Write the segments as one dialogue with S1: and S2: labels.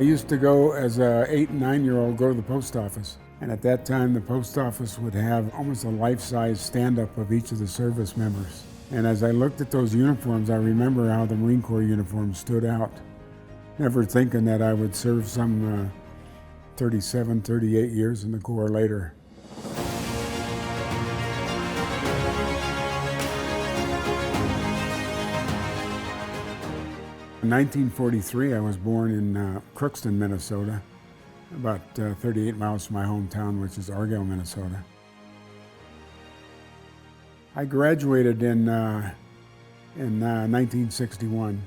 S1: I used to go as a 8 and 9-year-old, go to the post office. And at that time, the post office would have almost a life-size stand-up of each of the service members. And as I looked at those uniforms, I remember how the Marine Corps uniform stood out. Never thinking that I would serve some 37, 38 years in the Corps later. In 1943, I was born in Crookston, Minnesota, about 38 miles from my hometown, which is Argyle, Minnesota. I graduated in 1961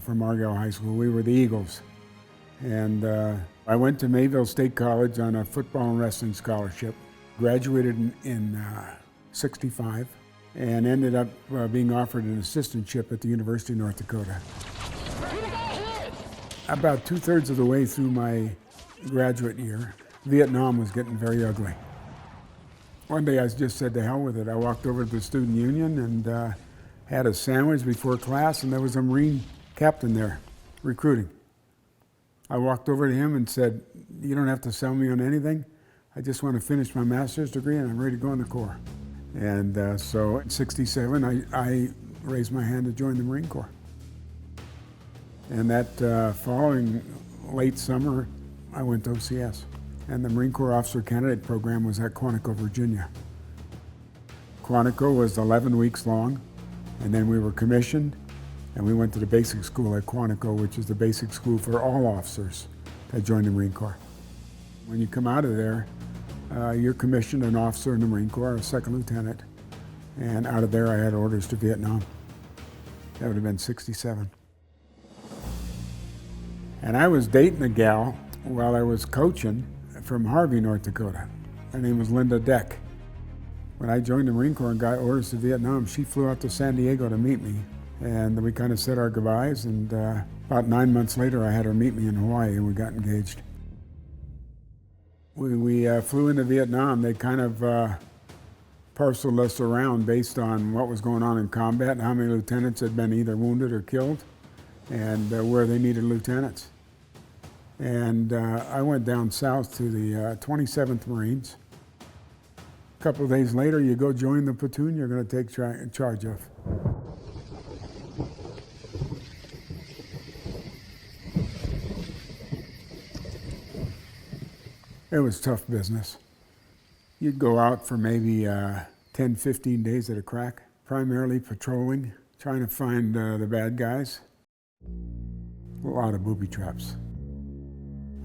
S1: from Argyle High School. We were the Eagles. And I went to Mayville State College on a football and wrestling scholarship. Graduated in 65 and ended up being offered an assistantship at the University of North Dakota. About 2/3 of the way through my graduate year, Vietnam was getting very ugly. One day I just said, to hell with it. I walked over to the student union and had a sandwich before class, and there was a Marine captain there recruiting. I walked over to him and said, you don't have to sell me on anything. I just want to finish my master's degree and I'm ready to go in the Corps. And so in 67, I raised my hand to join the Marine Corps. And that following late summer, I went to OCS. And the Marine Corps Officer Candidate Program was at Quantico, Virginia. Quantico was 11 weeks long, and then we were commissioned, and we went to the basic school at Quantico, which is the basic school for all officers that join the Marine Corps. When you come out of there, you're commissioned an officer in the Marine Corps, a second lieutenant, and out of there I had orders to Vietnam. That would have been 67. And I was dating a gal while I was coaching from Harvey, North Dakota. Her name was Linda Deck. When I joined the Marine Corps and got orders to Vietnam, she flew out to San Diego to meet me. And we kind of said our goodbyes, and about 9 months later I had her meet me in Hawaii and we got engaged. We flew into Vietnam. They kind of parceled us around based on what was going on in combat and how many lieutenants had been either wounded or killed, and where they needed lieutenants. And I went down south to the 27th Marines. A couple of days later, you go join the platoon you're going to take charge of. It was tough business. You'd go out for maybe 10, 15 days at a crack, primarily patrolling, trying to find the bad guys. A lot of booby traps.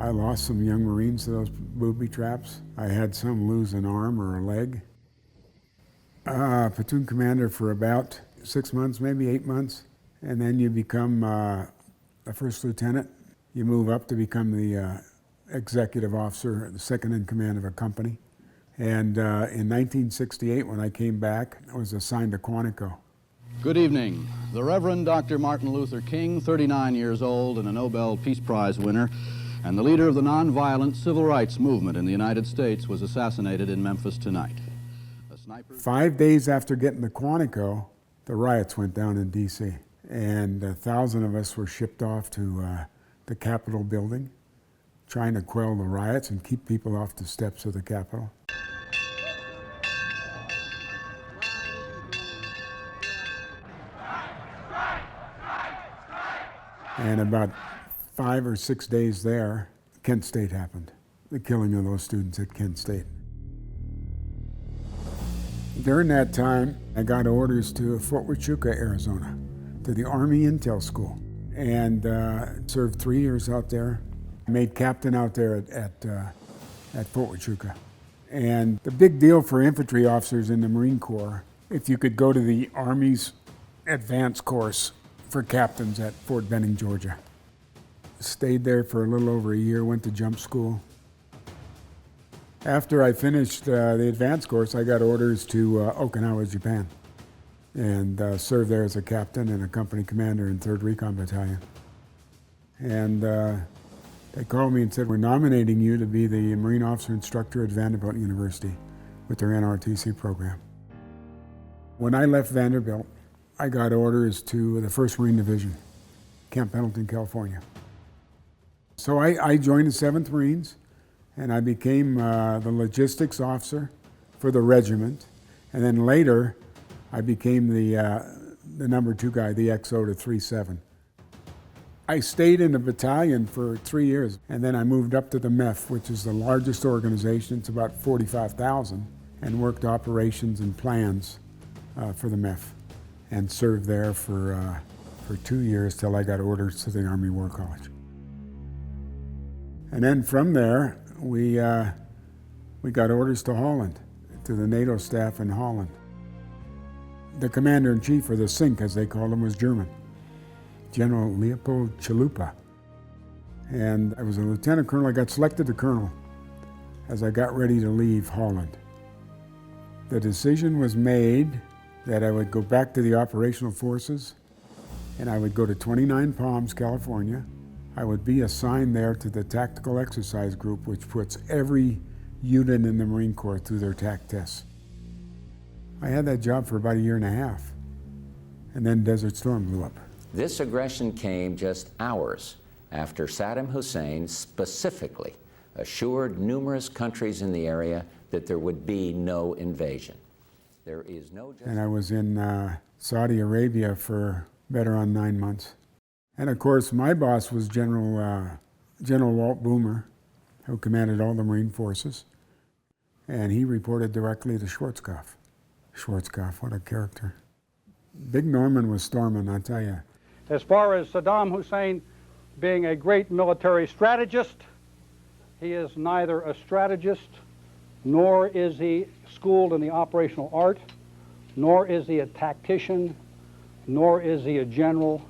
S1: I lost some young Marines to those booby traps. I had some lose an arm or a leg. Platoon commander for about 6 months, maybe 8 months, and then you become a first lieutenant. You move up to become the executive officer, the second in command of a company. And in 1968, when I came back, I was assigned to Quantico.
S2: Good evening. The Reverend Dr. Martin Luther King, 39 years old and a Nobel Peace Prize winner, and the leader of the nonviolent civil rights movement in the United States, was assassinated in Memphis tonight. A sniper...
S1: 5 days after getting to Quantico, the riots went down in D.C. And 1,000 of us were shipped off to the Capitol building, trying to quell the riots and keep people off the steps of the Capitol. And about 5 or 6 days there, Kent State happened, the killing of those students at Kent State. During that time, I got orders to Fort Huachuca, Arizona, to the Army Intel School, and served 3 years out there. Made captain out there at Fort Huachuca. And the big deal for infantry officers in the Marine Corps, if you could go to the Army's advanced course for captains at Fort Benning, Georgia. Stayed there for a little over a year, went to jump school. After I finished the advanced course, I got orders to Okinawa, Japan, and served there as a captain and a company commander in 3rd Recon Battalion. And they called me and said, we're nominating you to be the Marine Officer Instructor at Vanderbilt University with their NRTC program. When I left Vanderbilt, I got orders to the 1st Marine Division, Camp Pendleton, California. So I joined the 7th Marines, and I became the logistics officer for the regiment. And then later, I became the number 2 guy, the XO to 3-7. I stayed in the battalion for 3 years, and then I moved up to the MEF, which is the largest organization. It's about 45,000, and worked operations and plans for the MEF, and served there for 2 years till I got orders to the Army War College. And then from there, we got orders to Holland, to the NATO staff in Holland. The commander-in-chief, or the Sink as they called him, was German, General Leopold Chalupa. And I was a lieutenant colonel. I got selected to colonel as I got ready to leave Holland. The decision was made that I would go back to the operational forces, and I would go to 29 Palms, California. I would be assigned there to the Tactical Exercise Group, which puts every unit in the Marine Corps through their TAC tests. I had that job for about 1.5 years, and then Desert Storm blew up.
S3: This aggression came just hours after Saddam Hussein specifically assured numerous countries in the area that there would be no invasion. There is no
S1: And I was in Saudi Arabia for better on 9 months. And of course, my boss was General Walt Boomer, who commanded all the Marine forces. And he reported directly to Schwarzkopf. Schwarzkopf, what a character. Big Norman was storming, I tell you.
S4: As far as Saddam Hussein being a great military strategist, he is neither a strategist, nor is he schooled in the operational art, nor is he a tactician, nor is he a general,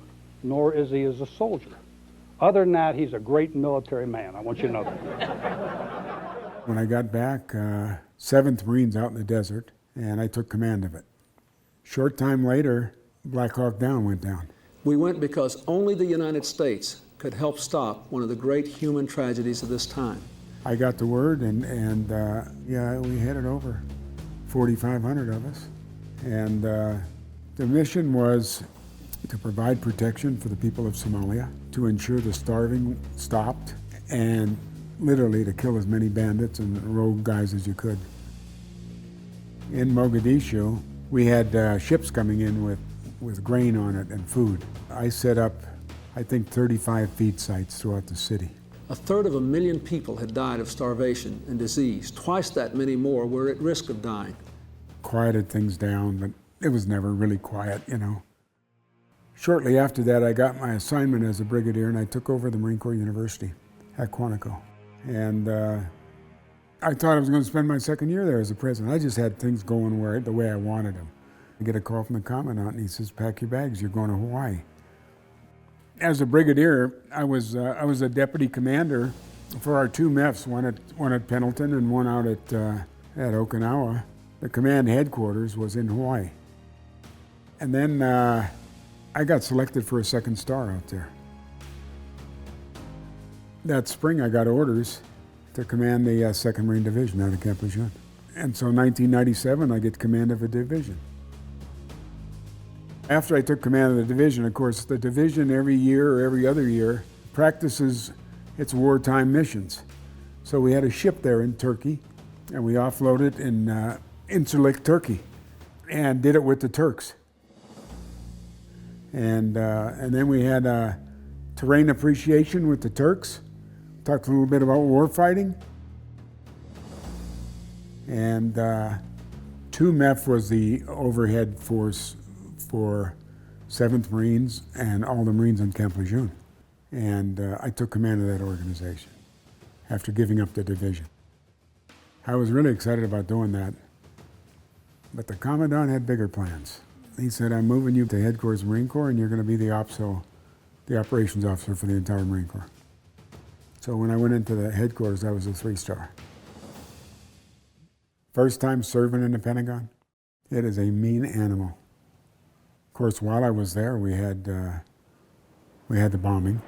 S4: nor is he as a soldier. Other than that, he's a great military man. I want you to know that.
S1: When I got back, 7th Marines out in the desert, and I took command of it. Short time later, Black Hawk Down went down.
S5: We went because only the United States could help stop one of the great human tragedies of this time.
S1: I got the word, and yeah, we headed over, 4,500 of us. And the mission was to provide protection for the people of Somalia, to ensure the starving stopped, and literally to kill as many bandits and rogue guys as you could. In Mogadishu, we had ships coming in with grain on it and food. I set up, I think, 35 feed sites throughout the city.
S5: 1/3 of a million people had died of starvation and disease. Twice that many more were at risk of dying.
S1: Quieted things down, but it was never really quiet, you know. Shortly after that, I got my assignment as a brigadier, and I took over the Marine Corps University at Quantico. And I thought I was going to spend my 2nd year there as a president. I just had things going the way I wanted them. I get a call from the commandant, and he says, "Pack your bags, you're going to Hawaii." As a brigadier, I was a deputy commander for our 2 MEFs, one at Pendleton and one out at Okinawa. The command headquarters was in Hawaii. And then I got selected for a 2nd star out there. That spring, I got orders to command the 2nd Marine Division out of Camp Lejeune. And so 1997, I get command of a division. After I took command of the division, of course, the division every year or every other year practices its wartime missions. So we had a ship there in Turkey, and we offloaded in Incirlik, Turkey, and did it with the Turks. And then we had terrain appreciation with the Turks. Talked a little bit about war fighting. And 2 MEF was the overhead force for 7th Marines and all the Marines in Camp Lejeune. And I took command of that organization after giving up the division. I was really excited about doing that, but the commandant had bigger plans. He said, "I'm moving you to headquarters Marine Corps, and you're going to be the operations officer for the entire Marine Corps." So when I went into the headquarters, I was a 3-star. First time serving in the Pentagon. It is a mean animal. Of course, while I was there, we had the bombing.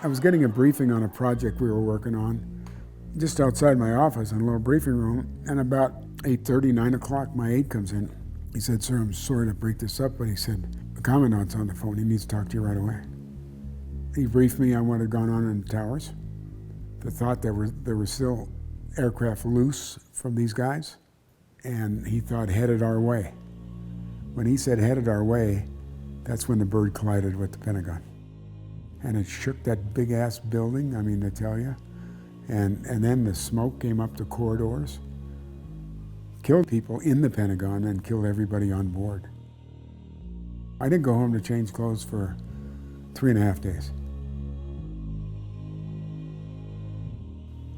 S1: I was getting a briefing on a project we were working on just outside my office in a little briefing room, and about 8:30, 9 o'clock, my aide comes in. He said, "Sir, I'm sorry to break this up," but he said, "The Commandant's on the phone. He needs to talk to you right away." He briefed me on what had gone on in the towers, the thought there were still aircraft loose from these guys, and he thought headed our way. When he said headed our way, that's when the bird collided with the Pentagon. And it shook that big-ass building, I mean, to tell you. And then the smoke came up the corridors, killed people in the Pentagon, and killed everybody on board. I didn't go home to change clothes for 3.5 days.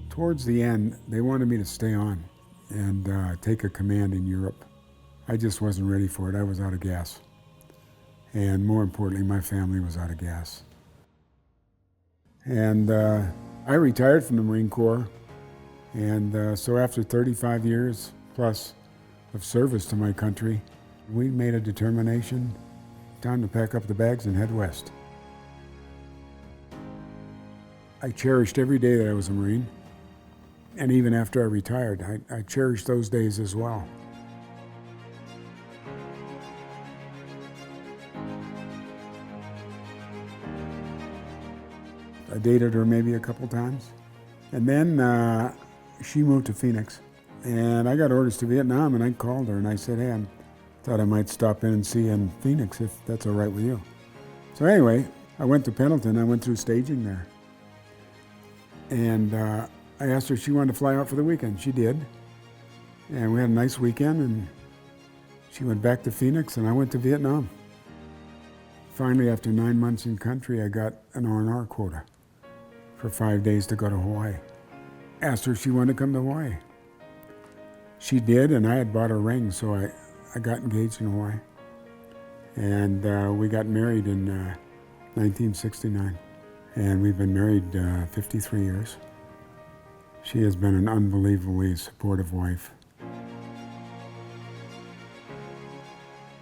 S1: Towards the end, they wanted me to stay on and take a command in Europe. I just wasn't ready for it. I was out of gas. And more importantly, my family was out of gas. And I retired from the Marine Corps. And so after 35 years plus of service to my country, we made a determination, time to pack up the bags and head west. I cherished every day that I was a Marine. And even after I retired, I cherished those days as well. I dated her maybe a couple times. And then she moved to Phoenix. And I got orders to Vietnam, and I called her and I said, "Hey, I thought I might stop in and see you in Phoenix if that's all right with you." So anyway, I went to Pendleton. I went through staging there. And I asked her if she wanted to fly out for the weekend. She did. And we had a nice weekend, and she went back to Phoenix, and I went to Vietnam. Finally, after 9 months in country, I got an R&R quota for 5 days to go to Hawaii. Asked her if she wanted to come to Hawaii. She did, and I had bought a ring, so I got engaged in Hawaii. And we got married in 1969. And we've been married 53 years. She has been an unbelievably supportive wife.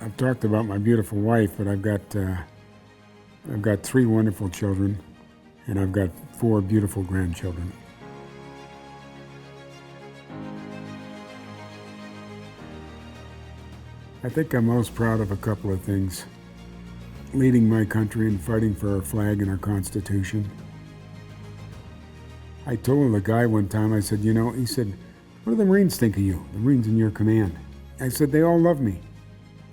S1: I've talked about my beautiful wife, but I've got 3 wonderful children, and I've got 4 beautiful grandchildren. I think I'm most proud of a couple of things. Leading my country and fighting for our flag and our Constitution. I told the guy one time, I said, he said, "What do the Marines think of you, the Marines in your command?" I said, "They all love me."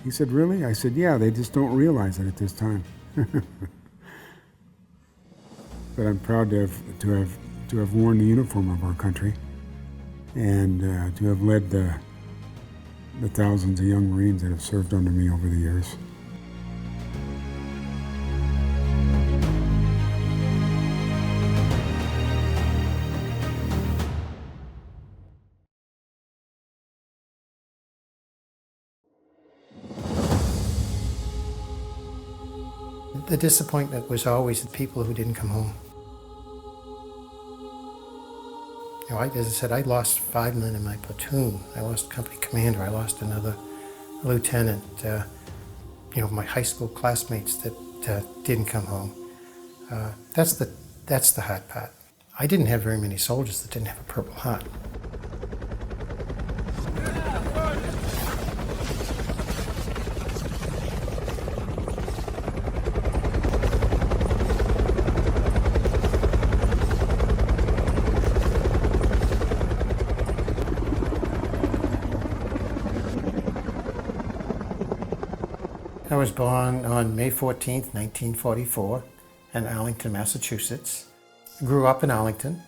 S1: He said, "Really?" I said, "Yeah, they just don't realize it at this time." But I'm proud to have worn the uniform of our country and to have led the thousands of young Marines that have served under me over the years.
S6: The disappointment was always the people who didn't come home. As I said, I lost 5 men in my platoon. I lost company commander. I lost another lieutenant. My high school classmates that didn't come home. That's the hard part. I didn't have very many soldiers that didn't have a Purple Heart. I was born on May 14th, 1944, in Arlington, Massachusetts. Grew up in Arlington.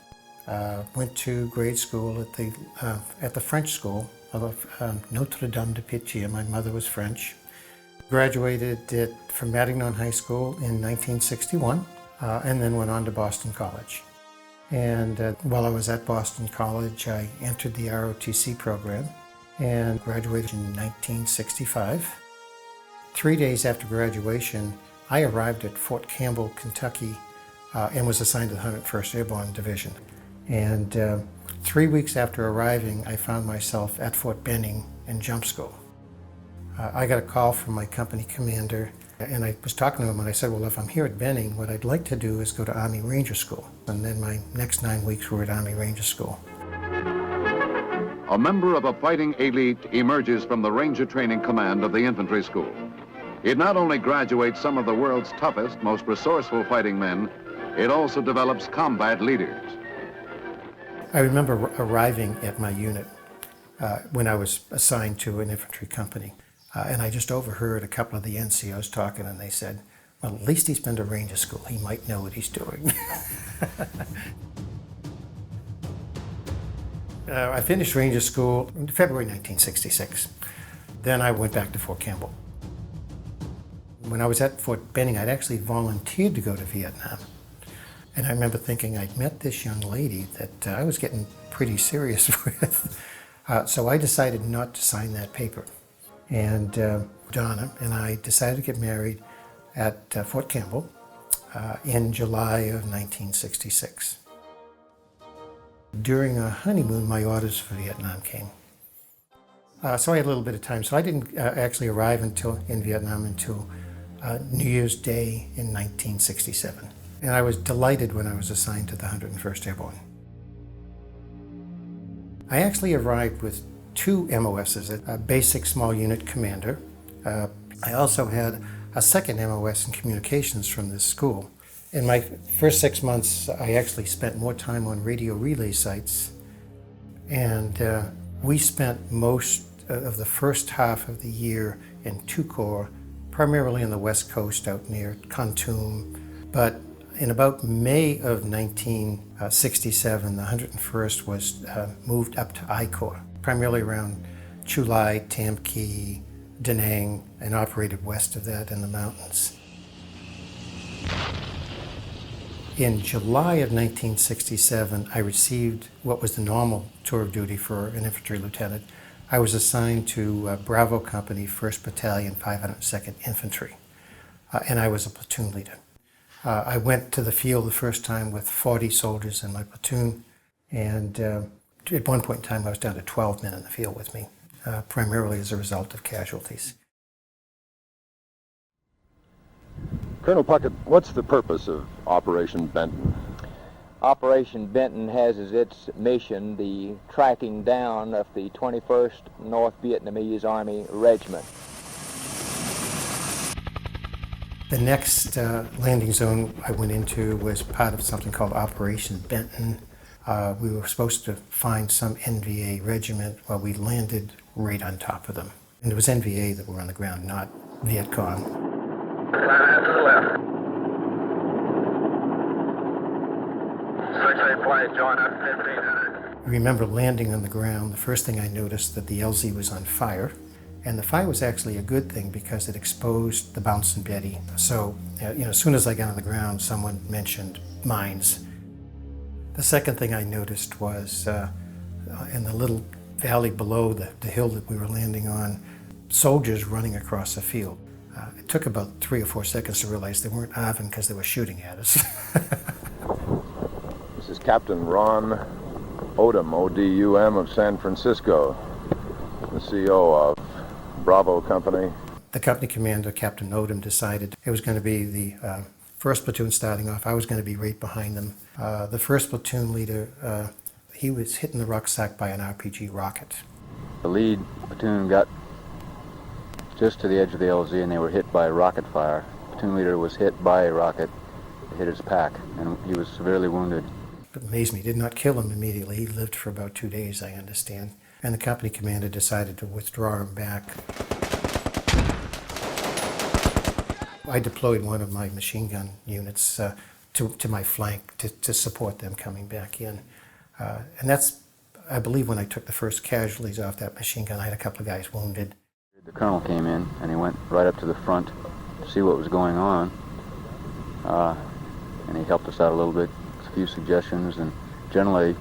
S6: Went to grade school at the French school of Notre Dame de Pitié. My mother was French. Graduated from Matignon High School in 1961, and then went on to Boston College. And while I was at Boston College, I entered the ROTC program and graduated in 1965. 3 days after graduation, I arrived at Fort Campbell, Kentucky, and was assigned to the 101st Airborne Division. And 3 weeks after arriving, I found myself at Fort Benning in jump school. I got a call from my company commander, and I was talking to him, and I said, "Well, if I'm here at Benning, what I'd like to do is go to Army Ranger School." And then my next 9 weeks were at Army Ranger School.
S7: a member of a fighting elite emerges from the Ranger Training Command of the Infantry School. It not only graduates some of the world's toughest, most resourceful fighting men, it also develops combat leaders.
S6: I remember arriving at my unit when I was assigned to an infantry company, and I just overheard a couple of the NCOs talking, and they said, well, at least he's been to Ranger School. He might know what he's doing. I finished Ranger School in February 1966. Then I went back to Fort Campbell. When I was at Fort Benning, I'd actually volunteered to go to Vietnam. And I remember thinking I'd met this young lady that I was getting pretty serious with. So I decided not to sign that paper. And Donna and I decided to get married at Fort Campbell in July of 1966. During our honeymoon, my orders for Vietnam came. So I had a little bit of time. So I didn't actually arrive in Vietnam until New Year's Day in 1967. And I was delighted when I was assigned to the 101st Airborne. I actually arrived with 2 MOSs, a basic small unit commander. I also had a second MOS in communications from this school. In my first 6 months, I actually spent more time on radio relay sites, and we spent most of the first half of the year in 2 Corps, primarily on the West Coast out near Kontum. But in about May of 1967, the 101st was moved up to I Corps, primarily around Chu Lai, Tam Kỳ, Da Nang, and operated west of that in the mountains. In July of 1967, I received what was the normal tour of duty for an infantry lieutenant. I was assigned to Bravo Company, 1st Battalion, 502nd Infantry, and I was a platoon leader. I went to the field the first time with 40 soldiers in my platoon, and at one point in time I was down to 12 men in the field with me, primarily as a result of casualties.
S8: Colonel Puckett, what's the purpose of Operation Benton?
S9: Operation Benton has as its mission the tracking down of the 21st North Vietnamese Army Regiment.
S6: The next landing zone I went into was part of something called Operation Benton. We were supposed to find some NVA regiment. Well, we landed right on top of them. And it was NVA that were on the ground, not Viet Cong.
S10: To the left. 6A plane, join up 1500.
S6: I remember landing on the ground. The first thing I noticed that the LZ was on fire. And the fire was actually a good thing because it exposed the Bouncing Betty. So, as soon as I got on the ground, someone mentioned mines. The second thing I noticed was in the little valley below the hill that we were landing on, soldiers running across the field. It took about 3 or 4 seconds to realize they weren't Arvin because they were shooting at us.
S8: This is Captain Ron Odom, O-D-U-M, of San Francisco, the CEO of Bravo Company.
S6: The company commander, Captain Odom, decided it was going to be the 1st platoon starting off. I was going to be right behind them. The 1st platoon leader, he was hit in the rucksack by an RPG rocket.
S11: The lead platoon got just to the edge of the LZ and they were hit by rocket fire. The platoon leader was hit by a rocket, it hit his pack, and he was severely wounded.
S6: It amazed me, it did not kill him immediately. He lived for about 2 days, I understand. And the company commander decided to withdraw him back. I deployed one of my machine gun units to my flank to support them coming back in. And that's, I believe, when I took the first casualties off that machine gun. I had a couple of guys wounded.
S11: The colonel came in and he went right up to the front to see what was going on. And he helped us out a little bit, a few suggestions, and generally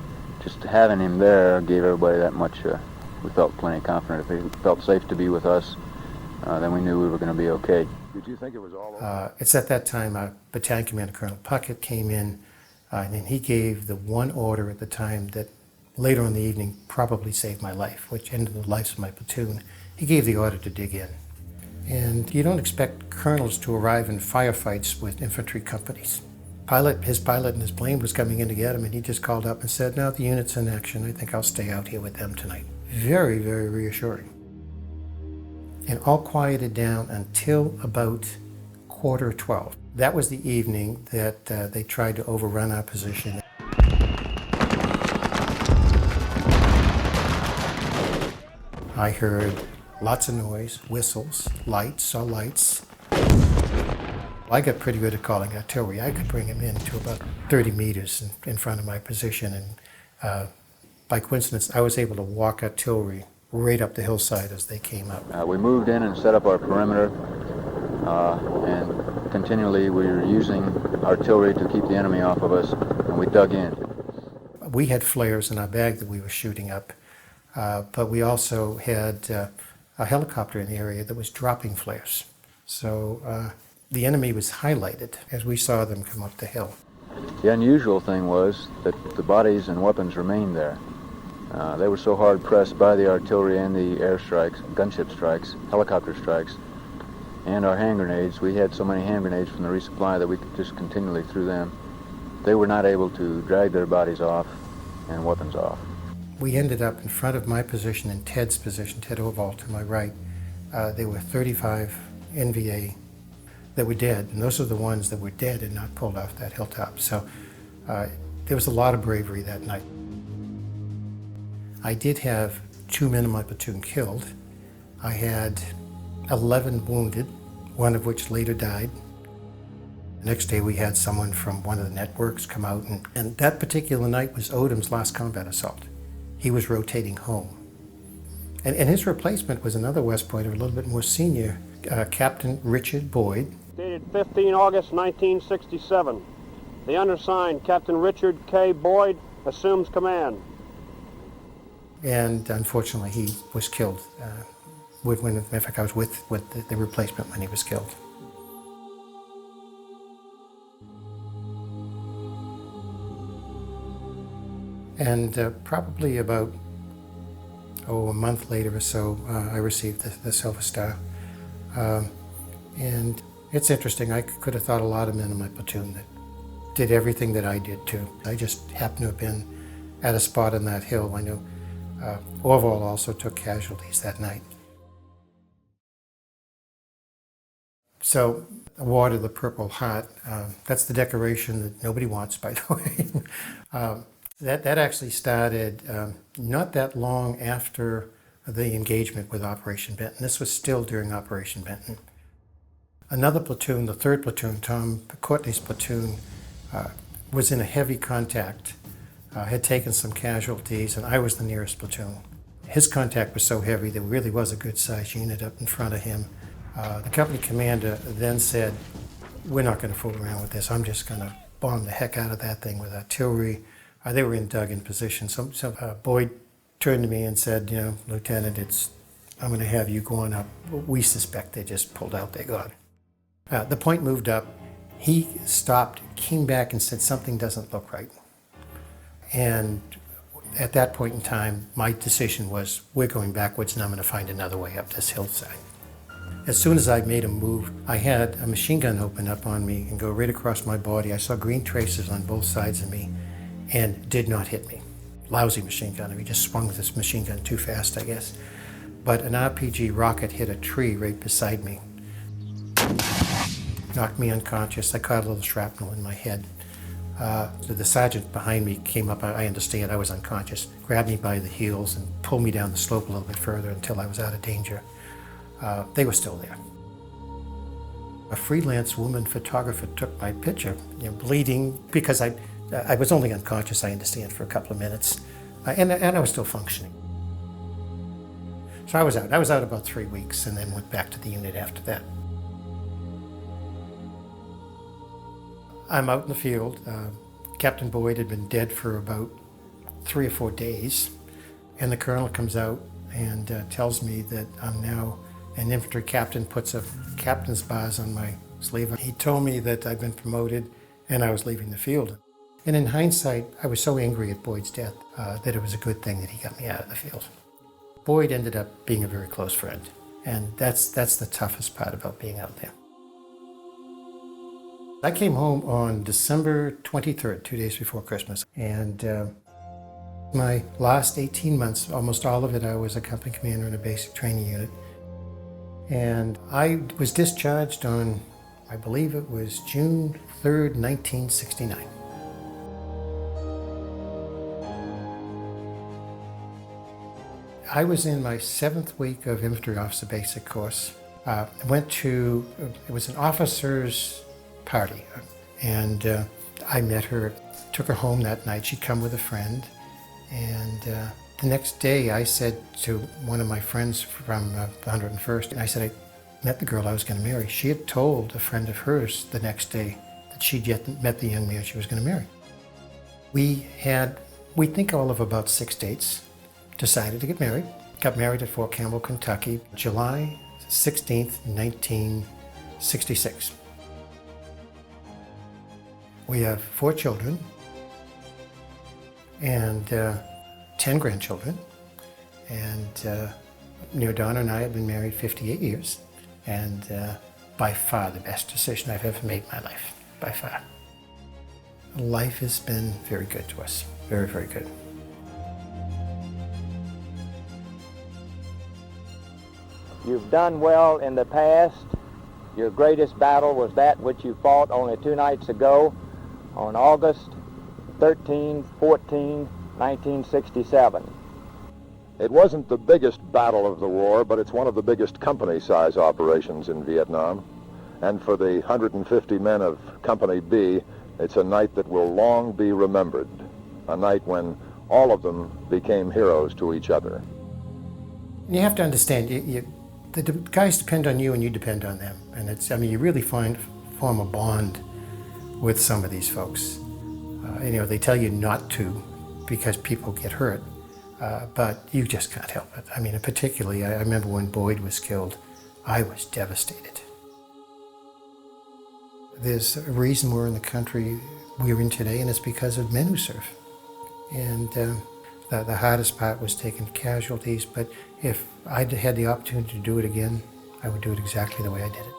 S11: just having him there gave everybody that much, we felt plenty confident. If he felt safe to be with us, then we knew we were going to be okay.
S8: Did you think it was all over?
S6: It's at that time Battalion Commander Colonel Puckett came in, and then he gave the one order at the time that later in the evening probably saved my life, which ended the lives of my platoon. He gave the order to dig in. And you don't expect colonels to arrive in firefights with infantry companies. His pilot and his plane was coming in to get him, and he just called up and said, "No, the unit's in action. I think I'll stay out here with them tonight." very, very reassuring. And all quieted down until about 11:45. That was the evening that they tried to overrun our position. I heard lots of noise, whistles, lights, saw lights. I got pretty good at calling artillery. I could bring them in to about 30 meters in front of my position, and by coincidence, I was able to walk artillery right up the hillside as they came up.
S11: We moved in and set up our perimeter, and continually we were using artillery to keep the enemy off of us, and we dug in.
S6: We had flares in our bag that we were shooting up, but we also had a helicopter in the area that was dropping flares. So the enemy was highlighted as we saw them come up the hill.
S11: The unusual thing was that the bodies and weapons remained there. They were so hard pressed by the artillery and the air strikes, gunship strikes, helicopter strikes, and our hand grenades. We had so many hand grenades from the resupply that we could just continually threw them. They were not able to drag their bodies off and weapons off.
S6: We ended up in front of my position and Ted's position, Ted Oval to my right. There were 35 NVA that were dead, and those are the ones that were dead and not pulled off that hilltop. So there was a lot of bravery that night. I did have 2 men in my platoon killed. I had 11 wounded, one of which later died. The next day we had someone from one of the networks come out, and that particular night was Odom's last combat assault. He was rotating home. And his replacement was another West Pointer, a little bit more senior, Captain Richard Boyd.
S12: Dated 15 August 1967. The undersigned, Captain Richard K. Boyd, assumes command.
S6: And unfortunately, he was killed. In fact, I was with the replacement when he was killed. And probably about a month later or so, I received the Silver Star. And it's interesting, I could have thought a lot of men in my platoon that did everything that I did too. I just happened to have been at a spot on that hill. I know Orval also took casualties that night. So, Award of the Purple Heart, that's the decoration that nobody wants, by the way. That actually started not that long after the engagement with Operation Benton. This was still during Operation Benton. Another platoon, the 3rd platoon, Tom Courtney's platoon, was in a heavy contact, had taken some casualties, and I was the nearest platoon. His contact was so heavy there really was a good-sized unit up in front of him. The company commander then said, "We're not going to fool around with this. I'm just going to bomb the heck out of that thing with artillery." They were in dug-in position. So Boyd turned to me and said, "You know, Lieutenant, I'm going to have you going up. We suspect they just pulled out their gun." The point moved up. He stopped, came back and said, "Something doesn't look right." And at that point in time, my decision was, we're going backwards and I'm going to find another way up this hillside. As soon as I made a move, I had a machine gun open up on me and go right across my body. I saw green traces on both sides of me and did not hit me. Lousy machine gun. He just swung this machine gun too fast, I guess. But an RPG rocket hit a tree right beside me. Knocked me unconscious. I caught a little shrapnel in my head. The sergeant behind me came up, I understand, I was unconscious, grabbed me by the heels and pulled me down the slope a little bit further until I was out of danger. They were still there. A freelance woman photographer took my picture, bleeding, because I was only unconscious, I understand, for a couple of minutes, and I was still functioning. So I was out. I was out about 3 weeks and then went back to the unit after that. I'm out in the field. Captain Boyd had been dead for about 3 or 4 days, and the colonel comes out and tells me that I'm now an infantry captain, puts a captain's bars on my sleeve. He told me that I'd been promoted and I was leaving the field. And in hindsight, I was so angry at Boyd's death that it was a good thing that he got me out of the field. Boyd ended up being a very close friend, and that's the toughest part about being out there. I came home on December 23rd, 2 days before Christmas, and My last 18 months, almost all of it, I was a company commander in a basic training unit. And I was discharged on, I believe it was June 3rd, 1969. I was in my 7th week of infantry officer basic course. I went to, it was an officer's party, and I met her, took her home that night. She'd come with a friend, and the next day I said to one of my friends from the 101st, and I said I met the girl I was going to marry. She had told a friend of hers the next day that she'd yet met the young man she was going to marry. We think all of about 6 dates, decided to get married. Got married at Fort Campbell, Kentucky, July 16th, 1966. We have 4 children and 10 grandchildren. And Donna and I have been married 58 years, and by far the best decision I've ever made in my life, by far. Life has been very good to us, very, very good.
S9: You've done well in the past. Your greatest battle was that which you fought only 2 nights ago on August 13, 14, 1967.
S8: It wasn't the biggest battle of the war, but it's one of the biggest company-size operations in Vietnam. And for the 150 men of Company B, it's a night that will long be remembered, a night when all of them became heroes to each other.
S6: You have to understand, the guys depend on you and you depend on them. And you really form a bond with some of these folks. They tell you not to because people get hurt, but you just can't help it. And particularly, I remember when Boyd was killed, I was devastated. There's a reason we're in the country we're in today, and it's because of men who serve. And the hardest part was taking casualties, but if I'd had the opportunity to do it again, I would do it exactly the way I did it.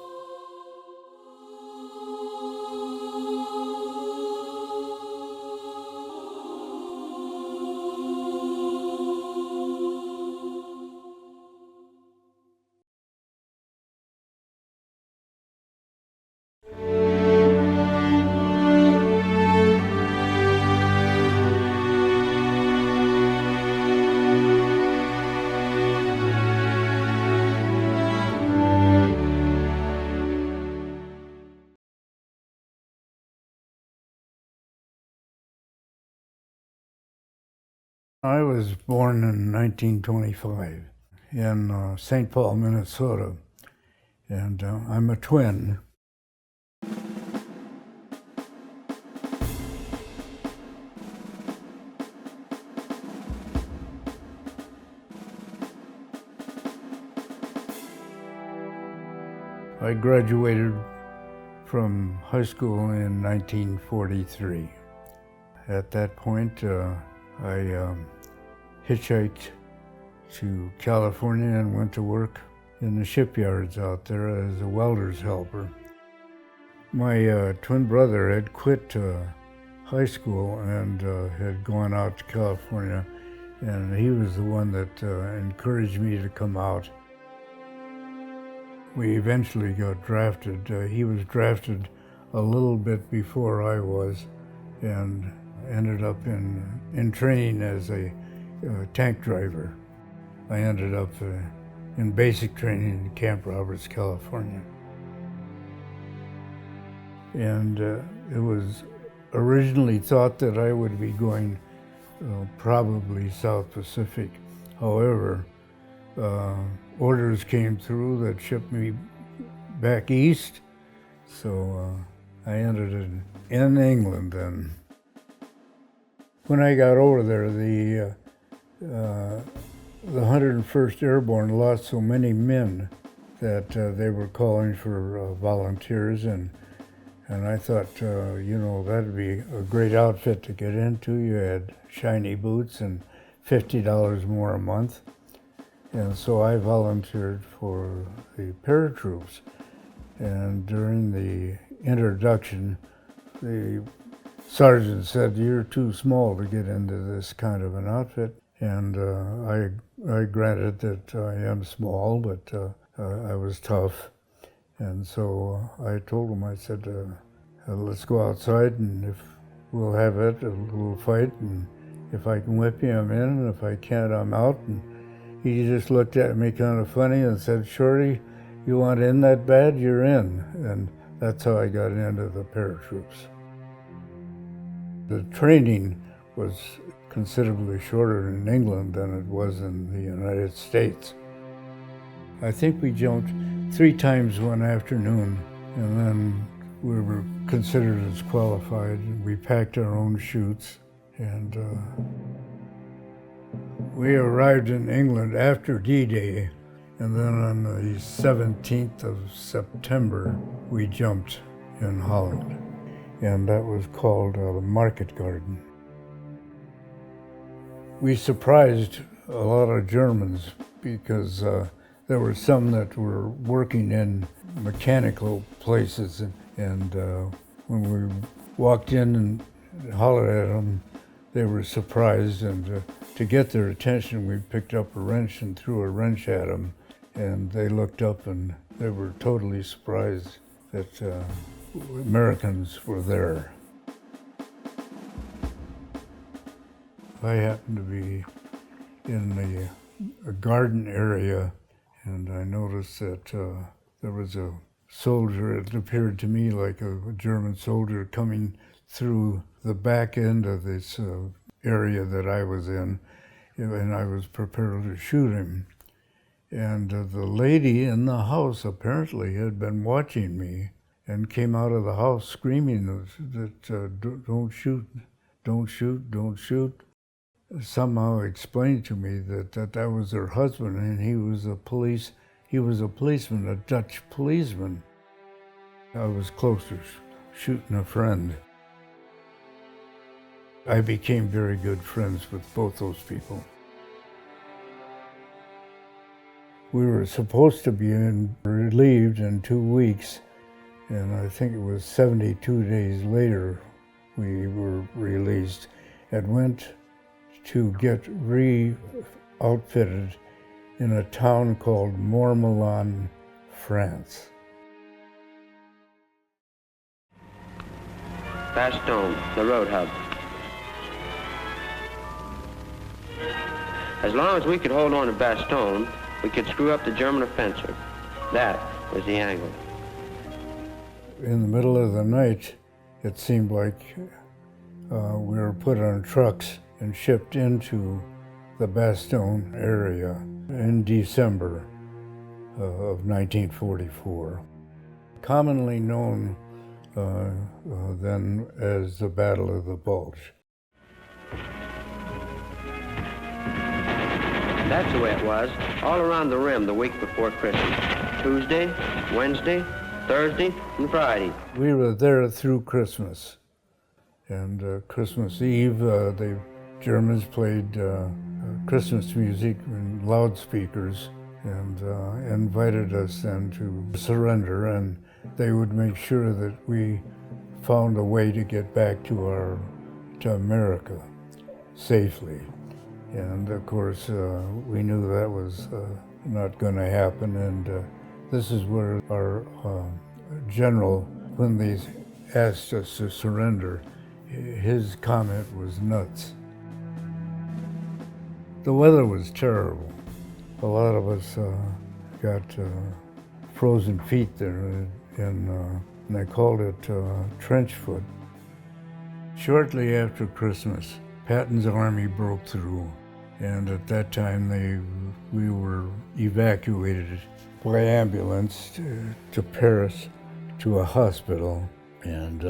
S13: I was born in 1925 in St. Paul, Minnesota, and I'm a twin. I graduated from high school in 1943. At that point, I hitchhiked to California and went to work in the shipyards out there as a welder's helper. My twin brother had quit high school and had gone out to California, and he was the one that encouraged me to come out. We eventually got drafted. He was drafted a little bit before I was, and ended up in training as a tank driver. I ended up in basic training in Camp Roberts, California. And it was originally thought that I would be going probably South Pacific. However, orders came through that shipped me back east, so I ended in England then. When I got over there, the 101st Airborne lost so many men that they were calling for volunteers, and I thought, that'd be a great outfit to get into. You had shiny boots and $50 more a month, and so I volunteered for the paratroops. And during the introduction, the sergeant said, "You're too small to get into this kind of an outfit." And I granted that I am small, but I was tough. And so I told him, I said, let's go outside, and if we'll have it, we'll fight, and if I can whip you, I'm in, and if I can't, I'm out. And he just looked at me kind of funny and said, "Shorty, you want in that bad? You're in." And that's how I got into the paratroops. The training was considerably shorter in England than it was in the United States. I think we jumped 3 times one afternoon, and then we were considered as qualified. We packed our own chutes, and we arrived in England after D-Day, and then on the 17th of September, we jumped in Holland, and that was called the Market Garden. We surprised a lot of Germans because there were some that were working in mechanical places, and when we walked in and hollered at them, they were surprised, and to get their attention, we picked up a wrench and threw a wrench at them, and they looked up and they were totally surprised that Americans were there. I happened to be in a garden area, and I noticed that there was a soldier. It appeared to me like a German soldier coming through the back end of this area that I was in, and I was prepared to shoot him. And the lady in the house apparently had been watching me and came out of the house screaming that don't shoot, don't shoot, don't shoot. Somehow explained to me that was her husband, and he was a policeman, a Dutch policeman. I was close to shooting a friend. I became very good friends with both those people. We were supposed to be relieved in 2 weeks, and I think it was 72 days later we were released and went to get re-outfitted in a town called Mourmelon, France.
S14: Bastogne, the road hub. As long as we could hold on to Bastogne, we could screw up the German offensive. That was the angle.
S13: In the middle of the night, it seemed like we were put on trucks and shipped into the Bastogne area in December of 1944. Commonly known then as the Battle of the Bulge.
S14: That's the way it was, all around the rim the week before Christmas. Tuesday, Wednesday, Thursday, and Friday.
S13: We were there through Christmas. And Christmas Eve, the Germans played Christmas music in loudspeakers and invited us then to surrender, and they would make sure that we found a way to get back to America safely. And of course, we knew that was not going to happen, and this is where our general, when they asked us to surrender, his comment was nuts. The weather was terrible. A lot of us got frozen feet there, and they called it trench foot. Shortly after Christmas, Patton's army broke through, and at that time we were evacuated by ambulance to Paris to a hospital, and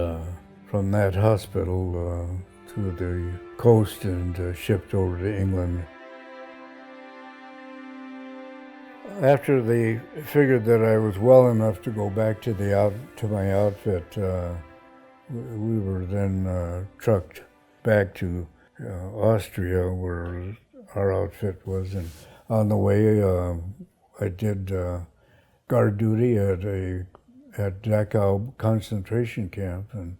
S13: from that hospital to the coast and shipped over to England. After they figured that I was well enough to go back to my outfit, we were then trucked back to Austria, where our outfit was. And on the way, I did guard duty at Dachau concentration camp, and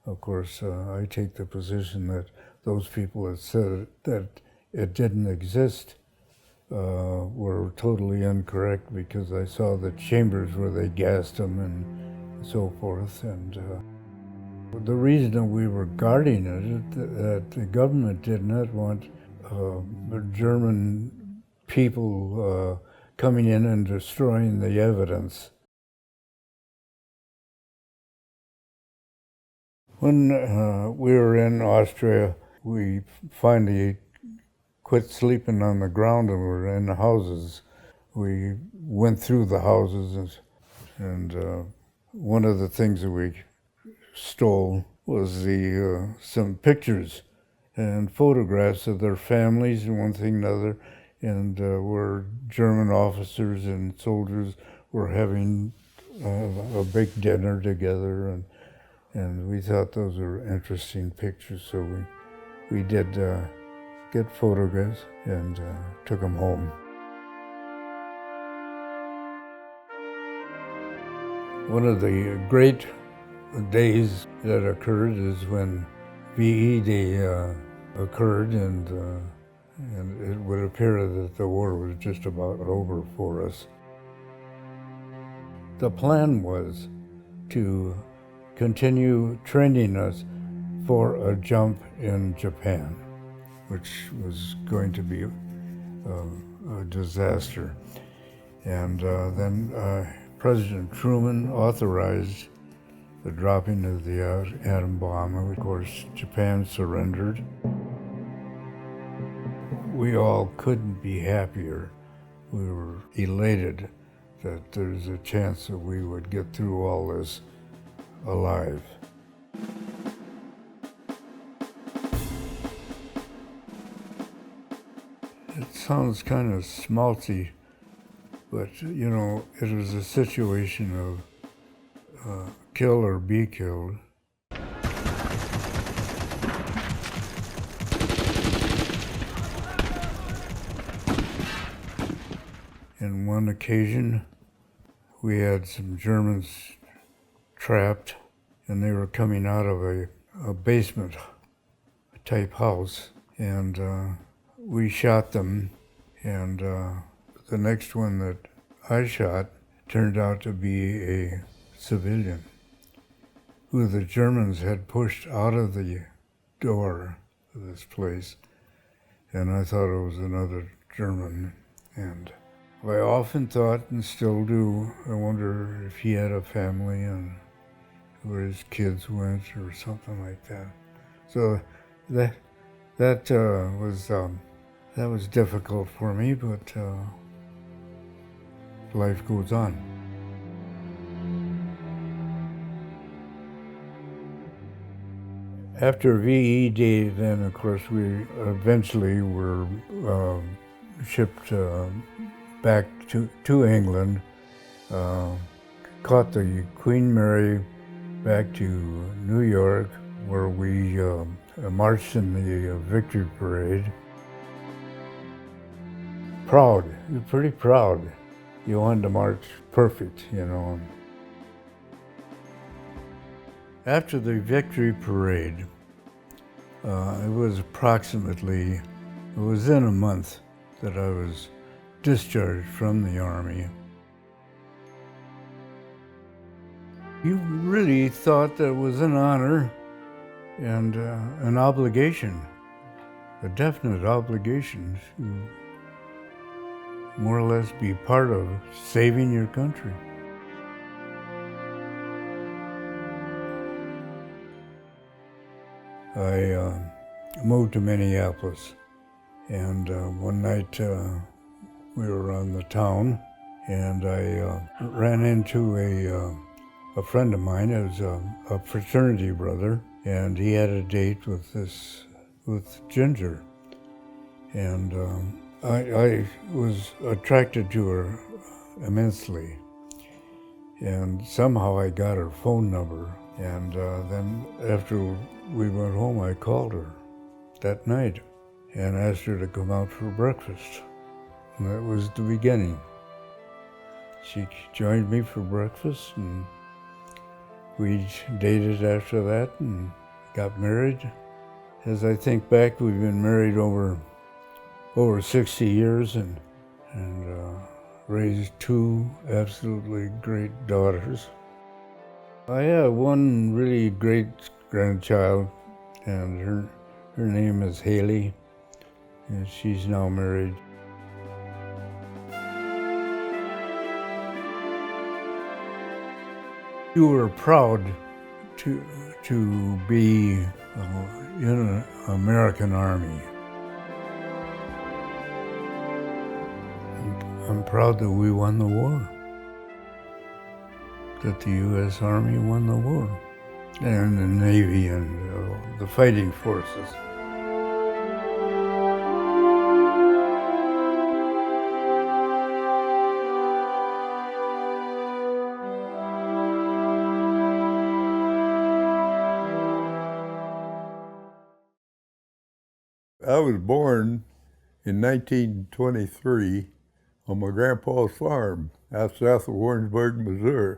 S13: Of course, I take the position that those people that said that it didn't exist were totally incorrect, because I saw the chambers where they gassed them and so forth. And the reason that we were guarding it, that the government did not want German people coming in and destroying the evidence. When we were in Austria, we finally quit sleeping on the ground and were in the houses. We went through the houses, and one of the things that we stole was some pictures and photographs of their families and one thing and another, and where German officers and soldiers were having a big dinner together, and we thought those were interesting pictures, so we did get photographs and took them home. One of the great days that occurred is when VE Day occurred, and it would appear that the war was just about over for us. The plan was to continue training us for a jump in Japan, which was going to be a disaster. And then President Truman authorized the dropping of the atom bomb. Of course, Japan surrendered. We all couldn't be happier. We were elated that there's a chance that we would get through all this alive. It sounds kind of schmaltzy, but you know, it was a situation of kill or be killed. On one occasion, we had some Germans trapped, and they were coming out of a basement type house, and we shot them, and the next one that I shot turned out to be a civilian who the Germans had pushed out of the door of this place, and I thought it was another German. And I often thought, and still do, I wonder if he had a family and where his kids went or something like that. So that was difficult for me, but life goes on. After VE Day, then of course we eventually were shipped back to England, caught the Queen Mary back to New York, where we marched in the Victory Parade. Proud, you're pretty proud. You wanted to march perfect, you know. After the Victory Parade, it was within a month that I was discharged from the Army. You really thought that it was an honor and an obligation, a definite obligation to more or less be part of saving your country. I moved to Minneapolis, and one night we were on the town, and I ran into a friend of mine. It was a fraternity brother, and he had a date with Ginger, and I was attracted to her immensely, and somehow I got her phone number, and then after we went home, I called her that night and asked her to come out for breakfast. And that was the beginning. She joined me for breakfast, and We dated after that and got married. As I think back, we've been married over 60 years and raised two absolutely great daughters. I have one really great grandchild, and her name is Haley, and she's now married. We were proud to be in an American Army. I'm proud that we won the war, that the U.S. Army won the war, and the Navy and the fighting forces.
S15: I was born in 1923 on my grandpa's farm out south of Warrensburg, Missouri.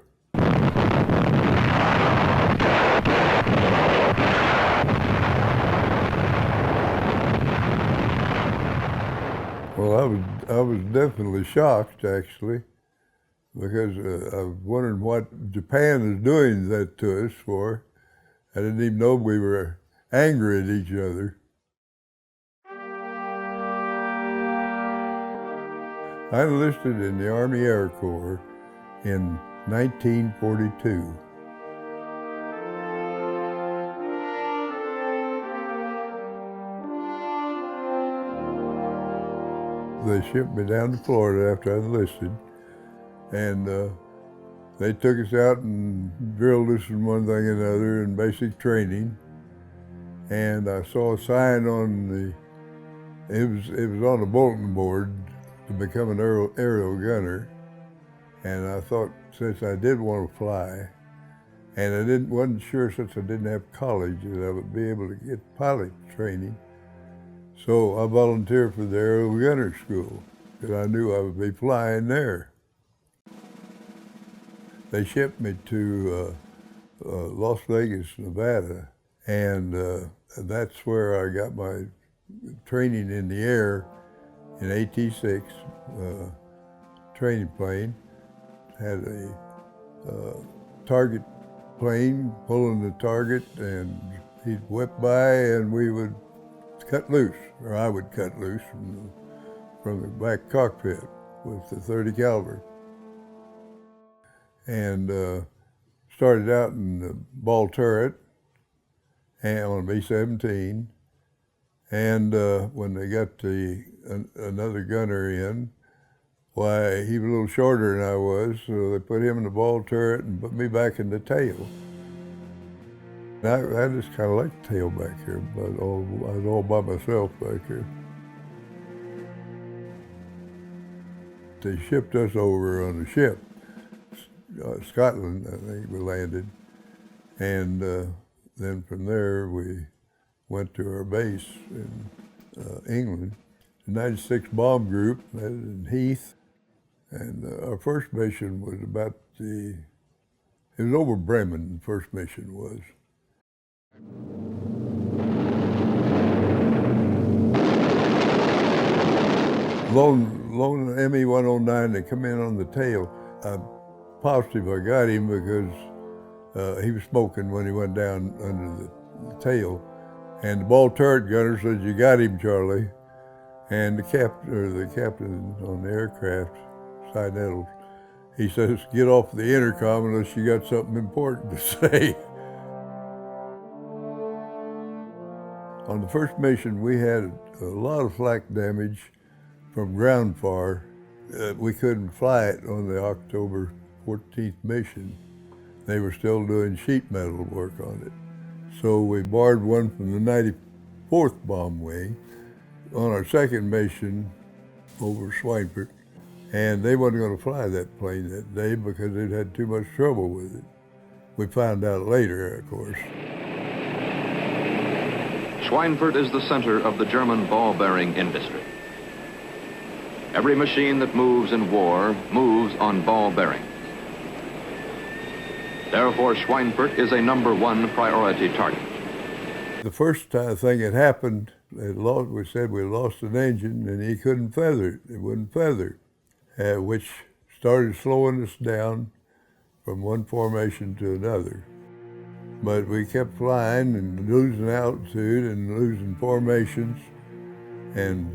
S15: Well, I was definitely shocked, actually, because I was wondering what Japan is doing that to us for. I didn't even know we were angry at each other. I enlisted in the Army Air Corps in 1942. They shipped me down to Florida after I enlisted, and they took us out and drilled us in one thing and another in basic training. And I saw a sign on it was on a bulletin board to become an aerial gunner, and I thought, since I did want to fly, and I wasn't sure, since I didn't have college, that I would be able to get pilot training. So I volunteered for the aerial gunner school, because I knew I would be flying there. They shipped me to Las Vegas, Nevada, and that's where I got my training in the air in AT-6 training plane. Had a target plane pulling the target, and he'd whip by and we would cut loose, or I would cut loose from the back cockpit with the .30 caliber. And started out in the ball turret and on a B-17. And when they got another gunner in, why, he was a little shorter than I was, so they put him in the ball turret and put me back in the tail. I just kind of like the tail back here, but I was all by myself back here. They shipped us over on a ship, Scotland, I think we landed, and then from there we went to our base in England. The 96 Bomb Group, that is in Heath, and our first mission was it was over Bremen, the first mission was. Lone ME-109, they come in on the tail. I'm positive I got him because he was smoking when he went down under the tail. And the ball turret gunner said, "You got him, Charlie." And the captain on the aircraft, Cy Nettles, he says, "Get off the intercom unless you got something important to say." On the first mission, we had a lot of flak damage from ground fire. We couldn't fly it on the October 14th mission. They were still doing sheet metal work on it. So we borrowed one from the 94th Bomb Wing on our second mission over Schweinfurt, and they wasn't going to fly that plane that day because they'd had too much trouble with it. We found out later, of course.
S7: Schweinfurt is the center of the German ball-bearing industry. Every machine that moves in war moves on ball bearings. Therefore, Schweinfurt is a #1 priority target.
S15: The first thing that happened, we said we lost an engine and he couldn't feather it. It wouldn't feather, which started slowing us down from one formation to another. But we kept flying and losing altitude and losing formations, and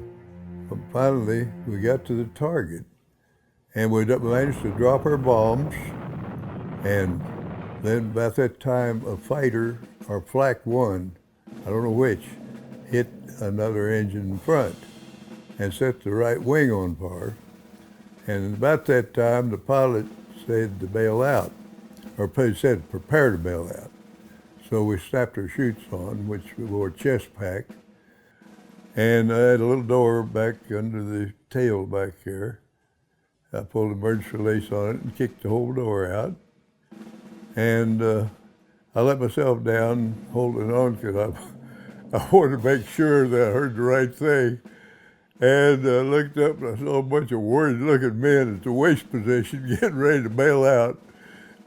S15: finally we got to the target. And we managed to drop our bombs, and then about that time a fighter, or Flak 1, I don't know which, hit another engine in front and set the right wing on fire. And about that time the pilot said to bail out, or said prepare to bail out. So we snapped our chutes on, which we wore chest pack. And I had a little door back under the tail back here. I pulled an emergency release on it and kicked the whole door out. And I let myself down, holding on, because I wanted to make sure that I heard the right thing. And I looked up and I saw a bunch of worried-looking men at the waist position getting ready to bail out.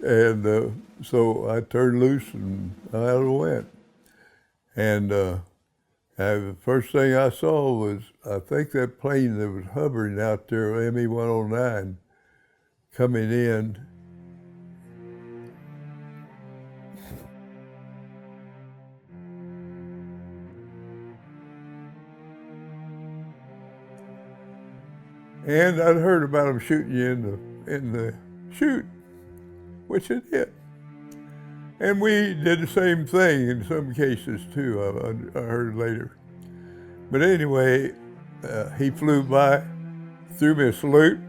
S15: And so I turned loose and out I went. And the first thing I saw was, I think that plane that was hovering out there, ME-109, coming in. And I'd heard about them shooting you in the chute, which it did. And we did the same thing in some cases too, I heard later. But anyway, he flew by, threw me a salute,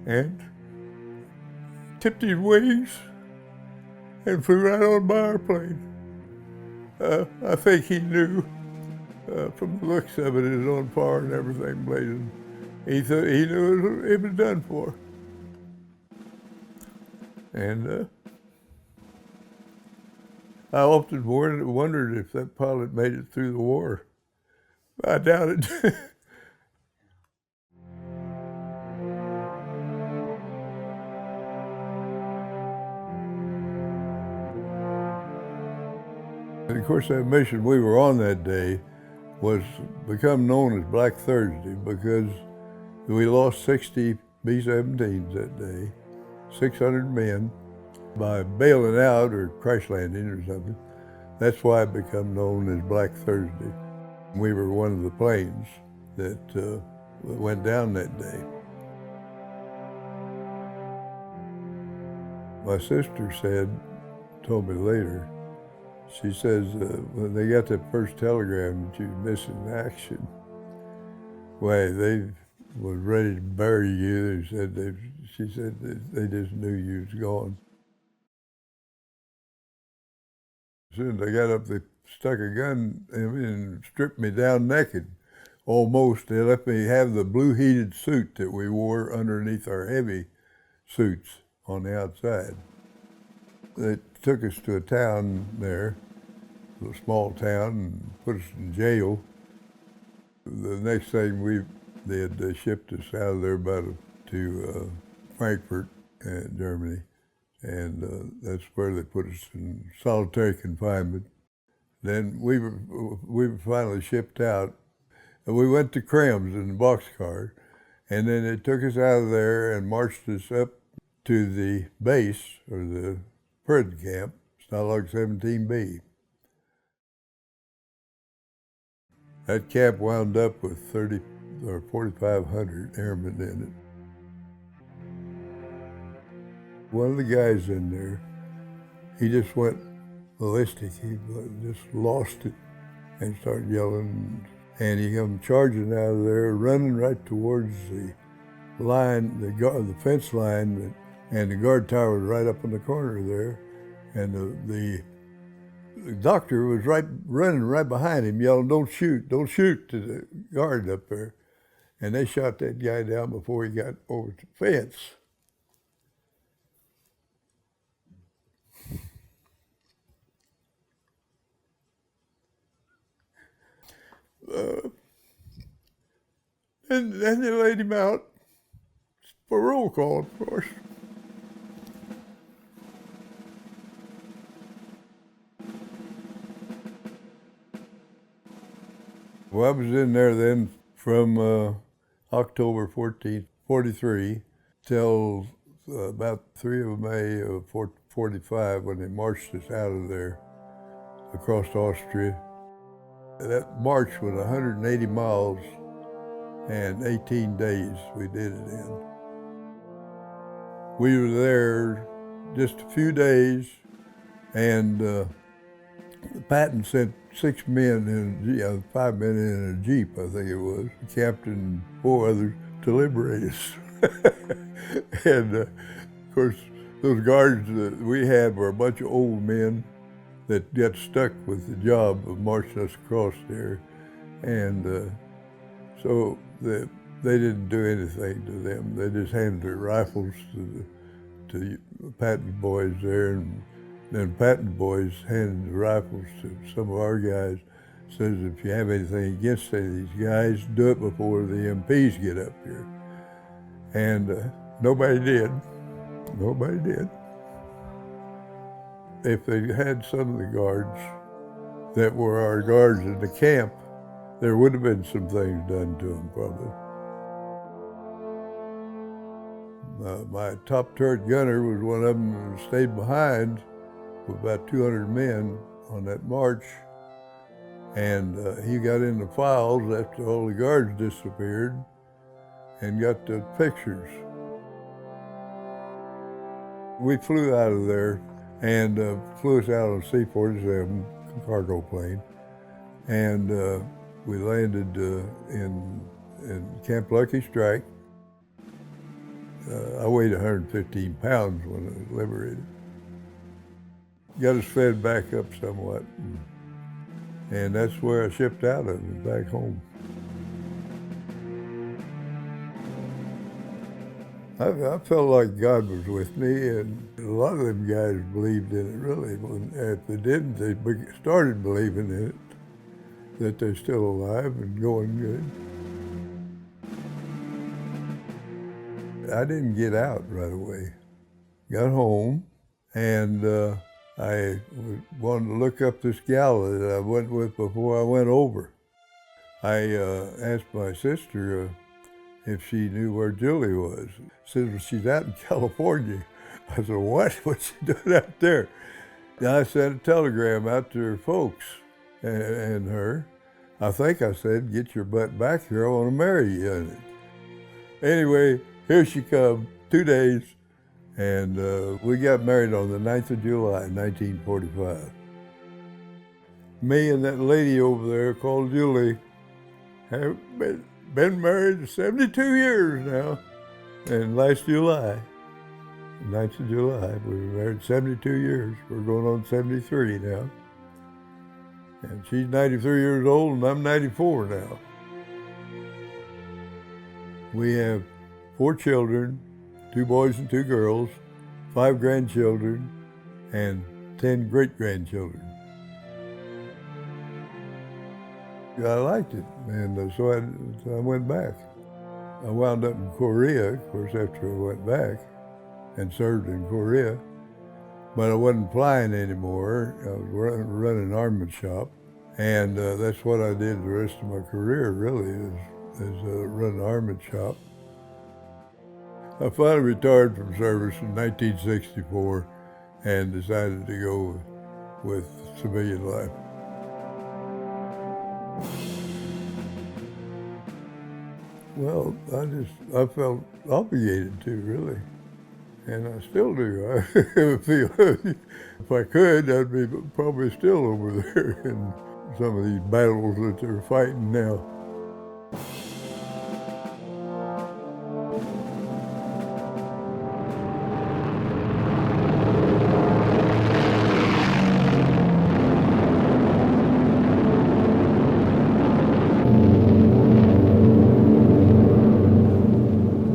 S15: and tipped his wings and flew right on by our plane. I think he knew from the looks of it, it was on fire and everything blazing. He knew it was done for. And I often wondered if that pilot made it through the war. I doubt it. And of course, that mission we were on that day was become known as Black Thursday because we lost 60 B-17s that day, 600 men, by bailing out or crash landing or something. That's why it became known as Black Thursday. We were one of the planes that went down that day. My sister told me later, she says when they got that first telegram that you were missing in action, why, they was ready to bury you. She said they just knew you was gone. As soon as they got up, they stuck a gun in me and stripped me down naked, almost. They let me have the blue heated suit that we wore underneath our heavy suits on the outside. They took us to a town there, a small town, and put us in jail. The next thing they had shipped us out of there to Frankfurt, Germany. And that's where they put us in solitary confinement. Then we were finally shipped out, and we went to Krems in the boxcar, and then they took us out of there and marched us up to the base, or the prison camp, Stalag 17B. That camp wound up with 30 or 4,500 airmen in it. One of the guys in there, he just went ballistic. He just lost it and started yelling. And he come charging out of there, running right towards the line, the fence line, and the guard tower was right up in the corner there. And the doctor was running right behind him, yelling, don't shoot to the guard up there. And they shot that guy down before he got over the fence. And then they laid him out for roll call, of course. Well, I was in there then from October 14th, 43, till about 3 of May of 45 when they marched us out of there across Austria. That march was 180 miles and 18 days we did it in. We were there just a few days, and Patton sent 6 men in, 5 men in a Jeep, I think it was, the captain and 4 others, to liberate us. And of course, those guards that we had were a bunch of old men that got stuck with the job of marching us across there. And so they didn't do anything to them. They just handed their rifles to Patton's boys there, and then Patton's boys handed the rifles to some of our guys. Says, if you have anything against any of these guys, do it before the MPs get up here. And nobody did. Nobody did. If they had some of the guards that were our guards in the camp, there would have been some things done to them, probably. My top turret gunner was one of them who stayed behind with about 200 men on that march. And he got in the files after all the guards disappeared and got the pictures. We flew out of there and flew us out on C-47 cargo plane. And we landed in Camp Lucky Strike. I weighed 115 pounds when I was liberated. Got us fed back up somewhat. And that's where I shipped out of, back home. I felt like God was with me, and a lot of them guys believed in it, really. If they didn't, they started believing in it, that they're still alive and going good. I didn't get out right away. Got home, and I wanted to look up this gal that I went with before I went over. I asked my sister if she knew where Julie was. She said, well, she's out in California. I said, what? What's she doing out there? And I sent a telegram out to her folks and her. I think I said, get your butt back here, I want to marry you. Anyway, here she come, 2 days. And we got married on the 9th of July, 1945. Me and that lady over there called Julie have been married 72 years now. And last July, 9th of July, we were married 72 years. We're going on 73 now. And she's 93 years old and I'm 94 now. We have 4 children, 2 boys and 2 girls, 5 grandchildren, and 10 great-grandchildren. I liked it, and so I went back. I wound up in Korea, of course, after I went back and served in Korea. But I wasn't flying anymore. I was running an armament shop, and that's what I did the rest of my career, really, is run an armament shop. I finally retired from service in 1964 and decided to go with civilian life. Well, I felt obligated to, really, and I still do. I feel if I could, I'd be probably still over there in some of these battles that they're fighting now.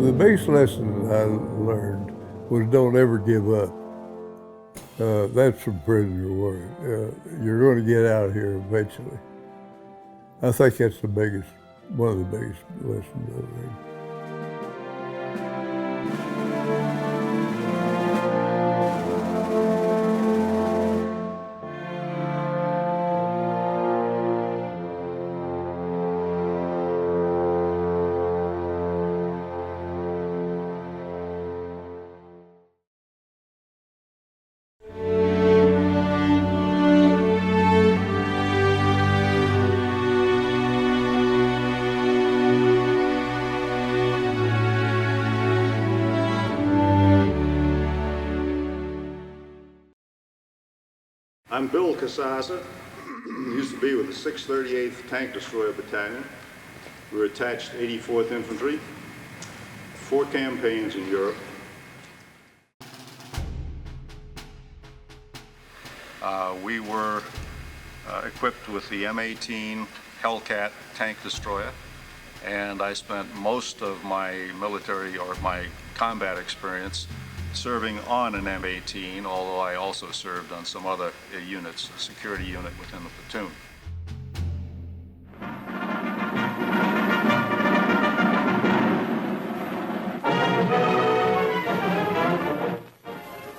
S15: The biggest lesson I learned was don't ever give up. That's from prisoner of war. You're going to get out of here eventually. I think that's one of the biggest lessons I learned.
S16: I'm Bill Casasa. Used to be with the 638th Tank Destroyer Battalion. We were attached to 84th Infantry, 4 campaigns in Europe. We were equipped with the M18 Hellcat tank destroyer, and I spent most of my military or my combat experience serving on an M18, although I also served on some other units, a security unit within the platoon.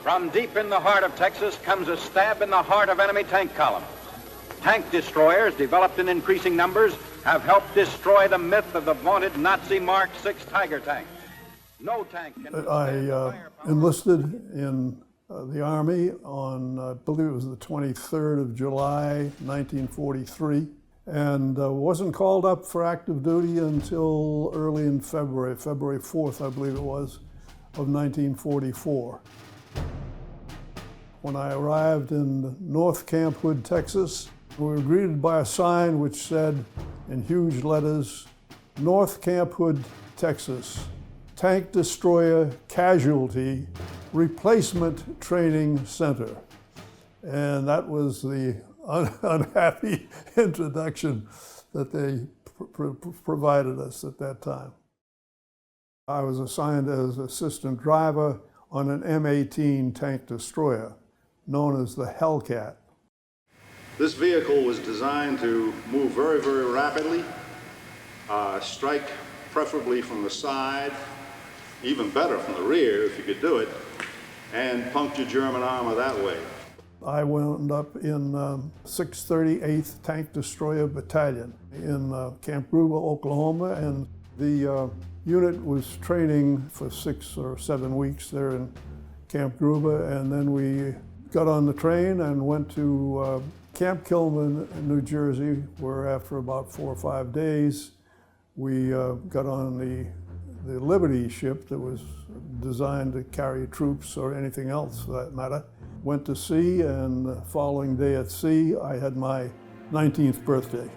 S17: From deep in the heart of Texas comes a stab in the heart of enemy tank columns. Tank destroyers, developed in increasing numbers, have helped destroy the myth of the vaunted Nazi Mark VI Tiger tank. No tank can...
S18: I enlisted in the Army on, I believe it was the 23rd of July, 1943, and wasn't called up for active duty until early in February 4th, I believe it was, of 1944. When I arrived in North Camp Hood, Texas, we were greeted by a sign which said in huge letters, North Camp Hood, Texas, Tank Destroyer Casualty Replacement Training Center. And that was the unhappy introduction that they provided us at that time. I was assigned as assistant driver on an M18 tank destroyer, known as the Hellcat.
S16: This vehicle was designed to move very, very rapidly, strike preferably from the side, even better from the rear if you could do it, and puncture German armor that way.
S18: I wound up in 638th Tank Destroyer Battalion in Camp Gruber, Oklahoma, and the unit was training for 6 or 7 weeks there in Camp Gruber, and then we got on the train and went to Camp Kilman, New Jersey, where after about 4 or 5 days, we got on the Liberty ship that was designed to carry troops or anything else for that matter. Went to sea, and the following day at sea, I had my 19th birthday.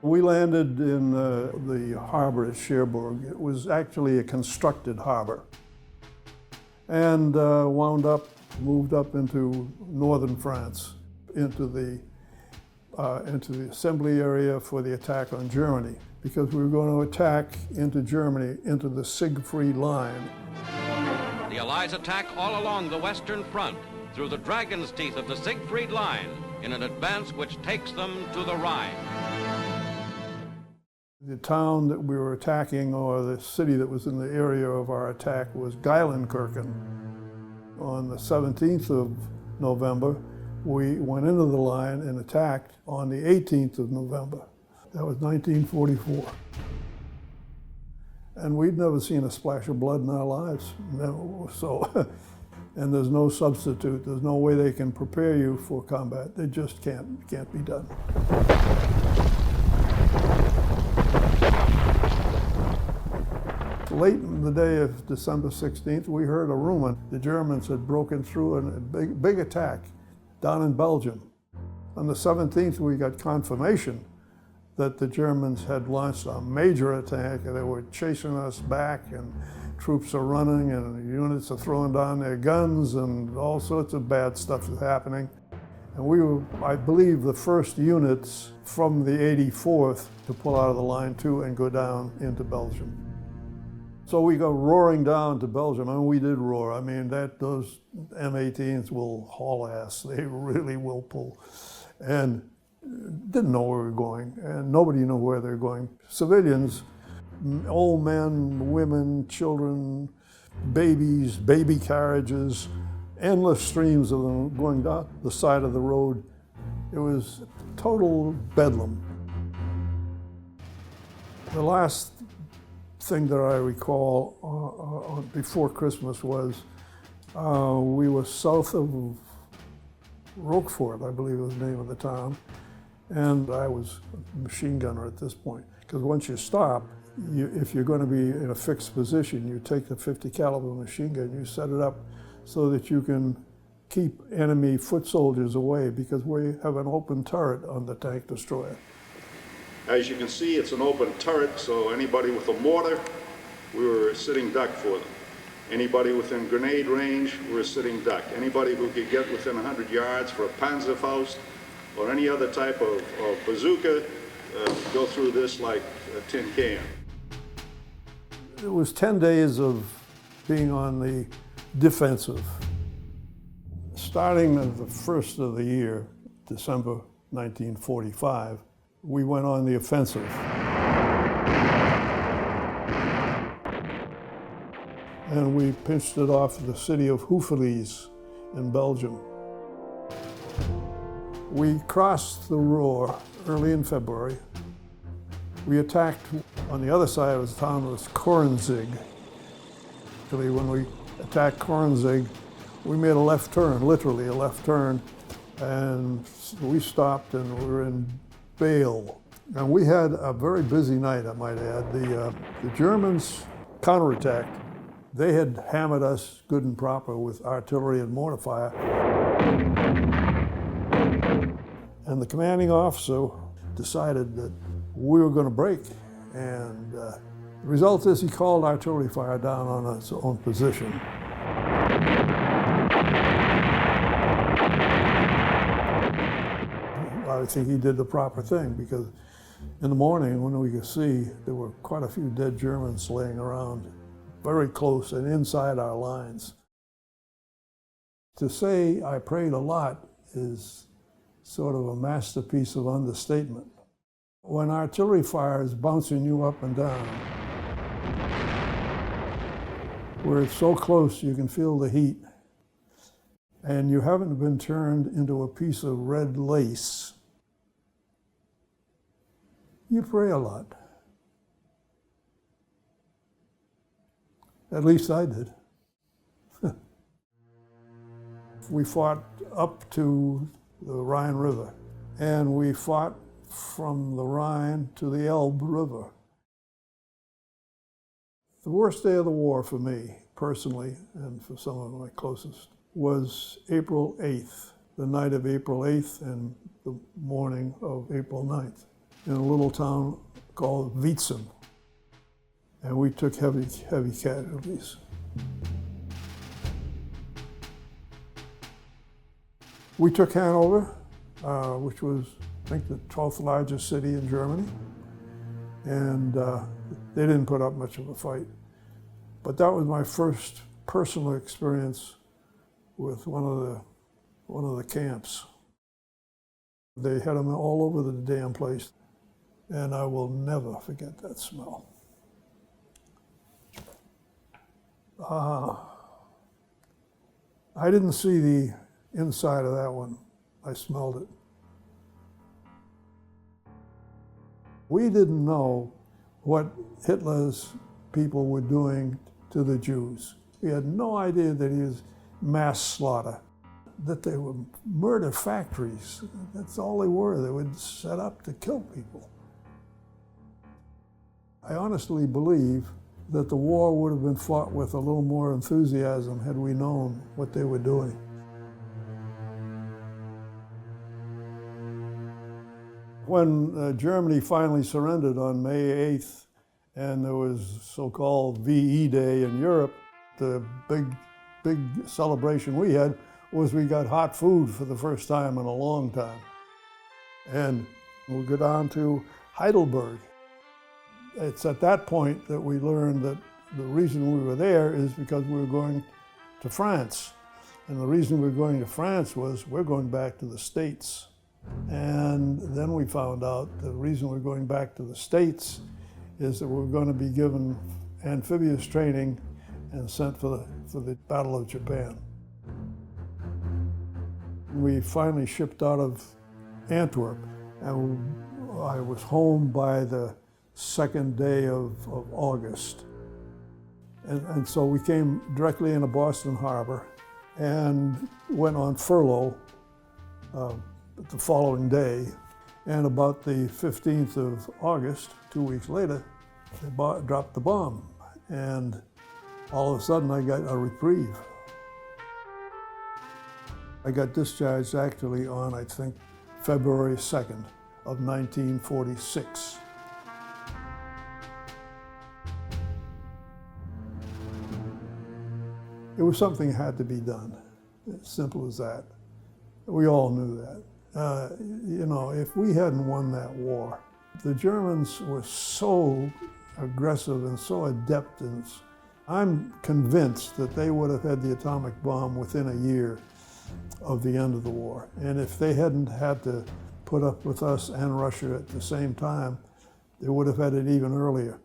S18: We landed in the harbor at Cherbourg. It was actually a constructed harbor. And moved up into northern France, into the assembly area for the attack on Germany, because we were going to attack into Germany, into the Siegfried Line.
S19: The Allies attack all along the Western Front, through the dragon's teeth of the Siegfried Line, in an advance which takes them to the Rhine.
S18: The town that we were attacking, or the city that was in the area of our attack, was Geilenkirchen. On the 17th of November, we went into the line and attacked on the 18th of November. That was 1944. And we'd never seen a splash of blood in our lives. Never. So, and there's no substitute. There's no way they can prepare you for combat. It just can't be done. Late in the day of December 16th, we heard a rumor the Germans had broken through in a big attack down in Belgium. On the 17th, we got confirmation that the Germans had launched a major attack, and they were chasing us back, and troops are running, and units are throwing down their guns, and all sorts of bad stuff is happening. And we were, I believe, the first units from the 84th to pull out of the line too and go down into Belgium. So we go roaring down to Belgium, and we did roar. I mean, those M18s will haul ass. They really will pull. And didn't know where we were going, and nobody knew where they were going. Civilians, old men, women, children, babies, baby carriages, endless streams of them going down the side of the road. It was total bedlam. The last thing that I recall before Christmas was we were south of Roquefort, I believe was the name of the town, and I was a machine gunner at this point. Because once you stop, if you're going to be in a fixed position, you take the .50 caliber machine gun, you set it up so that you can keep enemy foot soldiers away because we have an open turret on the tank destroyer.
S16: As you can see, it's an open turret, so anybody with a mortar, we were a sitting duck for them. Anybody within grenade range, we're a sitting duck. Anybody who could get within 100 yards for a Panzerfaust or any other type of bazooka, go through this like a tin can.
S18: It was 10 days of being on the defensive. Starting at the first of the year, December 1945, we went on the offensive. And we pinched it off the city of Houffalize in Belgium. We crossed the Ruhr early in February. We attacked on the other side of the town was Korenzig. Actually, when we attacked Korenzig, we made a left turn, literally a left turn, and we stopped and we were in Bale. And we had a very busy night, I might add. The Germans counterattacked. They had hammered us good and proper with artillery and mortar fire. And the commanding officer decided that we were going to break. And the result is he called artillery fire down on its own position. I think he did the proper thing because in the morning when we could see there were quite a few dead Germans laying around very close and inside our lines. To say I prayed a lot is sort of a masterpiece of understatement. When artillery fire is bouncing you up and down, where it's so close you can feel the heat, and you haven't been turned into a piece of red lace, you pray a lot. At least I did. We fought up to the Rhine River, and we fought from the Rhine to the Elbe River. The worst day of the war for me, personally, and for some of my closest, was April 8th, the night of April 8th and the morning of April 9th, in a little town called Wietzen. And we took heavy casualties. We took Hanover, which was, I think, the 12th largest city in Germany. And they didn't put up much of a fight. But that was my first personal experience with one of the camps. They had them all over the damn place. And I will never forget that smell. I didn't see the inside of that one. I smelled it. We didn't know what Hitler's people were doing to the Jews. We had no idea that he was mass slaughter, that they were murder factories. That's all they were. They were set up to kill people. I honestly believe that the war would have been fought with a little more enthusiasm had we known what they were doing. When Germany finally surrendered on May 8th, and there was so-called VE Day in Europe, the big celebration we had was we got hot food for the first time in a long time. And we go down to Heidelberg. It's at that point that we learned that the reason we were there is because we were going to France. And the reason we were going to France was we're going back to the States. And then we found out the reason we're going back to the States is that we're going to be given amphibious training and sent for the Battle of Japan. We finally shipped out of Antwerp, and I was home by the second day of August. And so we came directly into Boston Harbor and went on furlough the following day. And about the 15th of August, 2 weeks later, they dropped the bomb. And all of a sudden I got a reprieve. I got discharged actually on, I think, February 2nd of 1946. It was something that had to be done, as simple as that. We all knew that. You know, if we hadn't won that war, the Germans were so aggressive and so adept in this. I'm convinced that they would have had the atomic bomb within a year of the end of the war. And if they hadn't had to put up with us and Russia at the same time, they would have had it even earlier.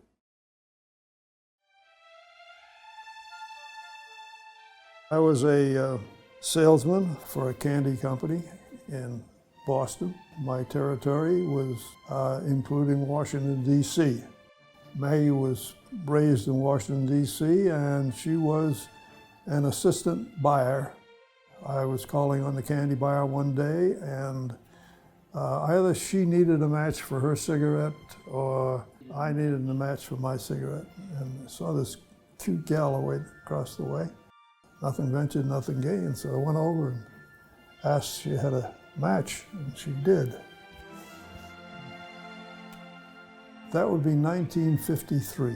S18: I was a salesman for a candy company in Boston. My territory was including Washington, D.C. Maggie was raised in Washington, D.C., and she was an assistant buyer. I was calling on the candy buyer one day, and either she needed a match for her cigarette or I needed a match for my cigarette. And I saw this cute gal away across the way. Nothing ventured, nothing gained, so I went over and asked if she had a match, and she did. That would be 1953.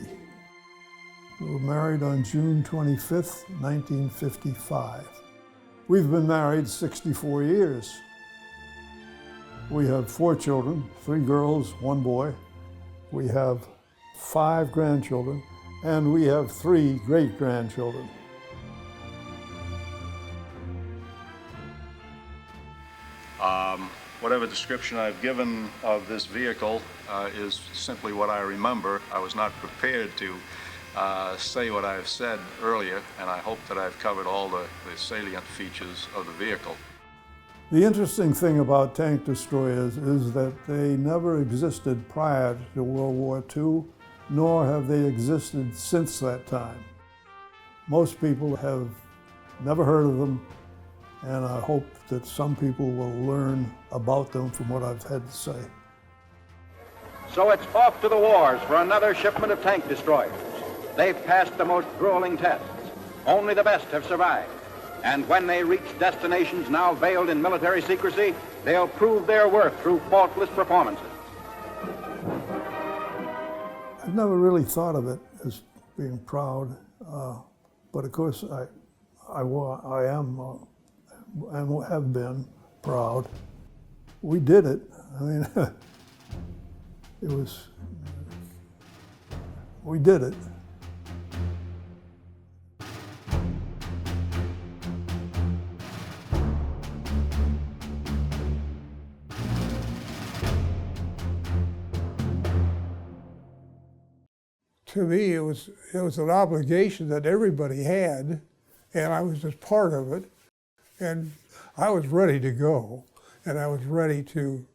S18: We were married on June 25th, 1955. We've been married 64 years. We have 4 children, 3 girls, 1 boy. We have 5 grandchildren, and we have 3 great-grandchildren.
S16: Whatever description I've given of this vehicle is simply what I remember. I was not prepared to say what I've said earlier, and I hope that I've covered all the salient features of the vehicle.
S18: The interesting thing about tank destroyers is that they never existed prior to World War II, nor have they existed since that time. Most people have never heard of them, and I hope that some people will learn about them from what I've had to say.
S17: So it's off to the wars for another shipment of tank destroyers. They've passed the most grueling tests. Only the best have survived. And when they reach destinations now veiled in military secrecy, they'll prove their worth through faultless performances.
S18: I've never really thought of it as being proud, but of course I am and have been proud. We did it. I mean, we did it.
S20: To me, it was an obligation that everybody had, and I was just part of it. And I was ready to go, and I was ready to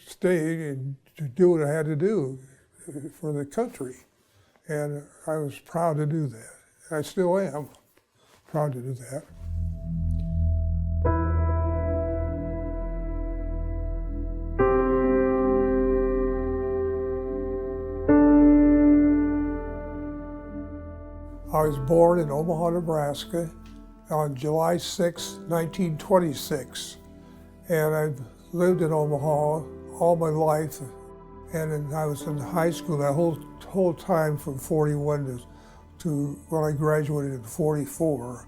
S20: stay and to do what I had to do for the country. And I was proud to do that. I still am proud to do that. I was born in Omaha, Nebraska on July 6, 1926. And I've lived in Omaha all my life. And I was in high school that whole time from 41 to when I graduated in 44.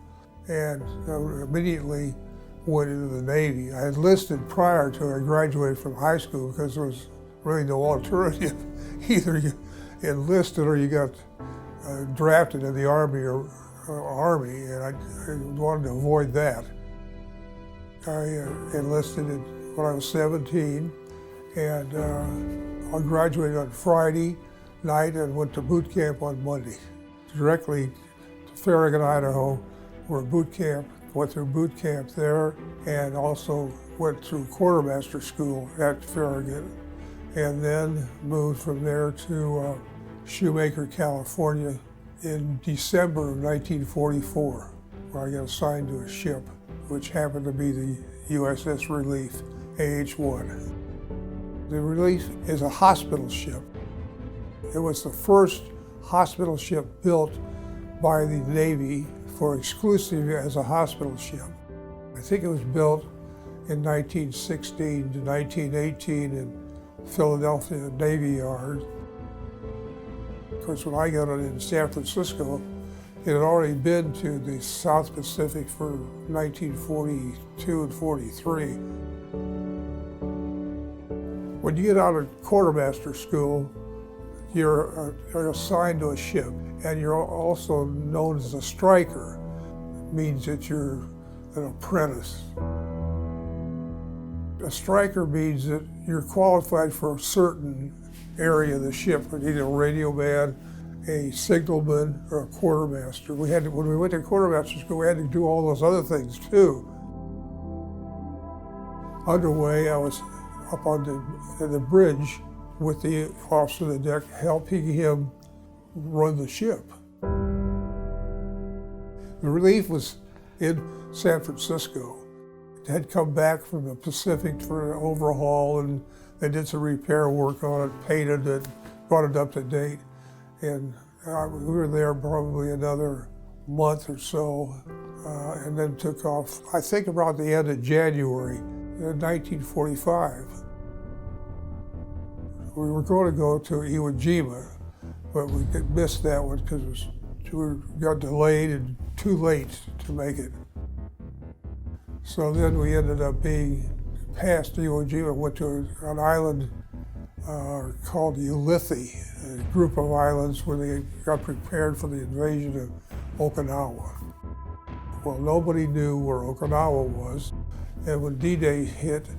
S20: And I immediately went into the Navy. I enlisted prior to I graduated from high school because there was really no alternative. Either you enlisted or you got drafted in the Army and I wanted to avoid that. I enlisted when I was 17, and I graduated on Friday night and went to boot camp on Monday. Directly to Farragut, Idaho, where went through boot camp there, and also went through quartermaster school at Farragut, and then moved from there to Shoemaker, California in December of 1944, where I got assigned to a ship, which happened to be the USS Relief, AH-1. The Relief is a hospital ship. It was the first hospital ship built by the Navy for exclusively as a hospital ship. I think it was built in 1916 to 1918 in Philadelphia Navy Yard. Of course, when I got it in San Francisco, it had already been to the South Pacific for 1942 and 43. When you get out of quartermaster school, you're assigned to a ship, and you're also known as a striker. It means that you're an apprentice. A striker means that you're qualified for a certain area of the ship, either a radio man, a signalman, or a quartermaster. When we went to quartermaster school, we had to do all those other things too. Underway, I was up on the bridge with the officer of the deck, helping him run the ship. The relief was in San Francisco. It had come back from the Pacific for an overhaul, and they did some repair work on it, painted it, brought it up to date. And we were there probably another month or so, and then took off, I think around the end of January 1945. We were going to go to Iwo Jima, but we missed that one because we got delayed and too late to make it. So then we ended up being past Iwo Jima, went to an island called Ulithi, a group of islands where they got prepared for the invasion of Okinawa. Well, nobody knew where Okinawa was, and when D-Day hit,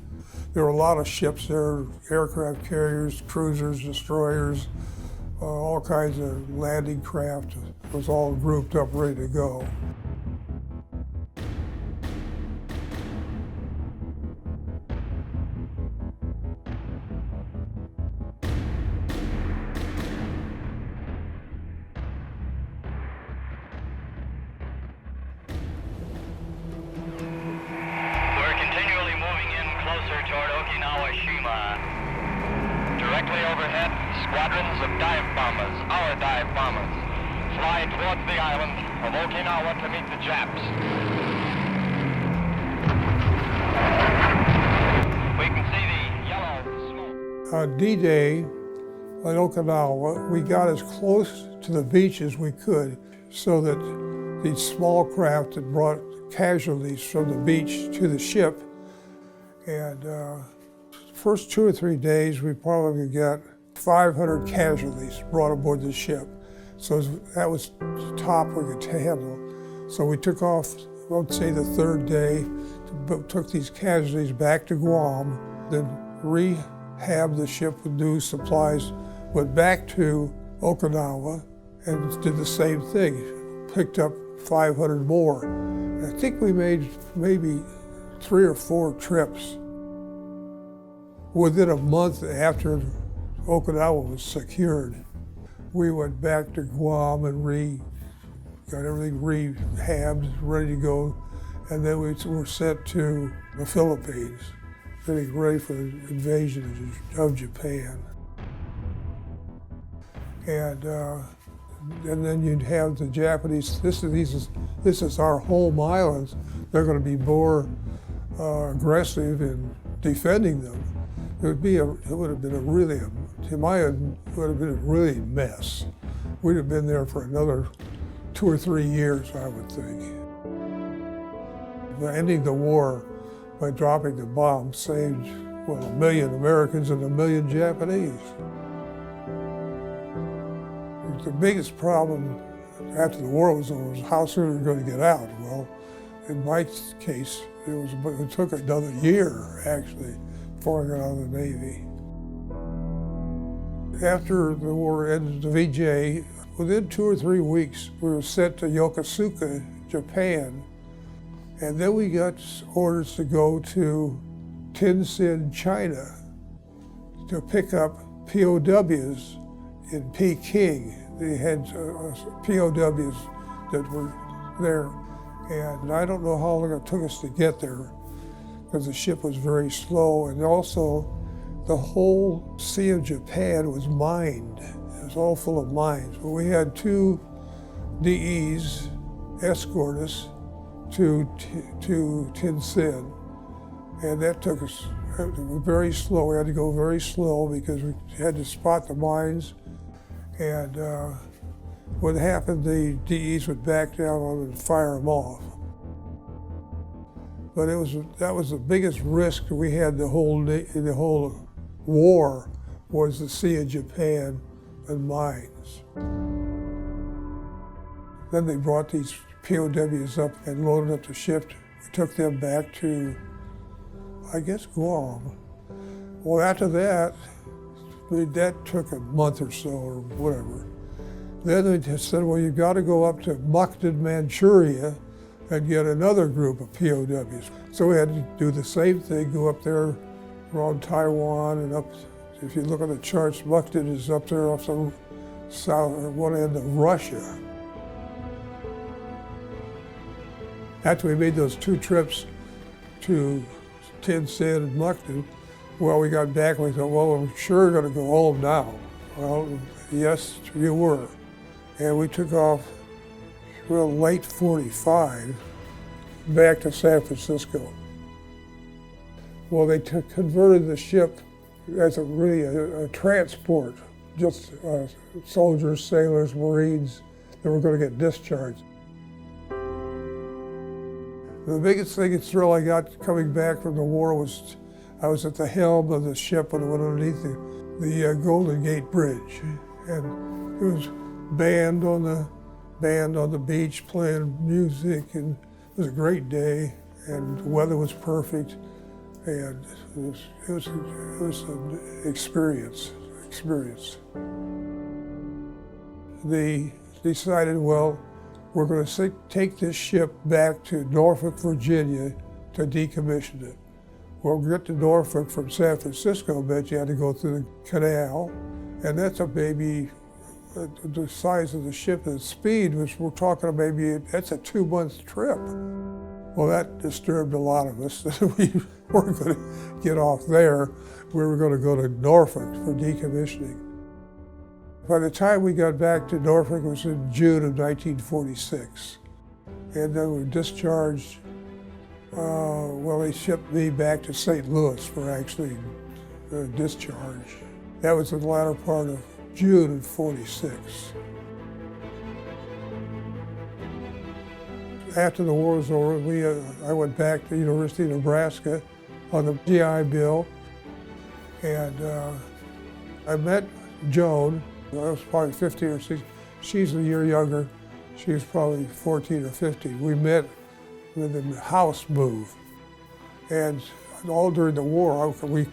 S20: there were a lot of ships there, aircraft carriers, cruisers, destroyers, all kinds of landing craft. It was all grouped up, ready to go.
S10: Directly overhead, squadrons of dive bombers, our dive bombers, fly towards the island of Okinawa to meet the Japs. We can see the yellow smoke.
S20: On D-Day on Okinawa, we got as close to the beach as we could so that these small craft had brought casualties from the beach to the ship. And first 2 or 3 days, we probably got 500 casualties brought aboard the ship. So that was the top we could handle. So we took off, let's say the 3rd day, took these casualties back to Guam, then rehabbed the ship with new supplies, went back to Okinawa, and did the same thing, picked up 500 more. I think we made maybe 3 or 4 trips. Within a month after Okinawa was secured, we went back to Guam and got everything rehabbed, ready to go, and then we were sent to the Philippines, getting ready for the invasion of Japan. And then you'd have the Japanese. This is our home islands. They're going to be more aggressive in defending them. It would have been a really mess. We'd have been there for another 2 or 3 years, I would think. Ending the war by dropping the bomb saved, well, 1 million Americans and 1 million Japanese. The biggest problem after the war was over was how soon we were going to get out. Well, in my case, it took another year, actually, before I got out of the Navy. After the war ended, the VJ, within 2 or 3 weeks, we were sent to Yokosuka, Japan, and then we got orders to go to Tientsin, China, to pick up POWs in Peking. They had POWs that were there, and I don't know how long it took us to get there, because the ship was very slow, and also the whole Sea of Japan was mined. It was all full of mines. But we had 2 DEs escort us to Tin Sin, and that took us very slow. We had to go very slow because we had to spot the mines, and what happened, the DEs would back down on them and fire them off. But that was the biggest risk we had the whole war, was the Sea of Japan and mines. Then they brought these POWs up and loaded up the ship. We took them back to, I guess, Guam. Well, after that took a month or so or whatever. Then they just said, well, you've got to go up to Mukden, Manchuria and get another group of POWs. So we had to do the same thing, go up there around Taiwan and up, if you look at the charts, Mukden is up there off the south, or one end of Russia. After we made those 2 trips to Tin Sin and Mukden, well, we got back and we thought, well, we're sure going to go home now. Well, yes, you were. And we took off real late 45 back to San Francisco. Well, they converted the ship as a transport, just soldiers, sailors, Marines that were going to get discharged. The biggest thrill I got coming back from the war was I was at the helm of the ship when it went underneath the Golden Gate Bridge, and it was band on the beach playing music, and it was a great day, and the weather was perfect, and it was an experience. They decided, well, we're going to take this ship back to Norfolk, Virginia to decommission it. Well, we get to Norfolk from San Francisco, but you had to go through the canal, and that's a maybe the size of the ship and the speed, which we're talking maybe, that's a 2-month trip. Well, that disturbed a lot of us. We weren't going to get off there. We were going to go to Norfolk for decommissioning. By the time we got back to Norfolk, it was in June of 1946. And then we discharged, well, they shipped me back to St. Louis for actually discharge. That was the latter part of June of 46. After the war was over, I went back to the University of Nebraska on the GI Bill, and I met Joan. I was probably 15 or 16. She's a year younger. She was probably 14 or 15. We met with the house move, and all during the war, we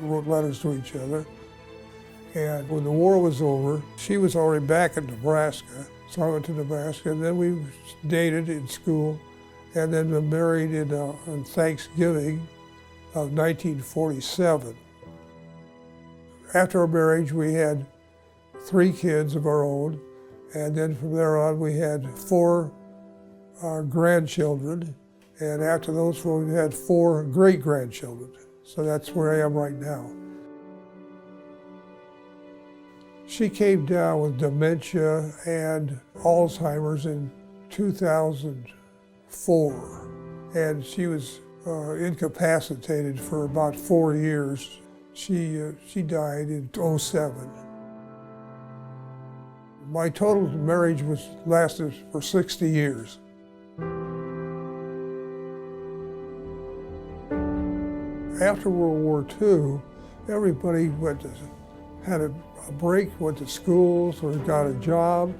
S20: wrote letters to each other. And when the war was over, she was already back in Nebraska, so I went to Nebraska, and then we dated in school, and then we married on Thanksgiving of 1947. After our marriage, we had 3 kids of our own, and then from there on, we had 4 grandchildren, and after those 4, we had 4 great-grandchildren. So that's where I am right now. She came down with dementia and Alzheimer's in 2004, and she was incapacitated for about 4 years. She died in 2007. My total marriage lasted for 60 years. After World War II, everybody had a break, went to schools or got a job,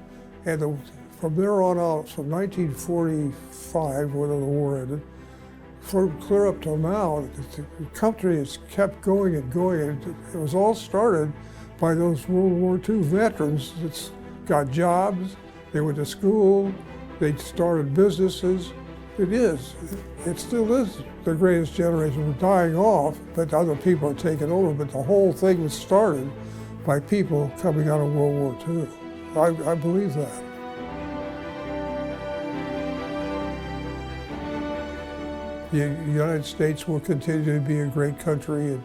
S20: and from there on out, from 1945, when the war ended, clear up till now, the country has kept going and going. It was all started by those World War II veterans that got jobs, they went to school, they started businesses. It still is the greatest generation. We're dying off, but other people are taking over, but the whole thing was started by people coming out of World War II. I believe that. The United States will continue to be a great country, and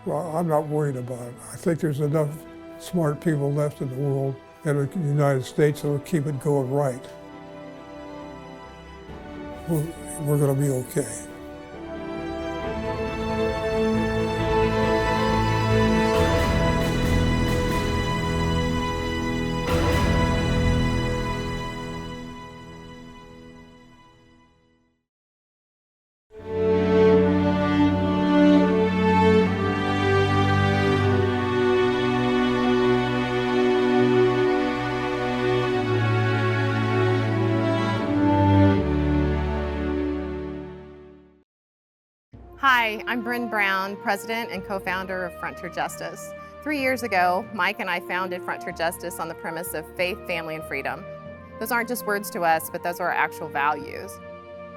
S20: well, I'm not worried about it. I think there's enough smart people left in the world and in the United States that will keep it going right. we're going to be okay.
S21: Hi, I'm Bryn Brown, President and co-founder of Frontier Justice. 3 years ago, Mike and I founded Frontier Justice on the premise of faith, family, and freedom. Those aren't just words to us, but those are our actual values.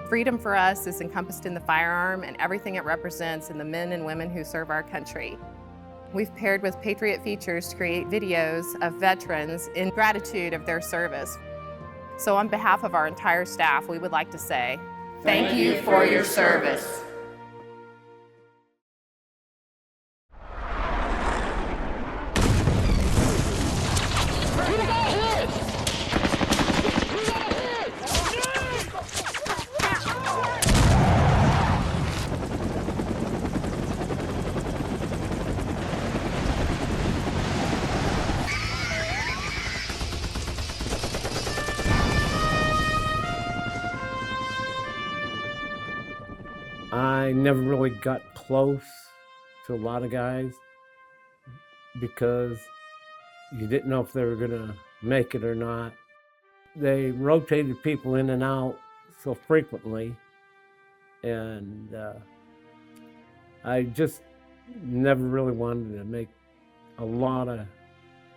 S21: Freedom for us is encompassed in the firearm and everything it represents in the men and women who serve our country. We've paired with Patriot Features to create videos of veterans in gratitude of their service. So on behalf of our entire staff, we would like to say, thank you for your service.
S22: I never really got close to a lot of guys because you didn't know if they were going to make it or not. They rotated people in and out so frequently, and I just never really wanted to make a lot of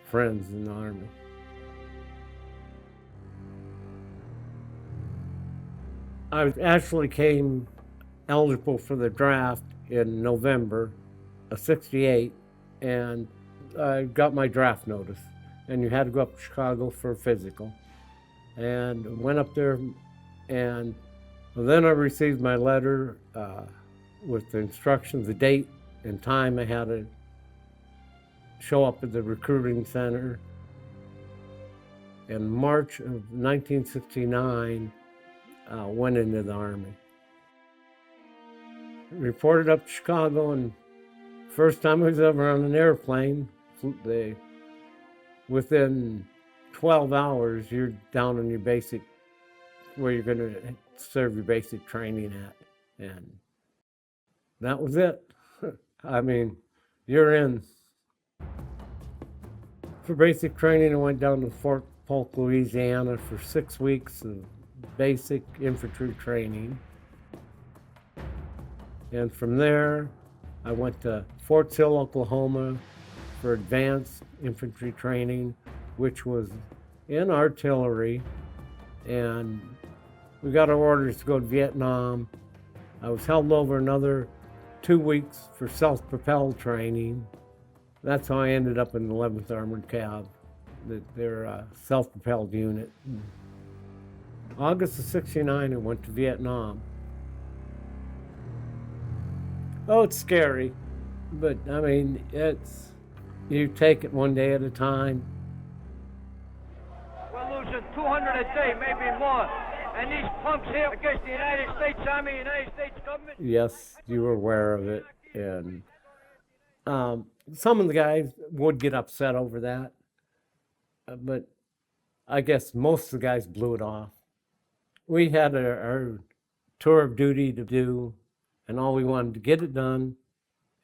S22: friends in the Army. I actually came eligible for the draft in November of '68, and I got my draft notice, and you had to go up to Chicago for a physical, and went up there, and then I received my letter with the instructions, the date and time I had to show up at the recruiting center. In March of 1969, went into the Army. Reported up to Chicago, and first time I was ever on an airplane, within 12 hours, you're down on your basic, where you're going to serve your basic training at. And that was it. I mean, you're in. For basic training, I went down to Fort Polk, Louisiana for 6 weeks of basic infantry training. And from there, I went to Fort Sill, Oklahoma for advanced infantry training, which was in artillery. And we got our orders to go to Vietnam. I was held over another 2 weeks for self-propelled training. That's how I ended up in the 11th Armored Cav, their self-propelled unit. August of '69, I went to Vietnam. Oh, it's scary, but I mean, you take it one day at a time.
S23: We're losing 200 a day, maybe more. And these punks here against the United States Army, United States government.
S22: Yes, you were aware of it. And some of the guys would get upset over that, but I guess most of the guys blew it off. We had our tour of duty to do, and all we wanted to get it done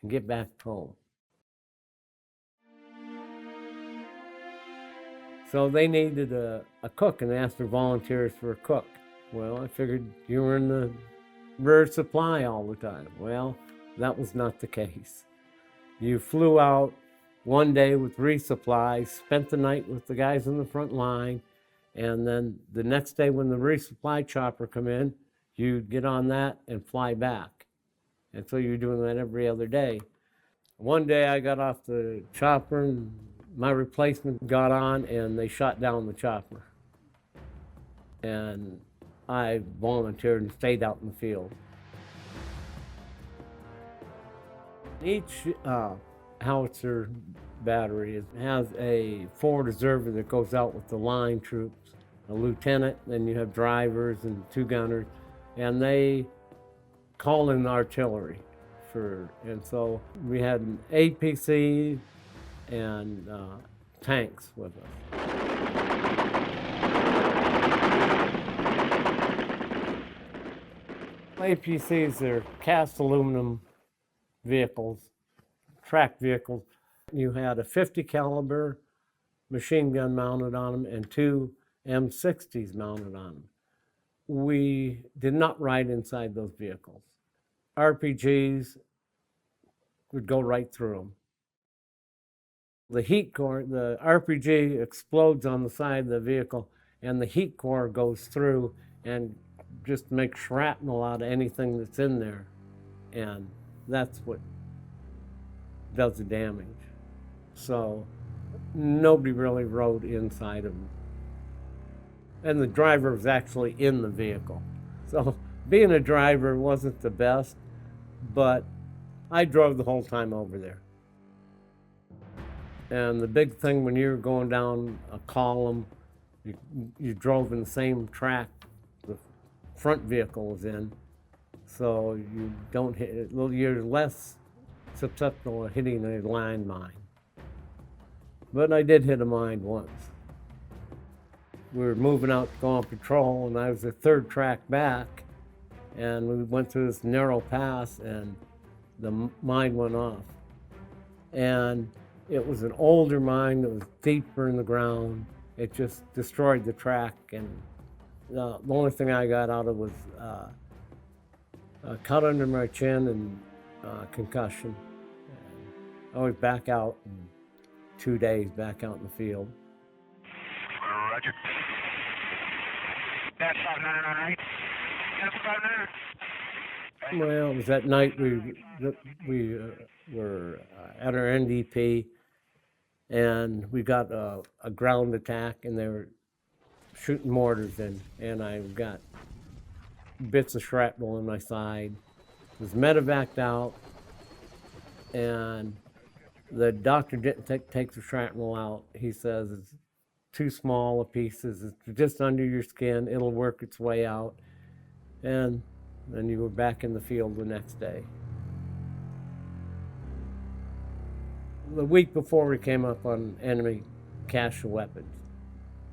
S22: and get back home. So they needed a cook, and they asked for volunteers for a cook. Well, I figured you were in the rear supply all the time. Well, that was not the case. You flew out one day with resupply, spent the night with the guys on the front line, and then the next day when the resupply chopper come in, you'd get on that and fly back. And so you're doing that every other day. One day I got off the chopper and my replacement got on and they shot down the chopper. And I volunteered and stayed out in the field. Each howitzer battery has a forward observer that goes out with the line troops, a lieutenant, then you have drivers and 2 gunners. and they call in artillery and so we had an APC and tanks with us. APCs are cast aluminum vehicles, tracked vehicles. You had a 50 caliber machine gun mounted on them and 2 M60s mounted on them. We did not ride inside those vehicles. RPGs would go right through them. The heat core, the RPG explodes on the side of the vehicle, and the heat core goes through and just makes shrapnel out of anything that's in there. And that's what does the damage. So nobody really rode inside of them. And the driver was actually in the vehicle. So being a driver wasn't the best, but I drove the whole time over there. And the big thing when you were going down a column, you drove in the same track the front vehicle was in, so you don't hit, you're less susceptible to hitting a landmine. But I did hit a mine once. We were moving out to go on patrol, and I was the third track back, and we went through this narrow pass, and the mine went off. And it was an older mine that was deeper in the ground. It just destroyed the track, and the only thing I got out of was a cut under my chin and concussion. And I was back out in 2 days, back out in the field.
S10: Roger. That's 5998. That's 59.
S22: Well, it was that night we were at our NDP, and we got a ground attack, and they were shooting mortars in, and I got bits of shrapnel in my side. Was medevaced out, and the doctor didn't take the shrapnel out. He says it's too small a pieces, it's just under your skin, it'll work its way out. And then you were back in the field the next day. The week before we came up on enemy cache of weapons,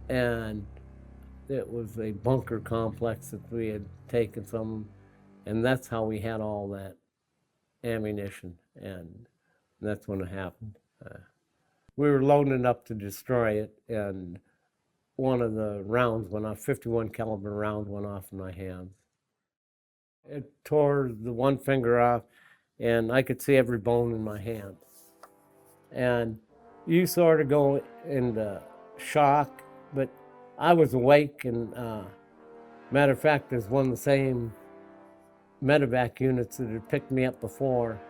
S22: and it was a bunker complex that we had taken some, and that's how we had all that ammunition, and that's when it happened. We were loading it up to destroy it, and one of the rounds went off, 51 caliber round went off in my hands. It tore the one finger off, and I could see every bone in my hand. And you sort of go into shock, but I was awake, and matter of fact, there's one of the same medevac units that had picked me up before,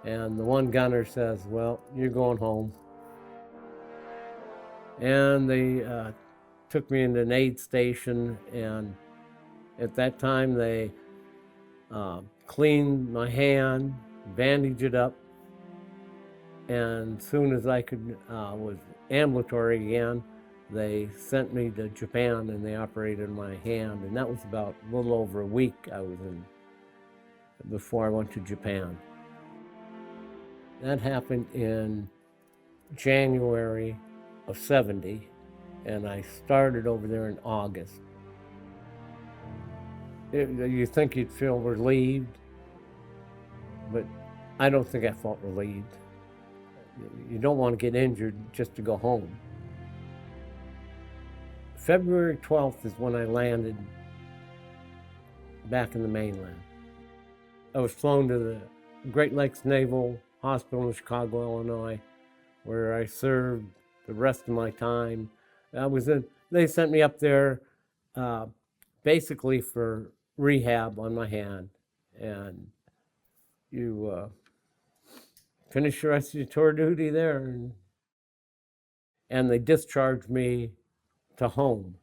S22: and the one gunner says, well, you're going home. And they took me into an aid station, and at that time they cleaned my hand, bandaged it up, and as soon as I was ambulatory again, they sent me to Japan, and they operated my hand, and that was about a little over a week I was in before I went to Japan. That happened in January of '70, and I started over there in August. You think you'd feel relieved, but I don't think I felt relieved. You don't want to get injured just to go home. February 12th is when I landed back in the mainland. I was flown to the Great Lakes Naval Hospital in Chicago, Illinois, where I served the rest of my time. They sent me up there basically for rehab on my hand, and you finish the rest of your tour duty there, and they discharged me to home.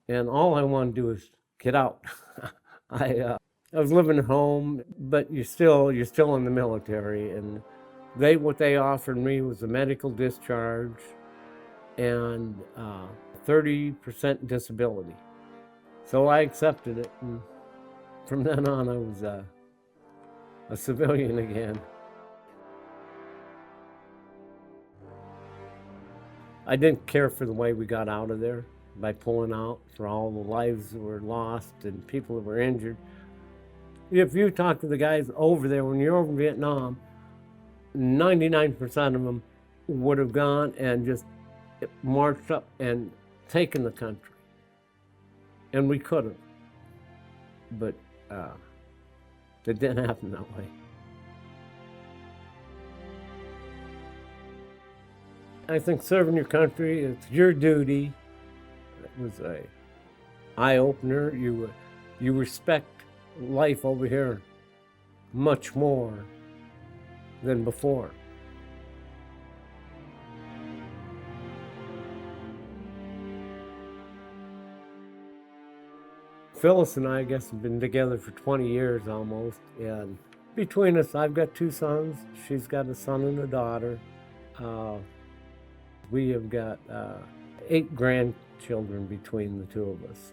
S22: And all I wanted to do is get out. I was living at home, but you're still in the military, and what they offered me was a medical discharge and 30% disability. So I accepted it, and From then on, I was a civilian again. I didn't care for the way we got out of there by pulling out, for all the lives that were lost and people that were injured. If you talk to the guys over there, when you're over in Vietnam, 99% of them would have gone and just marched up and taken the country. And we could have. But it didn't happen that way. I think serving your country, it's your duty. It was a eye-opener. You respect life over here much more than before. Phyllis and I guess, have been together for 20 years almost, and between us, I've got 2 sons. She's got a son and a daughter. We have got 8 grandchildren between the 2 of us.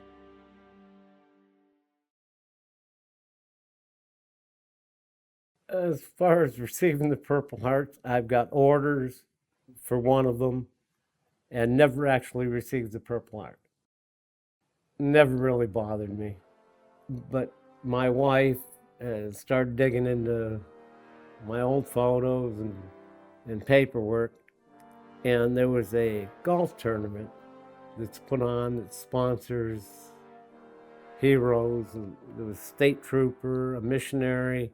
S22: As far as receiving the Purple Hearts, I've got orders for one of them and never actually received the Purple Heart. Never really bothered me. But my wife started digging into my old photos and paperwork, and there was a golf tournament that's put on that sponsors heroes. And there was a state trooper, a missionary,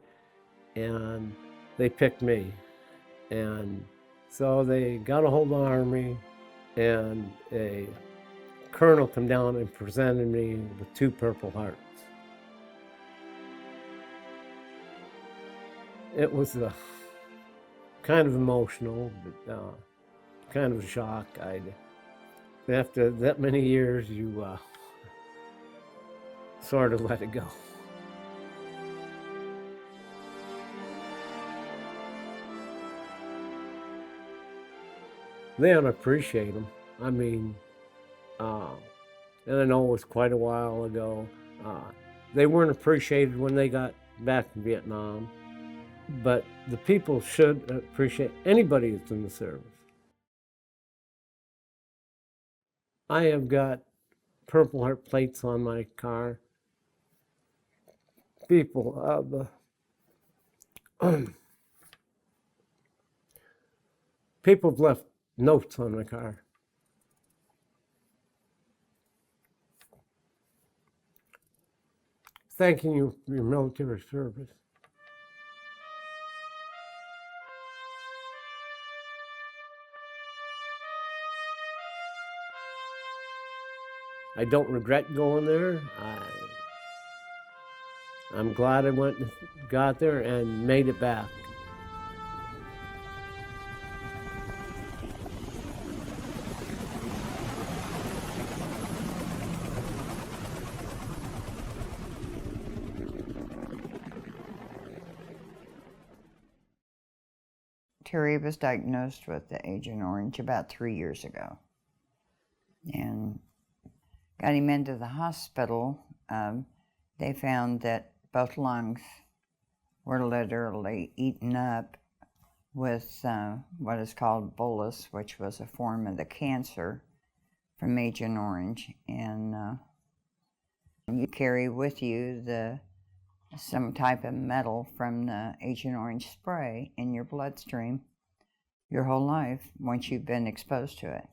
S22: and they picked me. And so they got a hold of the Army, and a colonel come down and presented me with 2 Purple Hearts. It was kind of emotional, but kind of a shock. After that many years, you sort of let it go. They don't appreciate them. I mean, and I know it was quite a while ago. They weren't appreciated when they got back from Vietnam, but the people should appreciate anybody that's in the service. I have got Purple Heart plates on my car. People people have left notes on my car. Thanking you for your military service. I don't regret going there. I'm glad I went and got there and made it back.
S2: Terry was diagnosed with the Agent Orange about 3 years ago, and got him into the hospital. They found that both lungs were literally eaten up with what is called bullous, which was a form of the cancer from Agent Orange. And you carry with you some type of metal from the Agent Orange spray in your bloodstream your whole life once you've been exposed to it.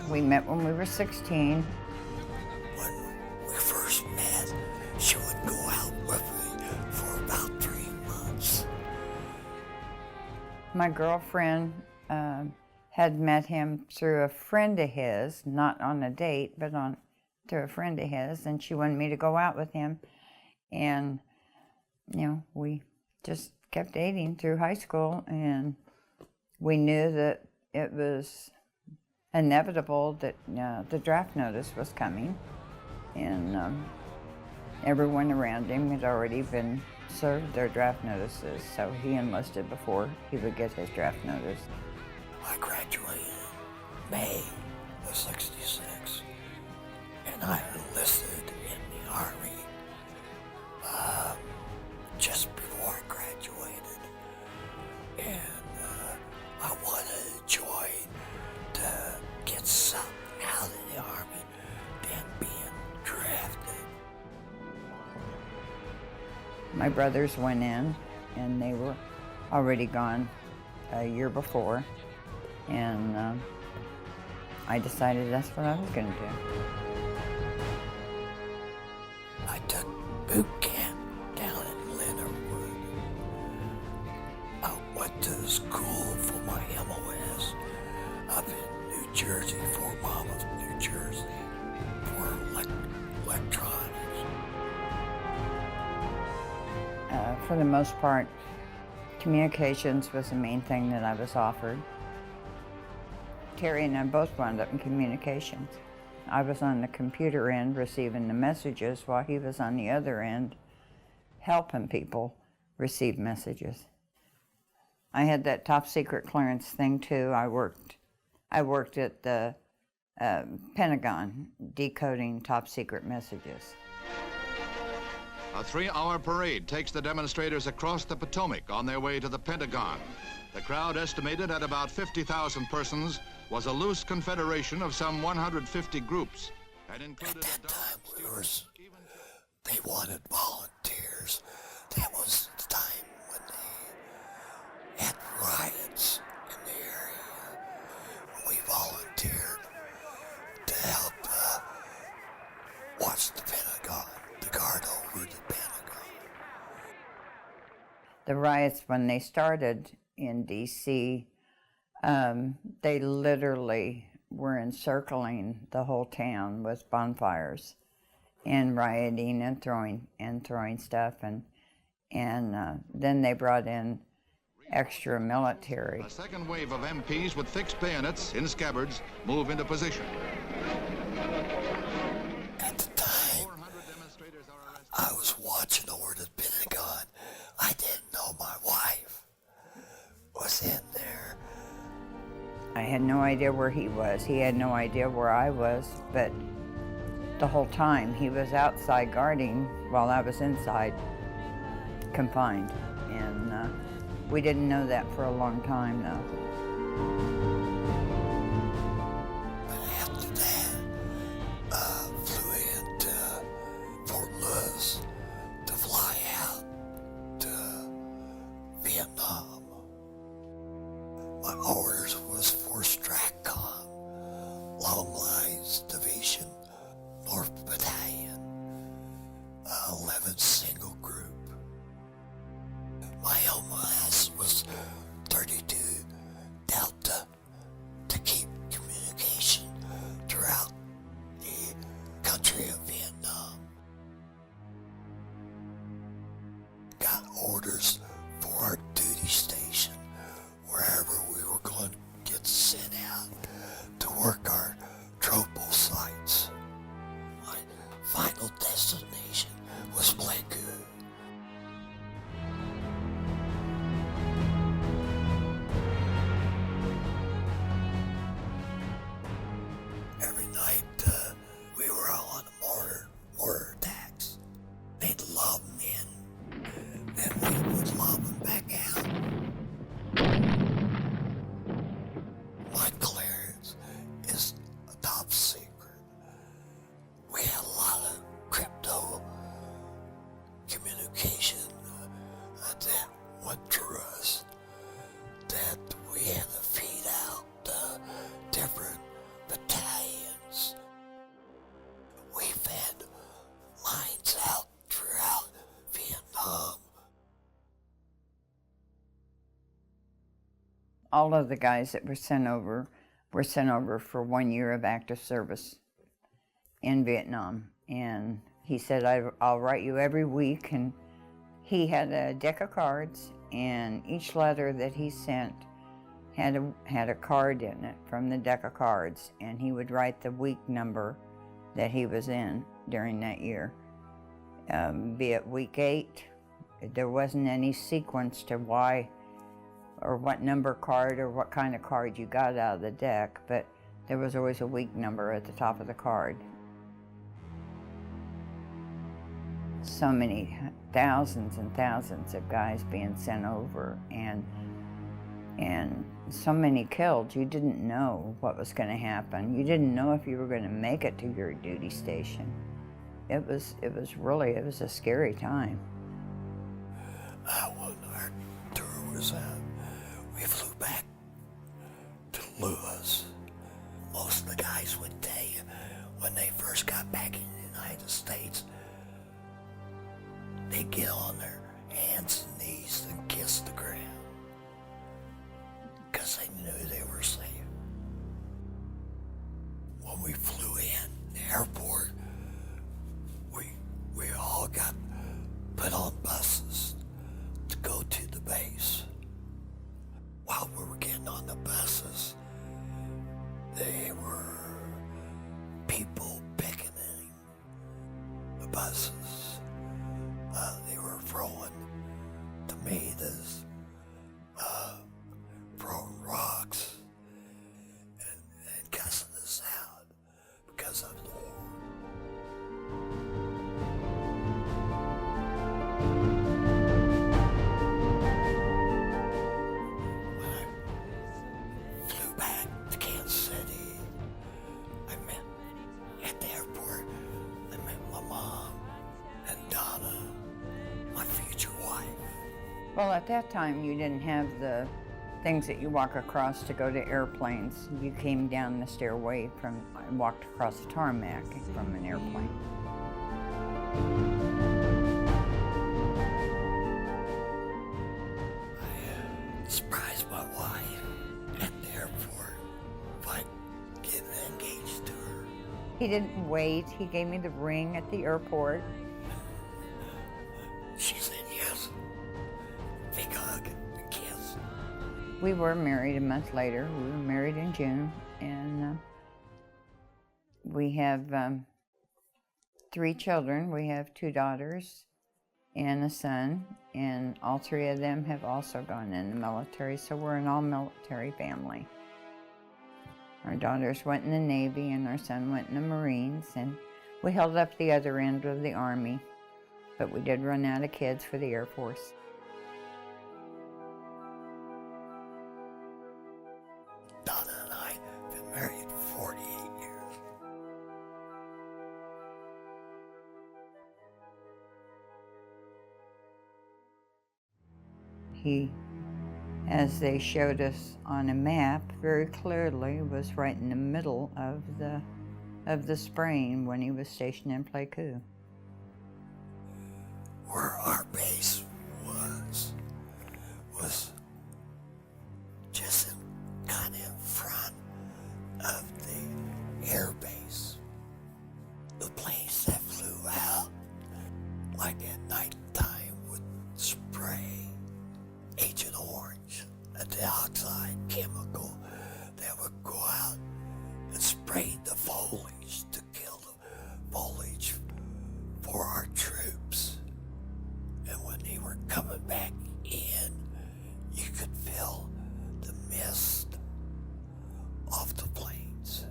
S2: We met when we were 16.
S3: When we first met, she would go out with me for about 3 months.
S2: My girlfriend had met him through a friend of his, not on a date, but through a friend of his, and she wanted me to go out with him. And, you know, we just kept dating through high school, and we knew that it was inevitable that the draft notice was coming, and everyone around him had already been served their draft notices, so he enlisted before he would get his draft notice.
S3: I graduated in May of '66, and I enlisted in the Army just before I graduated, and I wanted to join to get something out of the Army than being drafted.
S2: My brothers went in, and they were already gone a year before, and I decided that's what I was going to do.
S3: I took boot camp down in Leonardwood. I went to school for my MOS up in New Jersey, Fort Monmouth, New Jersey, for electronics.
S2: For the most part, communications was the main thing that I was offered. Terry and I both wound up in communications. I was on the computer end receiving the messages while he was on the other end helping people receive messages. I had that top secret clearance thing too. I worked at the Pentagon decoding top secret messages.
S7: A 3-hour parade takes the demonstrators across the Potomac on their way to the Pentagon. The crowd, estimated at about 50,000 persons, was a loose confederation of some 150 groups and included
S3: at that time, they wanted volunteers. That was the time when they had riots in the area. We volunteered to help watch the Pentagon, to guard over the Pentagon.
S2: The riots, when they started in D.C., they literally were encircling the whole town with bonfires and rioting and throwing stuff, and then they brought in extra military.
S7: A second wave of MPs with fixed bayonets in scabbards move into position.
S3: At the time, I was watching over the Pentagon. I didn't know my wife was in there.
S2: I had no idea where he was. He had no idea where I was, but the whole time he was outside guarding while I was inside, confined. And we didn't know that for a long time, though.
S3: After that, flew into Fort Lewis to fly out to Vietnam. My orders was for STRATCOM, Long Lines Division, North Battalion, 11th Single Group. My LMS was 32 Delta to keep communication throughout the country of Vietnam. Got orders for our duty station wherever we were going to get sent out to work our tropal sites. My final destination was Pleiku. Every night we were on mortar attacks. They'd lob them in, and we would lob them back out. My clearance is a top secret. We had a lot of crypto communication that went through us that we had to feed out different battalions. We fed lines out throughout Vietnam.
S2: All of the guys that were sent over for 1 year of active service in Vietnam. And he said, I'll write you every week. And he had a deck of cards, and each letter that he sent had a card in it from the deck of cards, and he would write the week number that he was in during that year. Be it week 8, there wasn't any sequence to why or what number card or what kind of card you got out of the deck, but there was always a week number at the top of the card. So many, thousands and thousands of guys being sent over, and so many killed. You didn't know what was going to happen. You didn't know if you were going to make it to your duty station. It was a scary time.
S3: When our tour was out, we flew back to Lewis. Most of the guys would tell you when they first got back in the United States, they'd get on their hands and knees and kiss the ground because they knew they were safe. When we flew in the airport, we all got put on buses to go to the base. While we were getting on the buses, they were people picketing the buses. They were throwing tomatoes, throwing rocks, and cussing us out because of the war.
S2: Well, at that time, you didn't have the things that you walk across to go to airplanes. You came down the stairway and walked across the tarmac from an airplane.
S3: I surprised my wife at the airport by getting engaged to her.
S2: He didn't wait. He gave me the ring at the airport.
S3: She said yes. Big hug, a kiss.
S2: We were married a month later. We were married in June, and we have 3 children. We have 2 daughters and a son, and all 3 of them have also gone in the military, so we're an all-military family. Our daughters went in the Navy, and our son went in the Marines, and we held up the other end of the Army, but we did run out of kids for the Air Force.
S3: Donna and I have been married 48 years.
S2: He, as they showed us on a map, very clearly was right in the middle of the spraying when he was stationed in Pleiku.
S3: Where our base was just kind of in front of the air base. The planes that flew out, like at nighttime, would spray Agent Orange, a dioxide chemical that would go out and spray the foliage to kill the foliage for our troops. And when they were coming back in, you could feel the mist off the planes.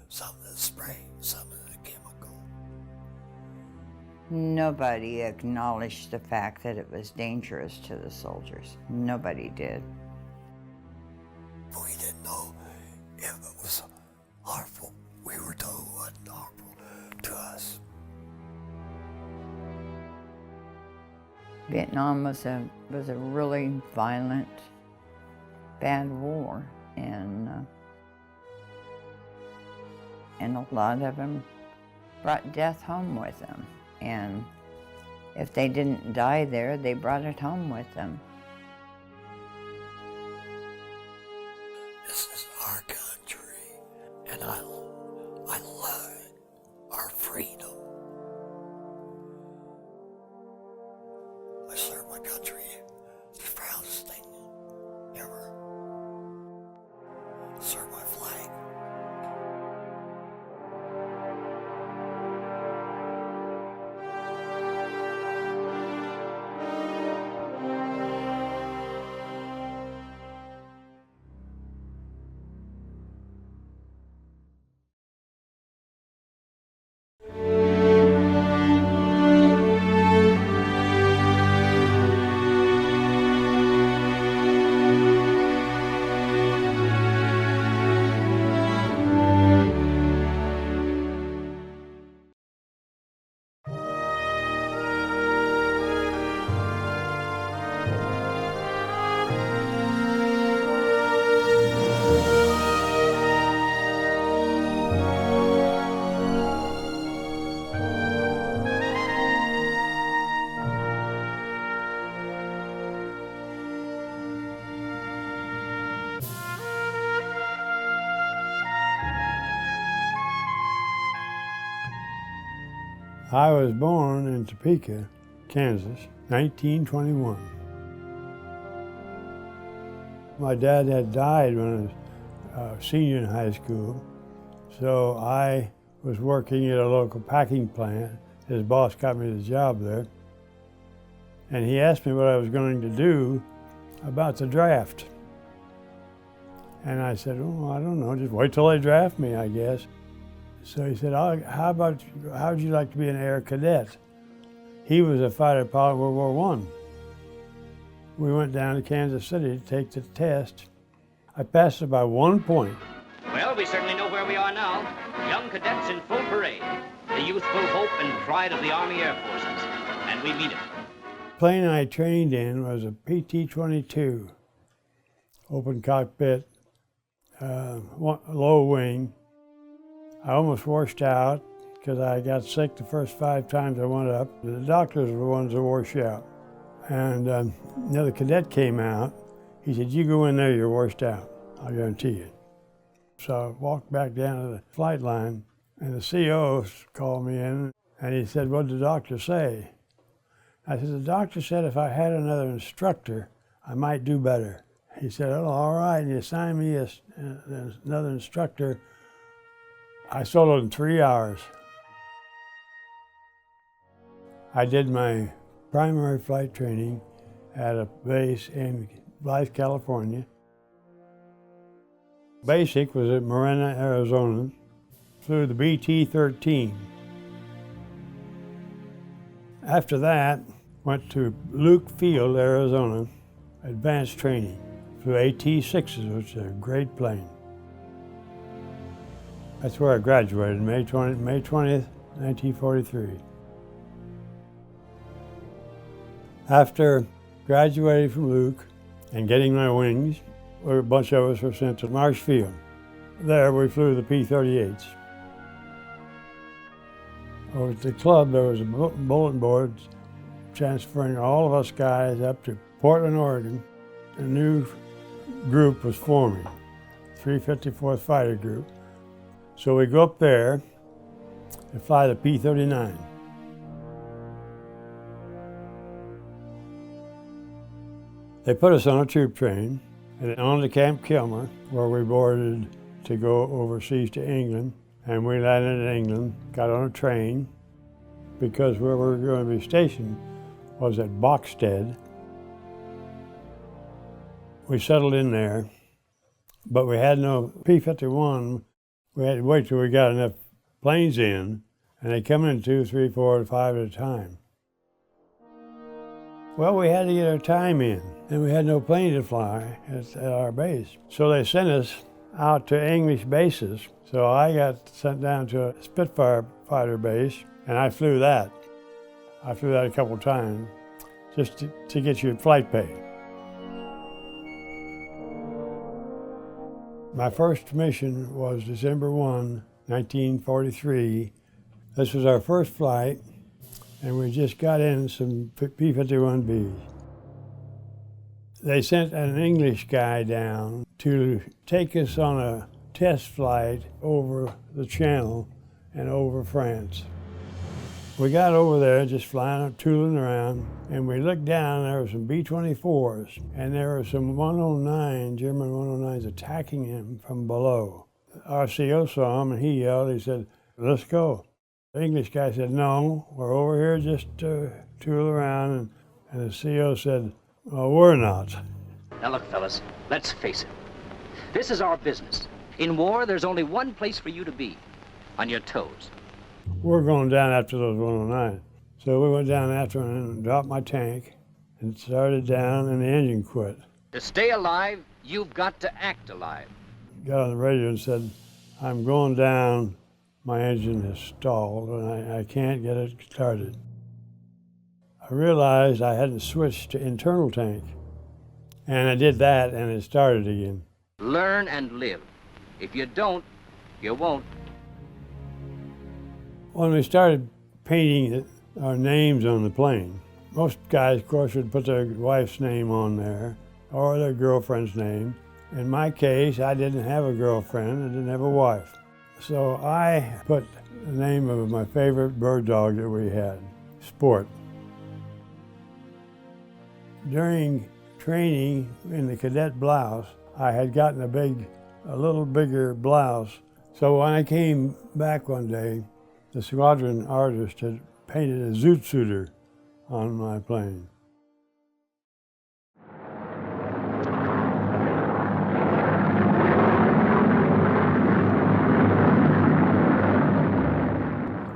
S3: Some of the spray, some of the chemical.
S2: Nobody acknowledged the fact that it was dangerous to the soldiers. Nobody did.
S3: We didn't know if it was harmful. We were told it wasn't harmful to us.
S2: Vietnam was a really violent, bad war, and a lot of them brought death home with them. And if they didn't die there, they brought it home with them.
S3: This is our country, and I love it. Our freedom. I serve my country. It's the proudest thing ever. Sir, my flag.
S13: I was born in Topeka, Kansas, 1921. My dad had died when I was a senior in high school, so I was working at a local packing plant. His boss got me the job there, and he asked me what I was going to do about the draft. And I said, oh, I don't know, just wait till they draft me, I guess. So he said, how would you like to be an air cadet? He was a fighter pilot in World War I. We went down to Kansas City to take the test. I passed it by 1 point.
S1: Well, we certainly know where we are now. Young cadets in full parade. The youthful hope and pride of the Army Air Forces. And we meet them.
S13: The plane I trained in was a PT-22, open cockpit, low wing. I almost washed out because I got sick the first 5 times I went up. The doctors were the ones that washed out. And another cadet came out. He said, you go in there, you're washed out, I guarantee you. So I walked back down to the flight line, and the CO called me in, and he said, what did the doctor say? I said, the doctor said if I had another instructor, I might do better. He said, oh, all right, and he assigned me another instructor. I soloed in 3 hours. I did my primary flight training at a base in Blythe, California. Basic was at Marina, Arizona. Flew the BT-13. After that, went to Luke Field, Arizona, advanced training. Flew AT-6s, which is a great plane. That's where I graduated, May 20th, 1943. After graduating from Luke and getting my wings, a bunch of us were sent to Marshfield. There we flew the P-38s. Over at the club, there was a bulletin board transferring all of us guys up to Portland, Oregon. A new group was forming, 354th Fighter Group. So we go up there and fly the P-39. They put us on a troop train and on to Camp Kilmer, where we boarded to go overseas to England. And we landed in England, got on a train, because where we were going to be stationed was at Boxstead. We settled in there, but we had no P-51. We had to wait till we got enough planes in, and they come in 2, 3, 4, 5 at a time. Well, we had to get our time in, and we had no plane to fly at our base. So they sent us out to English bases. So I got sent down to a Spitfire fighter base, and I flew that. I flew that a couple times, just to get your flight pay. My first mission was December 1, 1943. This was our first flight, and we just got in some P-51Bs. They sent an English guy down to take us on a test flight over the Channel and over France.
S4: We got over there just flying, tooling around, and we looked down, and there were some B-24s, and there were some 109, German 109s attacking him from below. Our CO saw him, and he yelled, he said, "Let's go." The English guy said, "No, we're over here just to tool around," and the CO said, "Well, we're not."
S1: Now look, fellas, let's face it. This is our business. In war, there's only one place for you to be, on your toes.
S4: We're going down after those 109. So we went down after them and dropped my tank and started down, and the engine quit.
S1: To stay alive, you've got to act alive.
S4: Got on the radio and said, "I'm going down, my engine has stalled and I can't get it started." I realized I hadn't switched to internal tank, and I did that and it started again.
S1: Learn and live. If you don't, you won't.
S4: When we started painting our names on the plane, most guys, of course, would put their wife's name on there or their girlfriend's name. In my case, I didn't have a girlfriend, I didn't have a wife. So I put the name of my favorite bird dog that we had, Sport. During training in the cadet blouse, I had gotten a little bigger blouse. So when I came back one day, the squadron artist had painted a zoot suiter on my plane.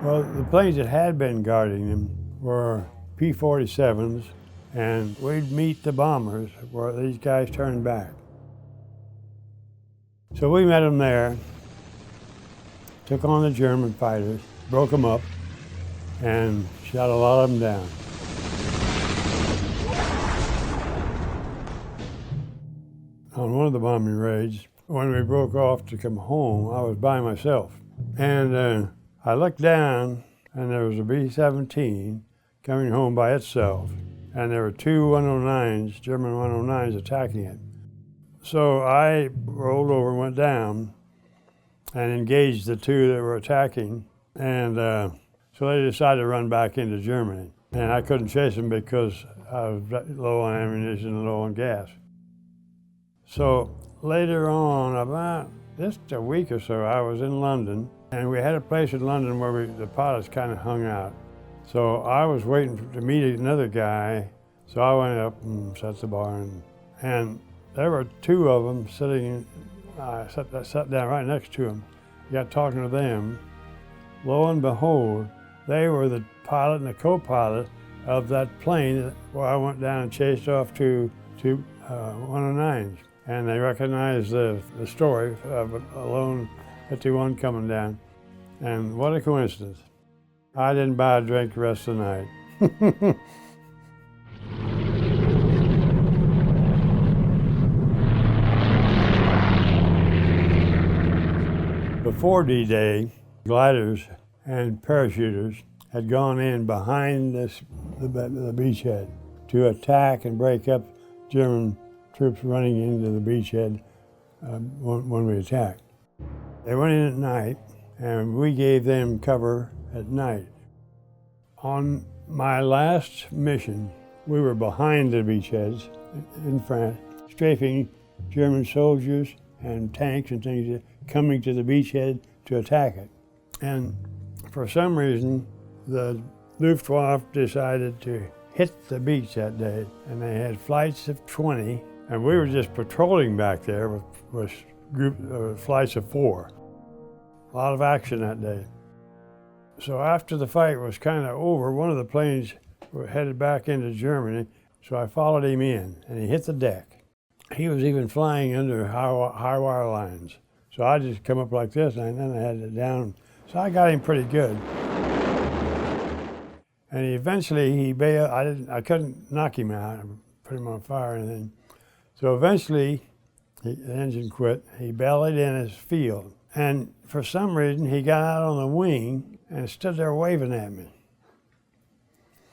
S4: Well, the planes that had been guarding them were P-47s, and we'd meet the bombers where these guys turned back. So we met them there, took on the German fighters, broke them up, and shot a lot of them down. On one of the bombing raids, when we broke off to come home, I was by myself. And I looked down, and there was a B-17 coming home by itself, and there were two 109s, German 109s, attacking it. So I rolled over and went down and engaged the two that were attacking, and so they decided to run back into Germany. And I couldn't chase them because I was low on ammunition and low on gas. So later on, about just a week or so, I was in London, and we had a place in London where the pilots kind of hung out. So I was waiting to meet another guy, so I went up and set the bar, and there were two of them sitting. I sat down right next to them, got talking to them. Lo and behold, they were the pilot and the co-pilot of that plane where I went down and chased off two 109s. And they recognized the story of a lone 51 coming down. And what a coincidence. I didn't buy a drink the rest of the night. Before D-Day, gliders and parachuters had gone in behind the beachhead to attack and break up German troops running into the beachhead when we attacked. They went in at night, and we gave them cover at night. On my last mission, we were behind the beachheads in France, strafing German soldiers and tanks and things coming to the beachhead to attack it. And for some reason, the Luftwaffe decided to hit the beach that day, and they had flights of 20, and we were just patrolling back there with flights of 4. A lot of action that day. So after the fight was kind of over, one of the planes headed back into Germany, so I followed him in, and he hit the deck. He was even flying under high wire lines. So I just come up like this, and then I had it down. So I got him pretty good. And eventually he bailed. I couldn't knock him out, put him on fire or anything. So eventually, the engine quit. He bellied in his field. And for some reason, he got out on the wing and stood there waving at me.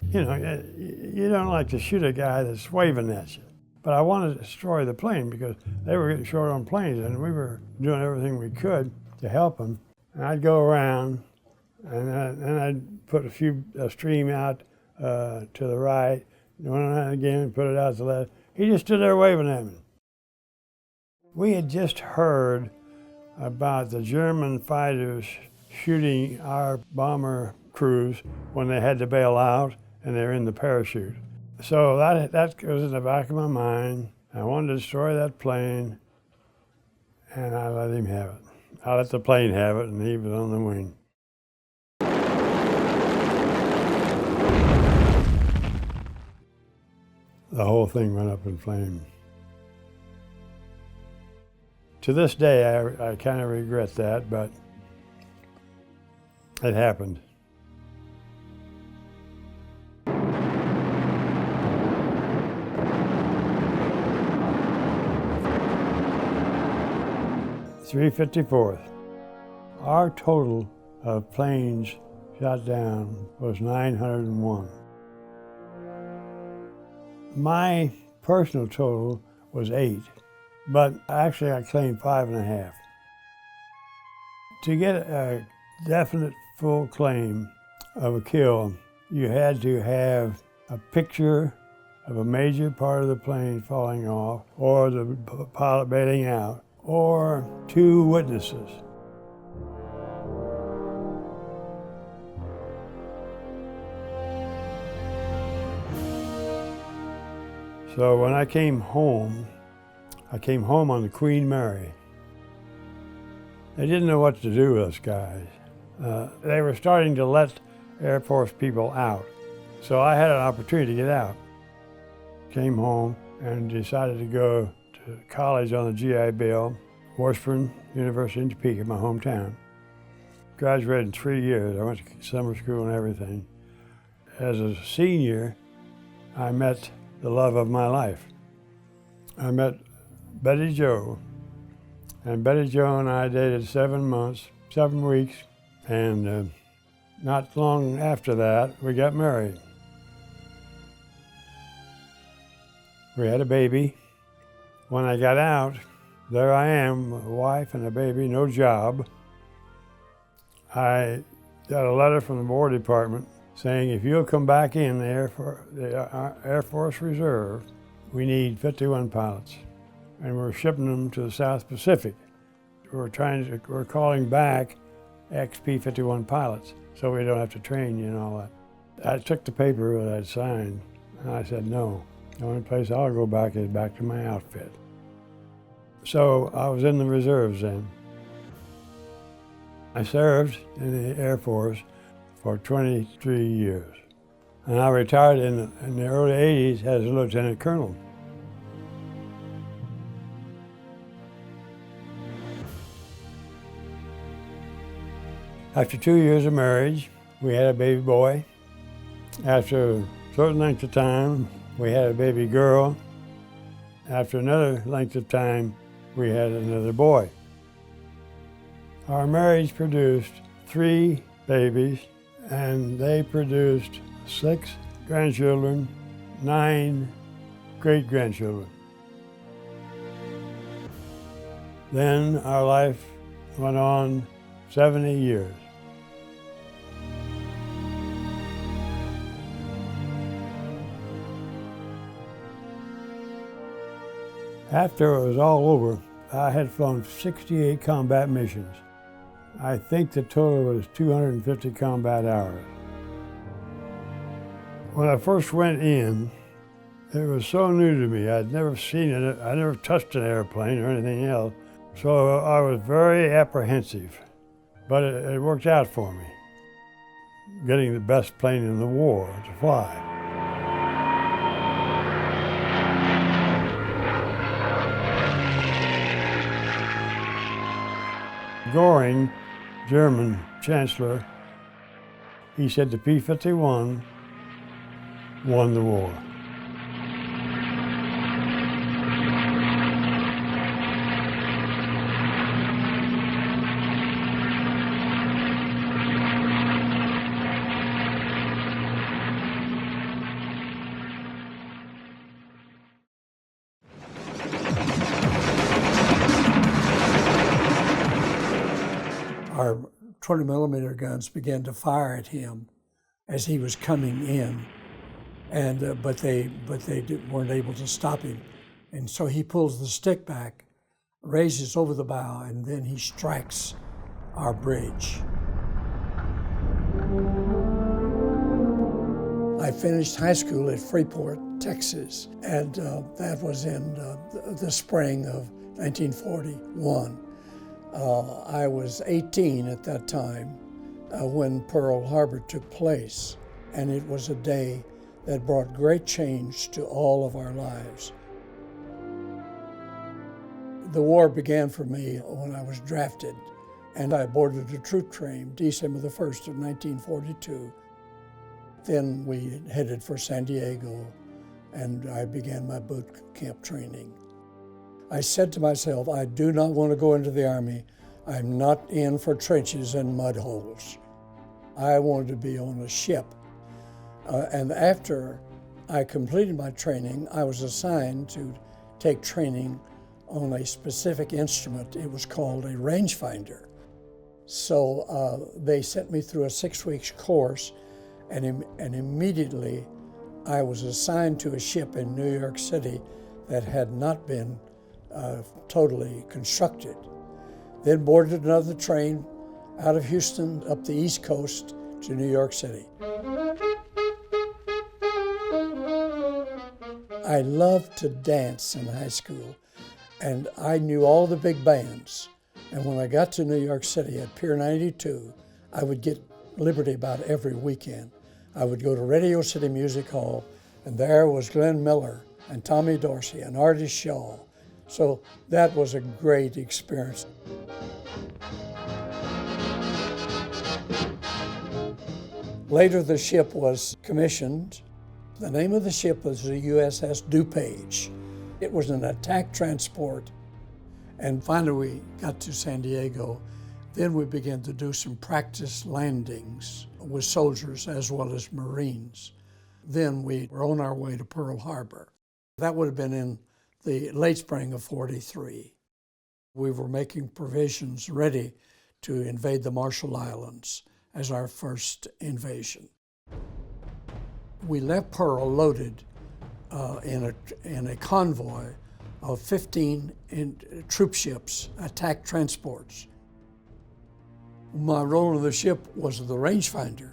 S4: You know, you don't like to shoot a guy that's waving at you. But I wanted to destroy the plane because they were getting short on planes, and we were doing everything we could to help them. And I'd go around, and I'd put a stream out to the right, went on again and put it out to the left. He just stood there waving at me. We had just heard about the German fighters shooting our bomber crews when they had to bail out and they're in the parachute. So that was in the back of my mind. I wanted to destroy that plane, and I let him have it. I let the plane have it, and he was on the wing. The whole thing went up in flames. To this day, I kind of regret that, but it happened. .354th. Our total of planes shot down was 901. My personal total was 8. But actually I claimed 5.5. To get a definite full claim of a kill, you had to have a picture of a major part of the plane falling off, or the pilot bailing out, or 2 witnesses. So when I came home on the Queen Mary. They didn't know what to do with us guys. They were starting to let Air Force people out. So I had an opportunity to get out. Came home and decided to go to college on the GI Bill, Washburn University in Topeka, my hometown. Graduated in 3 years. I went to summer school and everything. As a senior, I met the love of my life. I met Betty Jo, and Betty Jo and I dated 7 weeks, and not long after that, we got married. We had a baby. When I got out, there I am, a wife and a baby, no job. I got a letter from the War Department saying, if you'll come back in the Air Force Reserve, we need 51 pilots. And we're shipping them to the South Pacific. We're calling back XP-51 pilots, so we don't have to train you and all that. I took the paper that I'd signed, and I said, no. The only place I'll go back is back to my outfit. So I was in the reserves then. I served in the Air Force for 23 years. And I retired in the early 80s as a lieutenant colonel. After 2 years of marriage, we had a baby boy. After a certain length of time, we had a baby girl. After another length of time, we had another boy. Our marriage produced 3 babies, and they produced 6 grandchildren, 9 great-grandchildren. Then our life went on 70 years. After it was all over, I had flown 68 combat missions. I think the total was 250 combat hours. When I first went in, it was so new to me. I'd never seen it. I never touched an airplane or anything else. So I was very apprehensive, but it worked out for me. Getting the best plane in the war to fly. Göring, German Chancellor, he said the P-51 won the war.
S5: Our 20mm guns began to fire at him
S20: as he was coming in, and but they weren't able to stop him, and so he pulls the stick back, raises over the bow, and then he strikes our bridge. I finished high school at Freeport, Texas, and that was in the spring of 1941. I was 18 at that time when Pearl Harbor took place, and it was a day that brought great change to all of our lives. The war began for me when I was drafted, and I boarded a troop train December the 1st of 1942. Then we headed for San Diego, and I began my boot camp training. I said to myself, I do not want to go into the Army. I'm not in for trenches and mud holes. I wanted to be on a ship. And after I completed my training, I was assigned to take training on a specific instrument. It was called a rangefinder. So they sent me through a 6-week course, and immediately I was assigned to a ship in New York City that had not been totally constructed. Then boarded another train out of Houston up the East Coast to New York City. I loved to dance in high school, and I knew all the big bands. And when I got to New York City at Pier 92, I would get Liberty about every weekend. I would go to Radio City Music Hall, and there was Glenn Miller and Tommy Dorsey and Artie Shaw. So that was a great experience. Later, the ship was commissioned. The name of the ship was the USS DuPage. It was an attack transport. And finally, we got to San Diego. Then we began to do some practice landings with soldiers as well as Marines. Then we were on our way to Pearl Harbor. That would have been in the late spring of '43. We were making provisions ready to invade the Marshall Islands as our first invasion. We left Pearl loaded in a convoy of 15 troop ships, attack transports. My role on the ship was the rangefinder,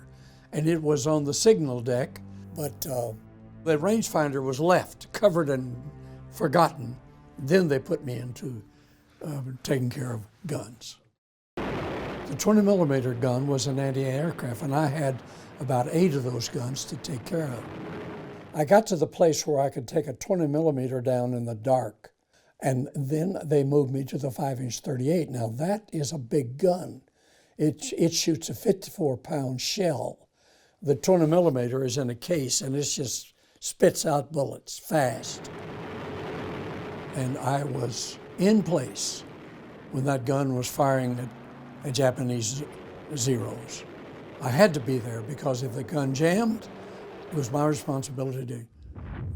S20: and it was on the signal deck, but the rangefinder was left, covered and forgotten. Then they put me into taking care of guns. The 20 millimeter gun was an anti-aircraft, and I had about 8 of those guns to take care of. I got to the place where I could take a 20 millimeter down in the dark, and then they moved me to the 5-inch 38. Now that is a big gun. It shoots a 54-pound shell. The 20 millimeter is in a case, and it just spits out bullets fast. And I was in place when that gun was firing at Japanese Zeros. I had to be there because if the gun jammed, it was my responsibility to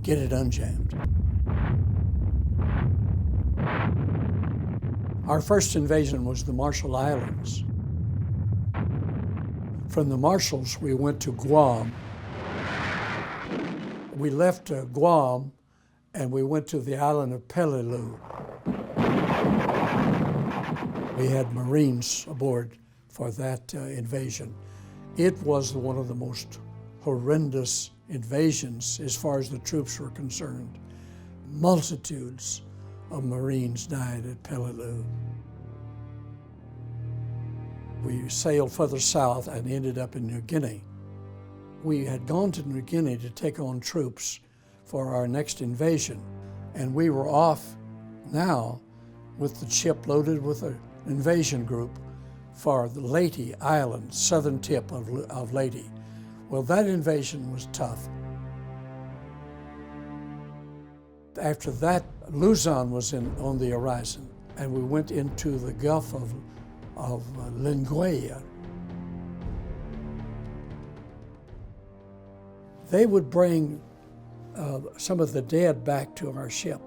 S20: get it unjammed. Our first invasion was the Marshall Islands. From the Marshalls, we went to Guam. We left Guam and we went to the island of Peleliu. We had Marines aboard for that invasion. It was one of the most horrendous invasions as far as the troops were concerned. Multitudes of Marines died at Peleliu. We sailed further south and ended up in New Guinea. We had gone to New Guinea to take on troops for our next invasion, and we were off now with the ship loaded with an invasion group for the Leyte Island, southern tip of Leyte. Well, that invasion was tough. After that, Luzon was on the horizon, and we went into the Gulf of Linguaya. They would bring some of the dead back to our ship,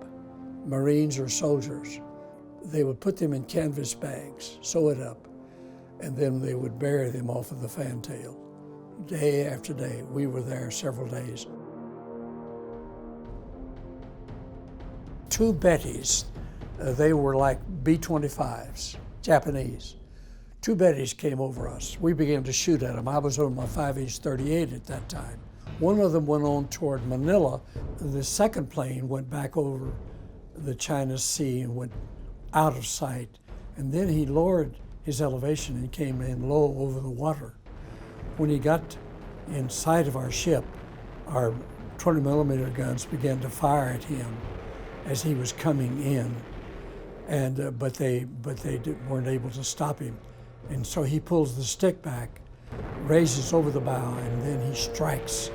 S20: Marines or soldiers. They would put them in canvas bags, sew it up, and then they would bury them off of the fantail.
S5: day after day. We were there several days. 2 Bettys, they were like B-25s, Japanese. 2 Bettys came over us. We began to shoot at them. I was on my 5-inch 38 at that time. One of them went on toward Manila. The second plane went back over the China Sea and went out of sight. And then he lowered his elevation and came in low over the water. When he got in sight of our ship, our 20mm guns began to fire at him as he was coming in, and but they weren't able to stop him. And so he pulls the stick back, raises over the bow, and then he strikes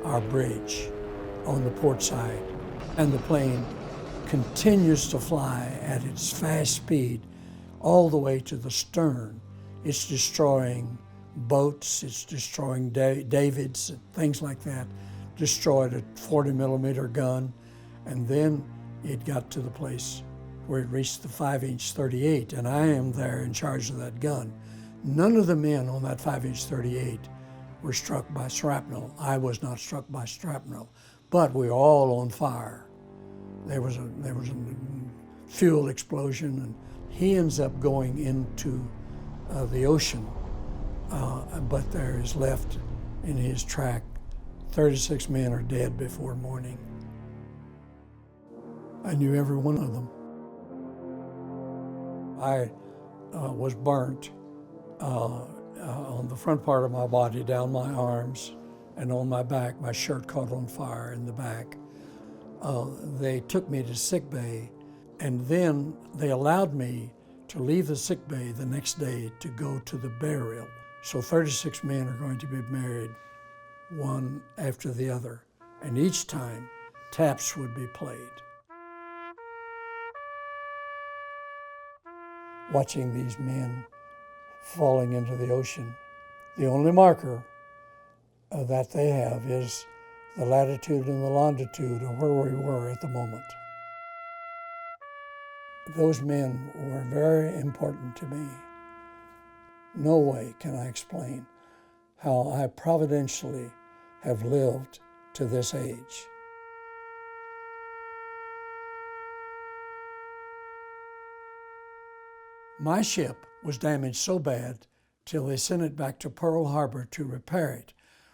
S5: our bridge on the port side. And the plane continues to fly at its fast speed all the way to the stern. It's destroying boats, it's destroying Davids, things like that. Destroyed a 40mm gun, and then it got to the place where it reached the 5-inch 38, and I am there in charge of that gun. None of the men on that 5-inch 38 were struck by shrapnel. I was not struck by shrapnel, but we were all on fire. There was a fuel explosion, and he ends up going into the ocean, but there is left in his track 36 men are dead before morning. I knew every one of them. I was burnt on the front part of my body, down my arms, and on my back. My shirt caught on fire in the back. They took me to sick bay, and then they allowed me to leave the sick bay the next day to go to the burial. So 36 men are going to be buried, one after the other, and each time taps would be played. Watching these men falling into the ocean, the only marker that they have is the latitude and the longitude of where we were at the moment. Those men were very important to me. No way can I explain how I providentially have lived to this age. My ship was damaged so bad till they sent it back to Pearl Harbor to repair it.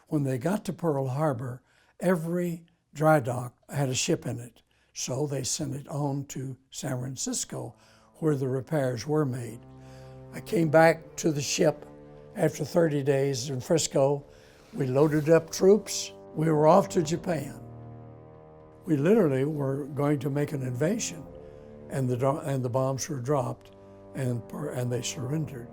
S5: When they got to Pearl Harbor, every dry dock had a ship in it. So they sent it on to San Francisco, where the repairs were made. I came back to the ship after 30 days in Frisco. We loaded up troops. We were off to Japan. We literally were going to make an invasion, and the bombs were dropped, and they surrendered.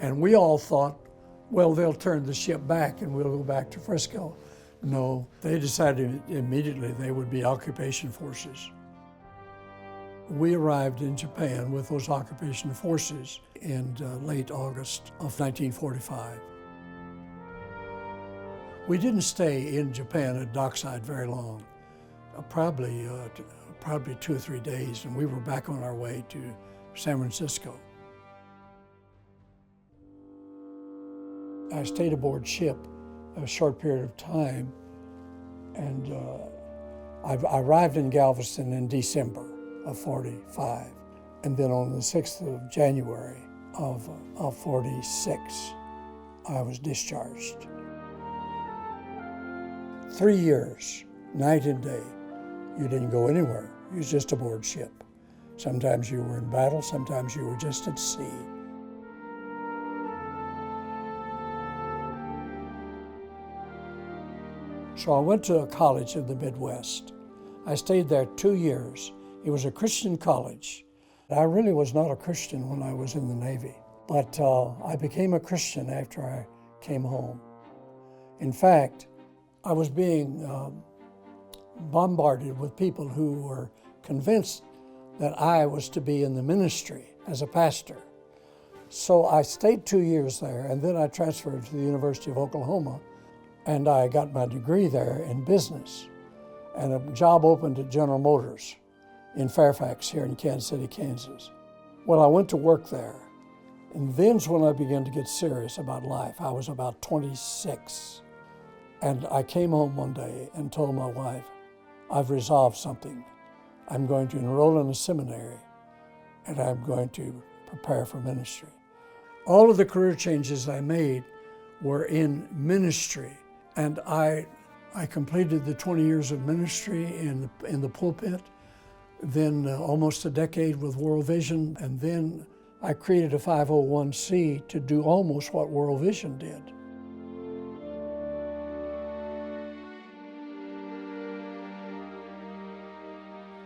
S5: And we all thought, well, they'll turn the ship back and we'll go back to Frisco. No, they decided immediately they would be occupation forces. We arrived in Japan with those occupation forces in late August of 1945. We didn't stay in Japan at dockside very long, probably 2 or 3 days, and we were back on our way to San Francisco. I stayed aboard ship a short period of time, and I arrived in Galveston in December of 45, and then on the 6th of January of 46, I was discharged. 3 years, night and day. You didn't go anywhere. You was just aboard ship. Sometimes you were in battle, sometimes you were just at sea. So I went to a college in the Midwest. I stayed there 2 years. It was a Christian college. I really was not a Christian when I was in the Navy, but I became a Christian after I came home. In fact, I was being bombarded with people who were convinced that I was to be in the ministry as a pastor. So I stayed 2 years there, and then I transferred to the University of Oklahoma, and I got my degree there in business. And a job opened at General Motors in Fairfax here in Kansas City, Kansas. Well, I went to work there, And then's when I began to get serious about life. I was about 26. And I came home one day and told my wife, I've resolved something. I'm going to enroll in a seminary and I'm going to prepare for ministry. All of the career changes I made were in ministry, and I completed the 20 years of ministry in the pulpit, then almost a decade with World Vision, and then I created a 501c to do almost what World Vision did.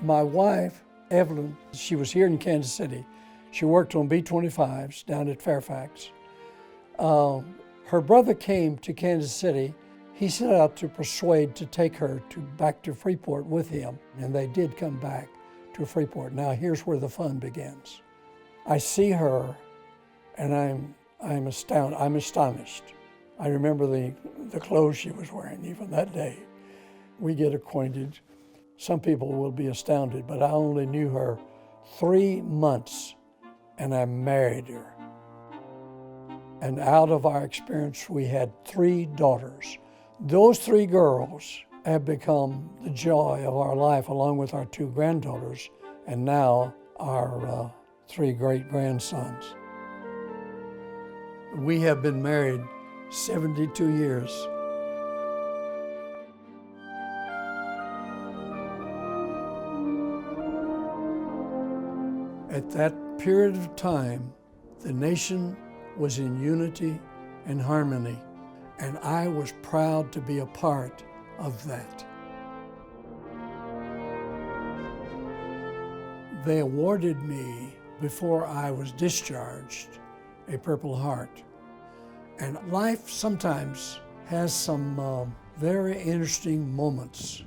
S5: My wife, Evelyn, she was here in Kansas City. She worked on B-25s down at Fairfax. Her brother came to Kansas City. He set out to persuade to take her back to Freeport with him, and they did come back to Freeport. Now here's where the fun begins. I see her, and I'm astounded. I'm astonished. I remember the clothes she was wearing even that day. We get acquainted. Some people will be astounded, but I only knew her 3 months, and I married her. And out of our experience, we had 3 daughters. Those 3 girls have become the joy of our life, along with our 2 granddaughters, and now our 3 great-grandsons. We have been married 72 years. At that period of time, the nation was in unity and harmony, and I was proud to be a part of that. They awarded me, before I was discharged, a Purple Heart. And life sometimes has some very interesting moments.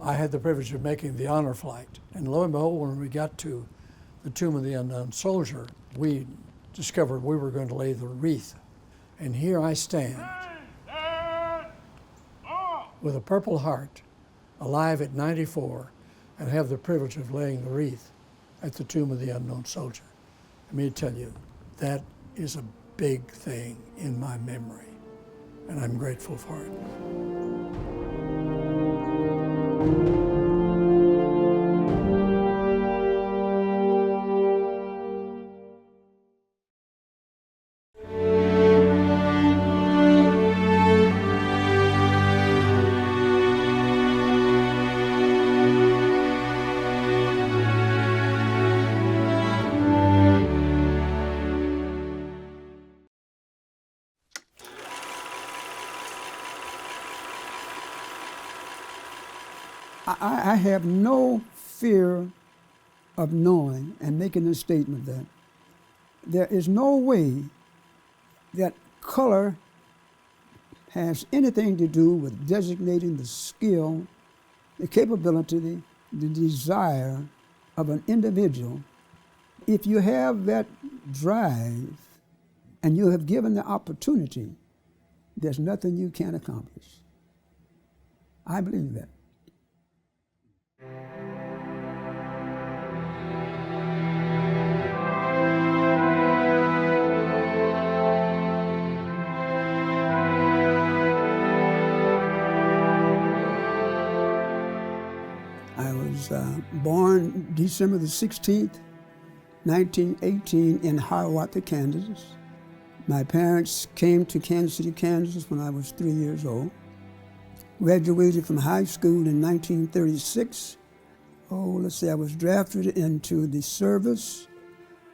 S5: I had the privilege of making the honor flight, and lo and behold, when we got to the Tomb of the Unknown Soldier, we discovered we were going to lay the wreath. And here I stand with a Purple Heart, alive at 94, and have the privilege of laying the wreath at the Tomb of the Unknown Soldier. Let me tell you, that is a big thing in my memory, and I'm grateful for it.
S9: I have no fear of knowing and making a statement that there is no way that color has anything to do with designating the skill, the capability, the desire of an individual. If you have that drive and you have given the opportunity, there's nothing you can't accomplish. I believe that. I was born December the 16th, 1918 in Hiawatha, Kansas. My parents came to Kansas City, Kansas when I was 3 years old. Graduated from high school in 1936. I was drafted into the service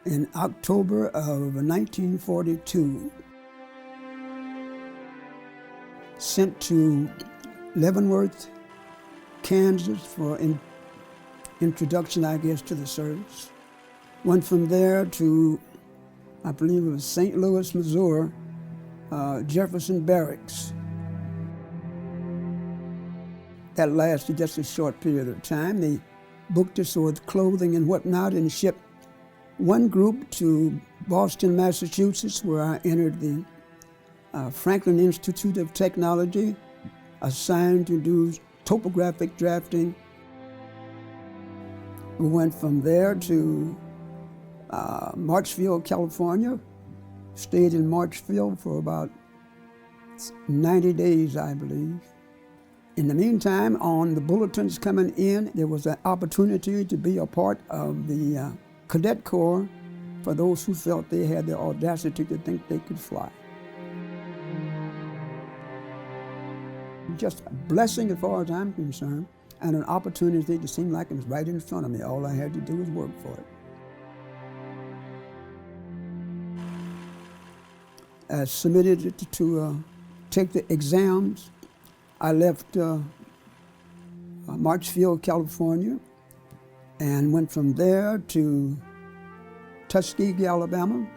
S9: in October of 1942. Sent to Leavenworth, Kansas for introduction, I guess, to the service. Went from there to, I believe it was St. Louis, Missouri, Jefferson Barracks. That lasted just a short period of time. They booked us with clothing and whatnot and shipped one group to Boston, Massachusetts, where I entered the Franklin Institute of Technology, assigned to do topographic drafting. We went from there to Marchfield, California. Stayed in Marchfield for about 90 days, I believe. In the meantime, on the bulletins coming in, there was an opportunity to be a part of the Cadet Corps for those who felt they had the audacity to think they could fly. Just a blessing as far as I'm concerned, and an opportunity that seemed like it was right in front of me. All I had to do was work for it. I submitted it to take the exams. I left Marchfield, California, and went from there to Tuskegee, Alabama,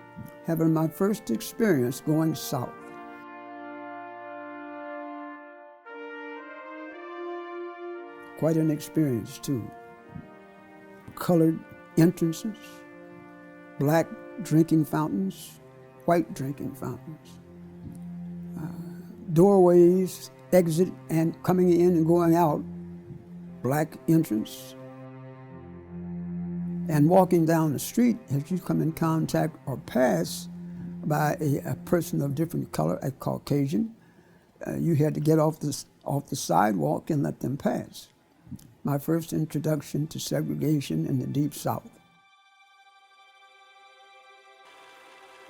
S9: having my first experience going south. Quite an experience, too. Colored entrances, black drinking fountains, white drinking fountains, doorways, exit and coming in and going out, black entrance. And walking down the street, as you come in contact or pass by a person of different color, a Caucasian, you had to get off the sidewalk and let them pass. My first introduction to segregation in the Deep South.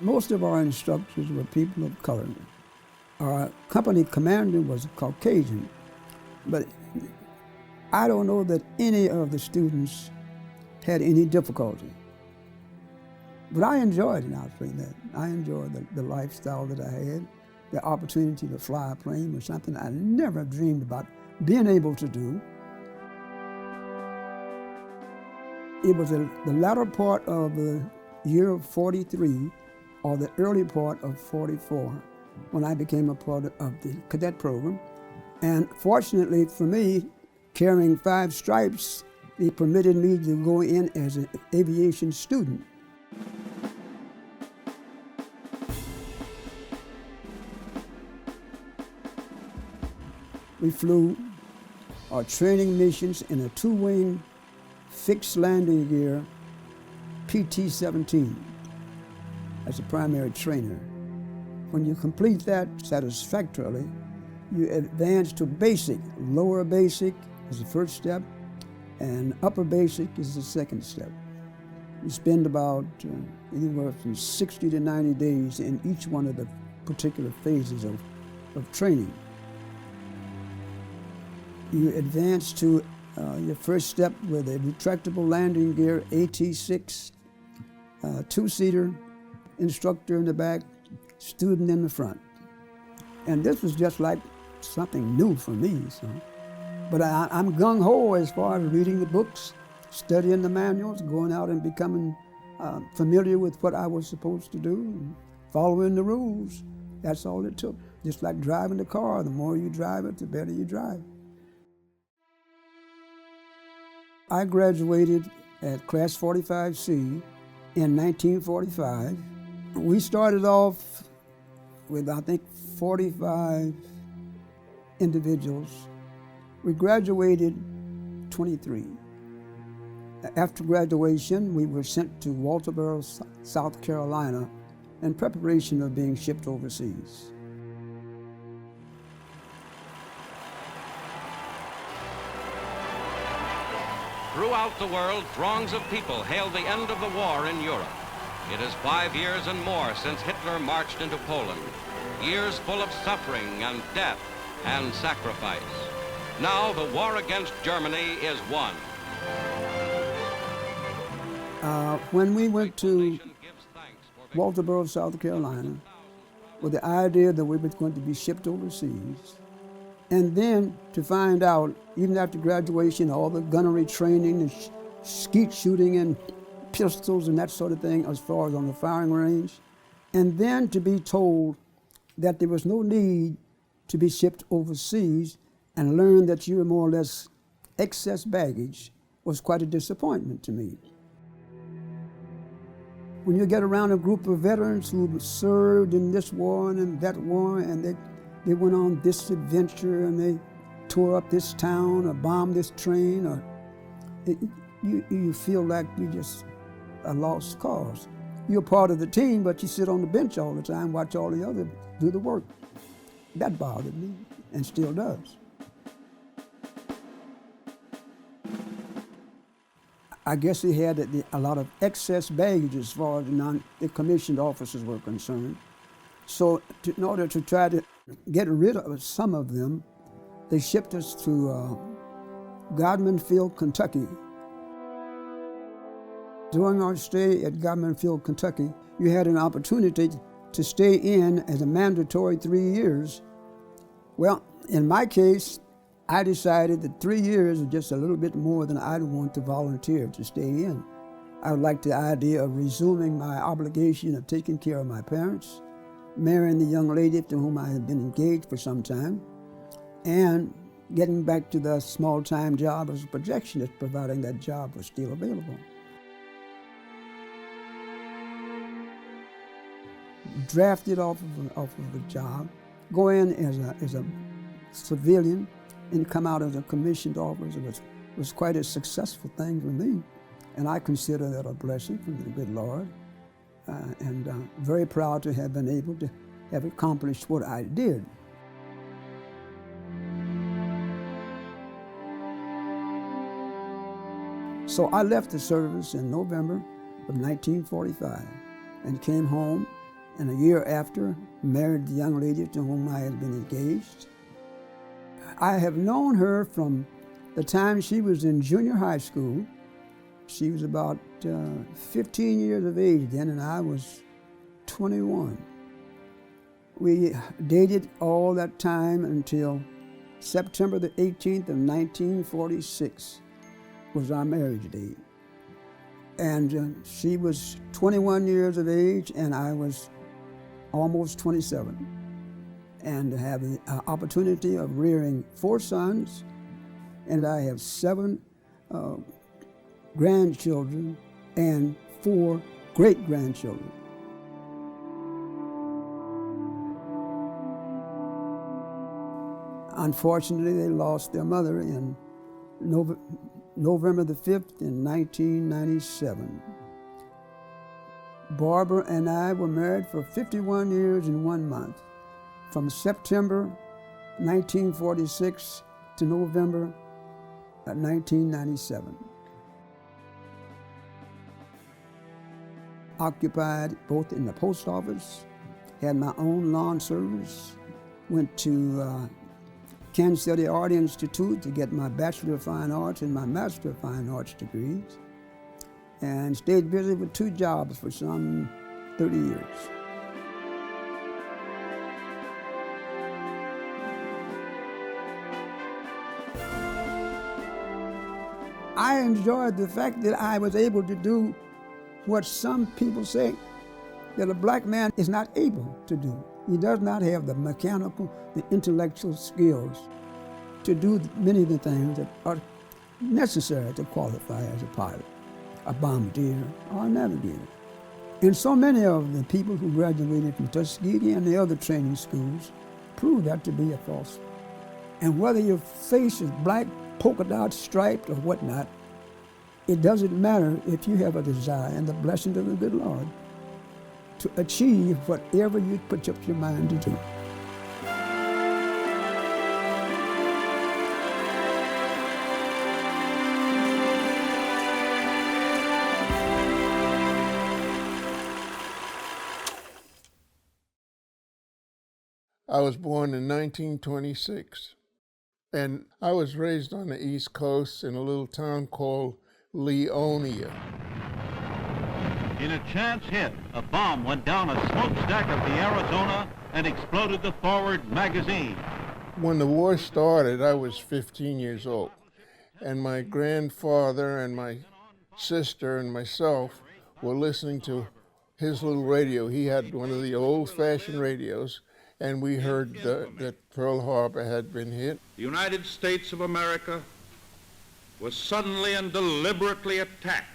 S9: Most of our instructors were people of color. Our company commander was a Caucasian, but I don't know that any of the students had any difficulty. But I enjoyed it, I'll say that. I enjoyed the lifestyle that I had. The opportunity to fly a plane was something I never dreamed about being able to do. It was the latter part of the year of 43 or the early part of 44 when I became a part of the cadet program. And fortunately for me, carrying 5 stripes, they permitted me to go in as an aviation student. We flew our training missions in a 2-wing fixed landing gear PT-17 as a primary trainer. When you complete that satisfactorily, you advance to basic. Lower basic is the first step, and upper basic is the second step. You spend about anywhere from 60 to 90 days in each one of the particular phases of training. You advance to your first step with a retractable landing gear, AT-6, 2-seater, instructor in the back, student in the front. And this was just like something new for me. So. But I'm gung-ho as far as reading the books, studying the manuals, going out and becoming familiar with what I was supposed to do, and following the rules. That's all it took. Just like driving the car, the more you drive it, the better you drive. I graduated at Class 45C in 1945. We started off with, I think, 45 individuals. We graduated 23. After graduation, we were sent to Walterboro, South Carolina, in preparation of being shipped overseas.
S19: Throughout the world, throngs of people hailed the end of the war in Europe. It is 5 years and more since Hitler marched into Poland. Years full of suffering and death and sacrifice. Now the war against Germany is won.
S9: When we went to Walterboro, South Carolina, with the idea that we were going to be shipped overseas, and then to find out, even after graduation, all the gunnery training and skeet shooting and pistols and that sort of thing as far as on the firing range, and then to be told that there was no need to be shipped overseas and learn that you were more or less excess baggage was quite a disappointment to me. When you get around a group of veterans who served in this war and in that war, and they went on this adventure and they tore up this town or bombed this train, or you feel like you just a lost cause. You're part of the team, but you sit on the bench all the time, watch all the others do the work. That bothered me, and still does. I guess he had a lot of excess baggage as far as the commissioned officers were concerned. So in order to try to get rid of some of them, they shipped us to Godman Field, Kentucky. During our stay at Godman Field, Kentucky, you had an opportunity to stay in as a mandatory 3 years. Well, in my case, I decided that 3 years was just a little bit more than I'd want to volunteer to stay in. I would like the idea of resuming my obligation of taking care of my parents, marrying the young lady to whom I had been engaged for some time, and getting back to the small-time job as a projectionist, providing that job was still available. Drafted off of a job, go in as a civilian, and come out as a commissioned officer was quite a successful thing for me. And I consider that a blessing from the good Lord. And very proud to have been able to have accomplished what I did. So I left the service in November of 1945 and came home, and a year after, married the young lady to whom I had been engaged. I have known her from the time she was in junior high school. She was about 15 years of age then, and I was 21. We dated all that time until September the 18th of 1946 was our marriage date. And she was 21 years of age, and I was almost 27. And have the opportunity of rearing 4 sons, and I have 7 grandchildren and 4 great-grandchildren. Unfortunately, they lost their mother in November the 5th in 1997. Barbara and I were married for 51 years and 1 month, from September 1946 to November 1997. Occupied both in the post office, had my own lawn service, went to Kansas City Art Institute to get my Bachelor of Fine Arts and my Master of Fine Arts degrees, and stayed busy with 2 jobs for some 30 years. I enjoyed the fact that I was able to do what some people say that a black man is not able to do. He does not have the mechanical, the intellectual skills to do many of the things that are necessary to qualify as a pilot, a bombardier, or a navigator. And so many of the people who graduated from Tuskegee and the other training schools prove that to be a false. And whether your face is black, polka dot striped, or whatnot, it doesn't matter if you have a desire and the blessing of the good Lord to achieve whatever you put up your mind to do.
S8: I was born in 1926, and I was raised on the East Coast in a little town called Leonia.
S11: In a chance hit, a bomb went down a smokestack of the Arizona and exploded the forward magazine.
S8: When the war started, I was 15 years old, and my grandfather and my sister and myself were listening to his little radio. He had one of the old-fashioned radios, and we heard that Pearl Harbor had been hit.
S11: The United States of America was suddenly and deliberately attacked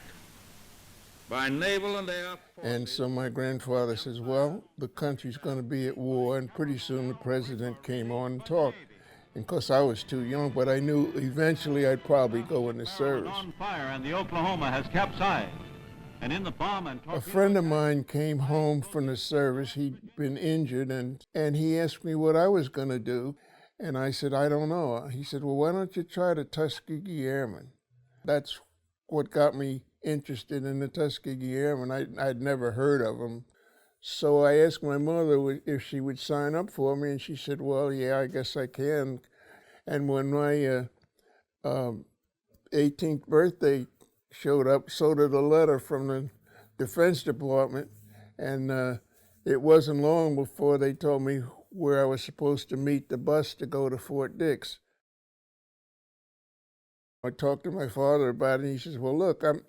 S11: by naval and air force.
S8: And so my grandfather says, well, the country's going to be at war, and pretty soon the president came on and talked. And of course, I was too young, but I knew eventually I'd probably go in the service.
S11: On fire, and the Oklahoma has capsized. And in the bomb and
S8: A friend of mine came home from the service. He'd been injured, and he asked me what I was going to do. And I said, I don't know. He said, well, why don't you try the Tuskegee Airmen? That's what got me interested in the Tuskegee Airmen. I'd never heard of them. So I asked my mother if she would sign up for me, and she said, well, yeah, I guess I can. And when my 18th birthday showed up, so did a letter from the Defense Department, and it wasn't long before they told me where I was supposed to meet the bus to go to Fort Dix. I talked to my father about it, and he says, well, look, I'm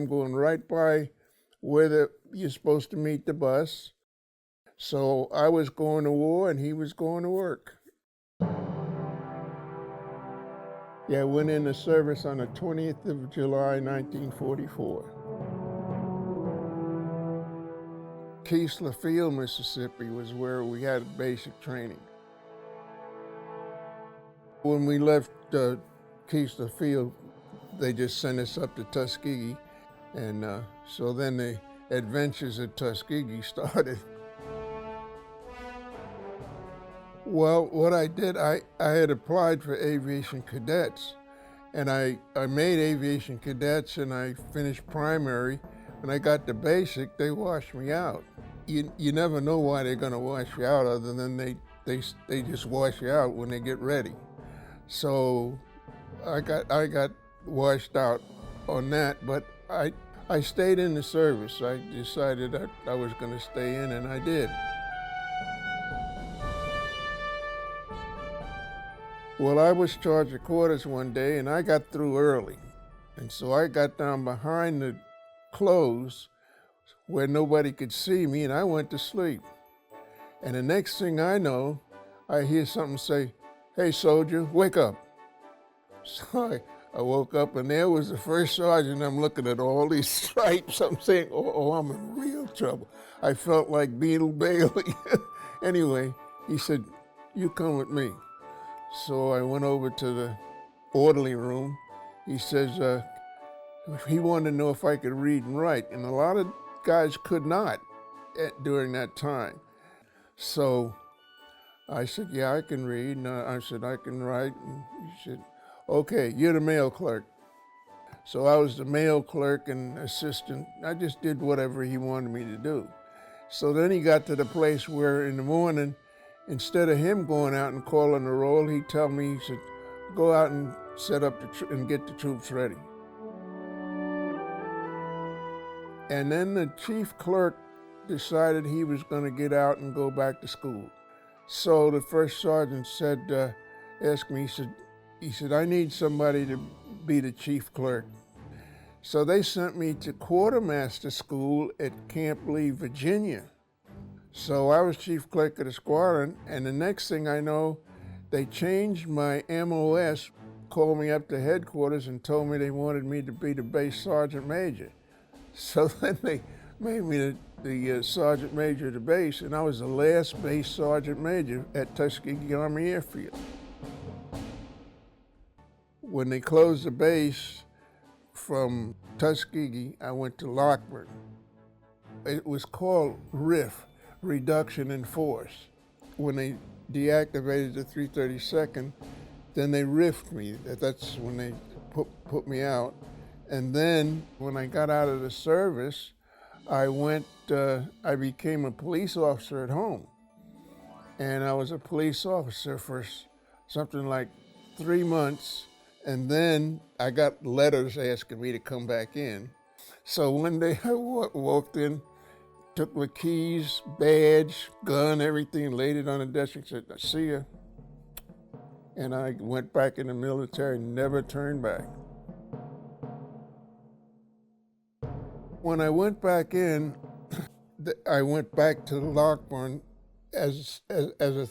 S8: going right by where you're supposed to meet the bus. So I was going to war, and he was going to work. Yeah, I went into service on the 20th of July, 1944. Keesler Field, Mississippi was where we had basic training. When we left Keesler Field, they just sent us up to Tuskegee, and so then the adventures at Tuskegee started. Well, what I did, I had applied for aviation cadets, and I made aviation cadets, and I finished primary. When I got to basic, they washed me out. You never know why they're going to wash you out, other than they just wash you out when they get ready. So I got washed out on that, but I stayed in the service. I decided that I was going to stay in, and I did. Well, I was charged of quarters one day, and I got through early. And so I got down behind the clothes where nobody could see me, and I went to sleep. And the next thing I know, I hear something say, hey, soldier, wake up. So I woke up, and there was the first sergeant. I'm looking at all these stripes. I'm saying, oh, I'm in real trouble. I felt like Beetle Bailey. Anyway, he said, you come with me. So I went over to the orderly room. He says, he wanted to know if I could read and write, and a lot of guys could not during that time. So I said, yeah, I can read, and I said, I can write, and he said, okay, you're the mail clerk. So I was the mail clerk and assistant. I just did whatever he wanted me to do. So then he got to the place where in the morning, instead of him going out and calling the roll, he'd tell me, he said, go out and set up and get the troops ready. And then the chief clerk decided he was going to get out and go back to school. So the first sergeant said, asked me, he said, I need somebody to be the chief clerk. So they sent me to quartermaster school at Camp Lee, Virginia. So I was chief clerk of the squadron, and the next thing I know, they changed my MOS, called me up to headquarters and told me they wanted me to be the base sergeant major. So then they made me the sergeant major of the base, and I was the last base sergeant major at Tuskegee Army Airfield. When they closed the base from Tuskegee, I went to Lockburn. It was called RIF, Reduction in Force. When they deactivated the 332nd, then they riffed me. That's when they put me out. And then when I got out of the service, I became a police officer at home. And I was a police officer for something like 3 months. And then I got letters asking me to come back in. So one day I walked in, took my keys, badge, gun, everything, laid it on the desk and said, I see ya. And I went back in the military, never turned back. When I went back in, I went back to Lockburn as a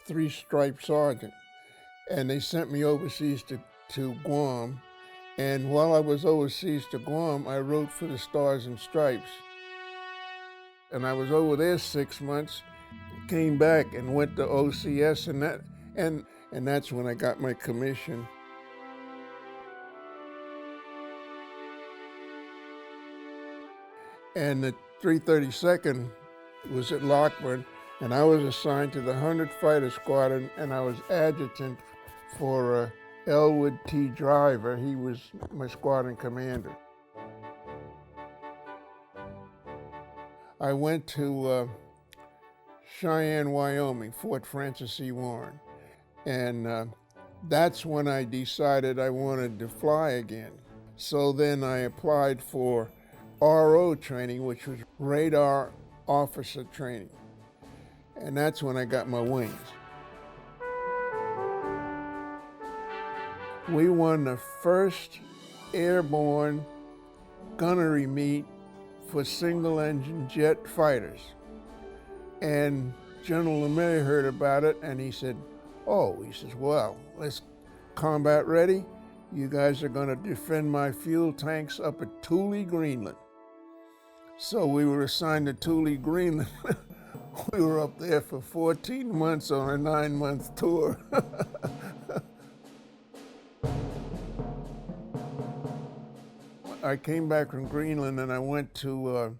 S8: three-stripe sergeant. And they sent me overseas to Guam. And while I was overseas to Guam, I wrote for the Stars and Stripes. And I was over there 6 months, came back and went to OCS, and that's when I got my commission. And the 332nd was at Lockburn, and I was assigned to the 100 Fighter Squadron, and I was adjutant for Elwood T. Driver. He was my squadron commander. I went to Cheyenne, Wyoming, Fort Francis C. Warren, and that's when I decided I wanted to fly again. So then I applied for RO training, which was radar officer training, and that's when I got my wings. We won the first airborne gunnery meet for single-engine jet fighters. And General LeMay heard about it, and he said, oh, he says, well, let's combat ready. You guys are going to defend my fuel tanks up at Thule, Greenland. So we were assigned to Thule, Greenland. We were up there for 14 months on a 9-month tour. I came back from Greenland and I went to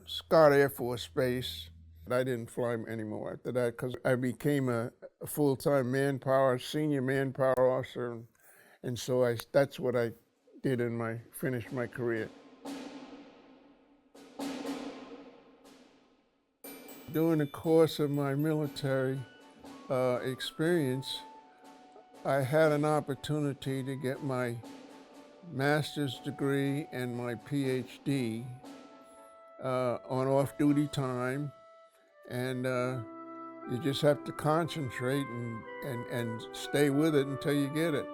S8: Scott Air Force Base. I didn't fly anymore after that because I became a full-time manpower, senior manpower officer, and so that's what I did finished my career. During the course of my military experience, I had an opportunity to get my master's degree and my PhD on off-duty time, and you just have to concentrate and stay with it until you get it.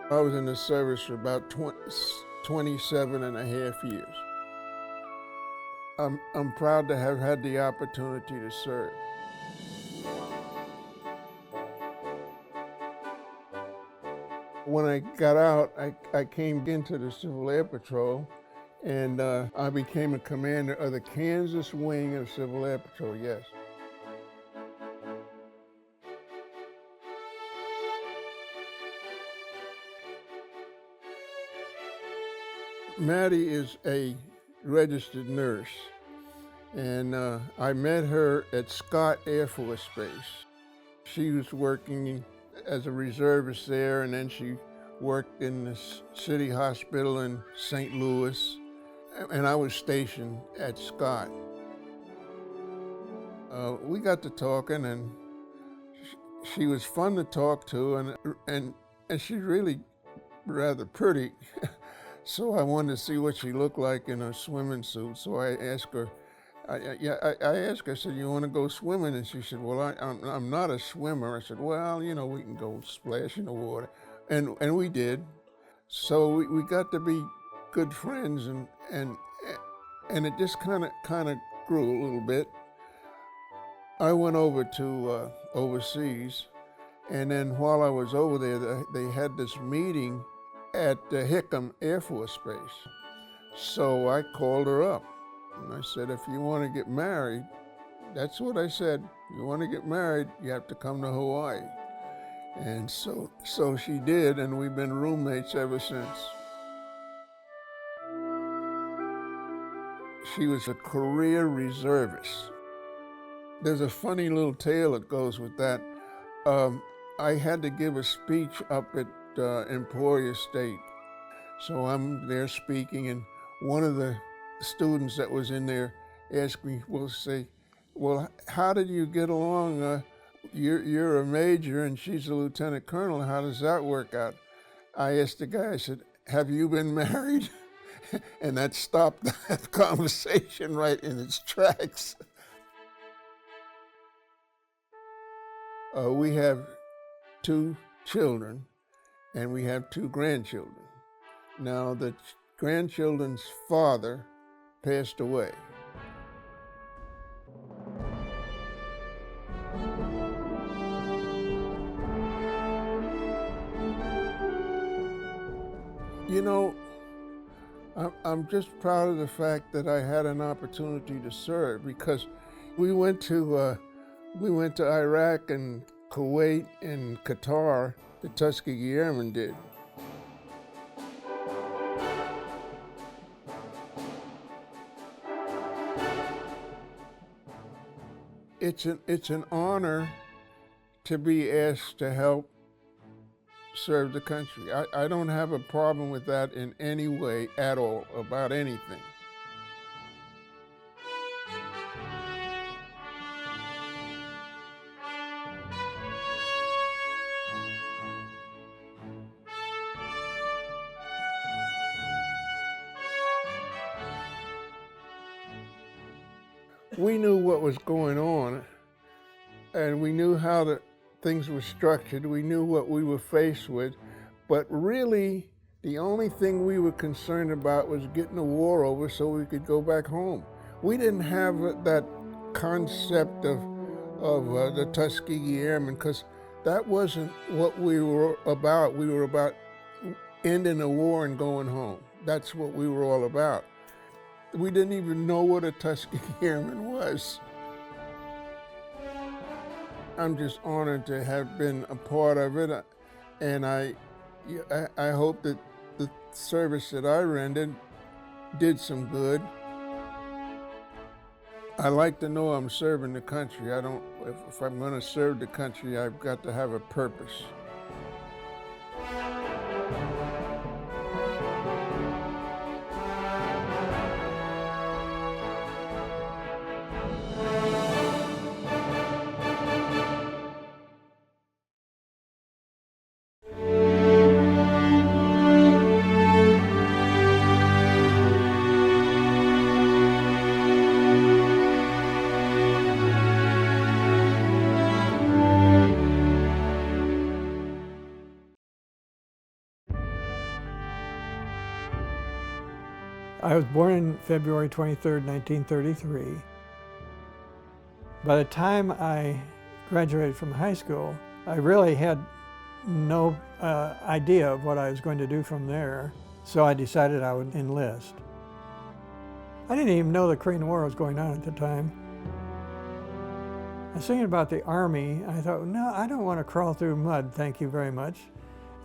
S8: I was in the service for about 27 and a half years. I'm proud to have had the opportunity to serve. When I got out, I came into the Civil Air Patrol, and I became a commander of the Kansas wing of Civil Air Patrol, yes. Maddie is a registered nurse, and I met her at Scott Air Force Base. She was working as a reservist there, and then she worked in the city hospital in St. Louis, and I was stationed at Scott. We got to talking, and she was fun to talk to, and she's really rather pretty. So I wanted to see what she looked like in a swimming suit. So I asked her, I said, you want to go swimming? And she said, well, I'm not a swimmer. I said, well, you know, we can go splash in the water. And we did. So we got to be good friends, and it just kind of grew a little bit. I went over to overseas, and then while I was over there, they had this meeting at Hickam Air Force Base. So I called her up, and I said, if you want to get married, that's what I said, if you want to get married, you have to come to Hawaii. And so she did, and we've been roommates ever since. She was a career reservist. There's a funny little tale that goes with that. I had to give a speech up at Emporia State. So I'm there speaking, and one of the students that was in there asked me, well, how did you get along? You're a major and she's a lieutenant colonel. How does that work out? I asked the guy, I said, have you been married? And that stopped that conversation right in its tracks. We have 2 children, and we have 2 grandchildren. Now, the grandchildren's father passed away. You know, I'm just proud of the fact that I had an opportunity to serve, because we went to Iraq and Kuwait and Qatar, the Tuskegee Airmen did. it's an honor to be asked to help serve the country. I don't have a problem with that in any way at all, about anything. We knew what was going on, and we knew how things were structured. We knew what we were faced with, but really the only thing we were concerned about was getting the war over so we could go back home. We didn't have that concept of the Tuskegee Airmen, because that wasn't what we were about. We were about ending the war and going home. That's what we were all about. We didn't even know what a Tuskegee Airman was. I'm just honored to have been a part of it, and I hope that the service that I rendered did some good. I like to know I'm serving the country. If I'm going to serve the country, I've got to have a purpose.
S6: I was born on February 23rd, 1933. By the time I graduated from high school, I really had no idea of what I was going to do from there, so I decided I would enlist. I didn't even know the Korean War was going on at the time. I was thinking about the Army. I thought, no, I don't want to crawl through mud, thank you very much.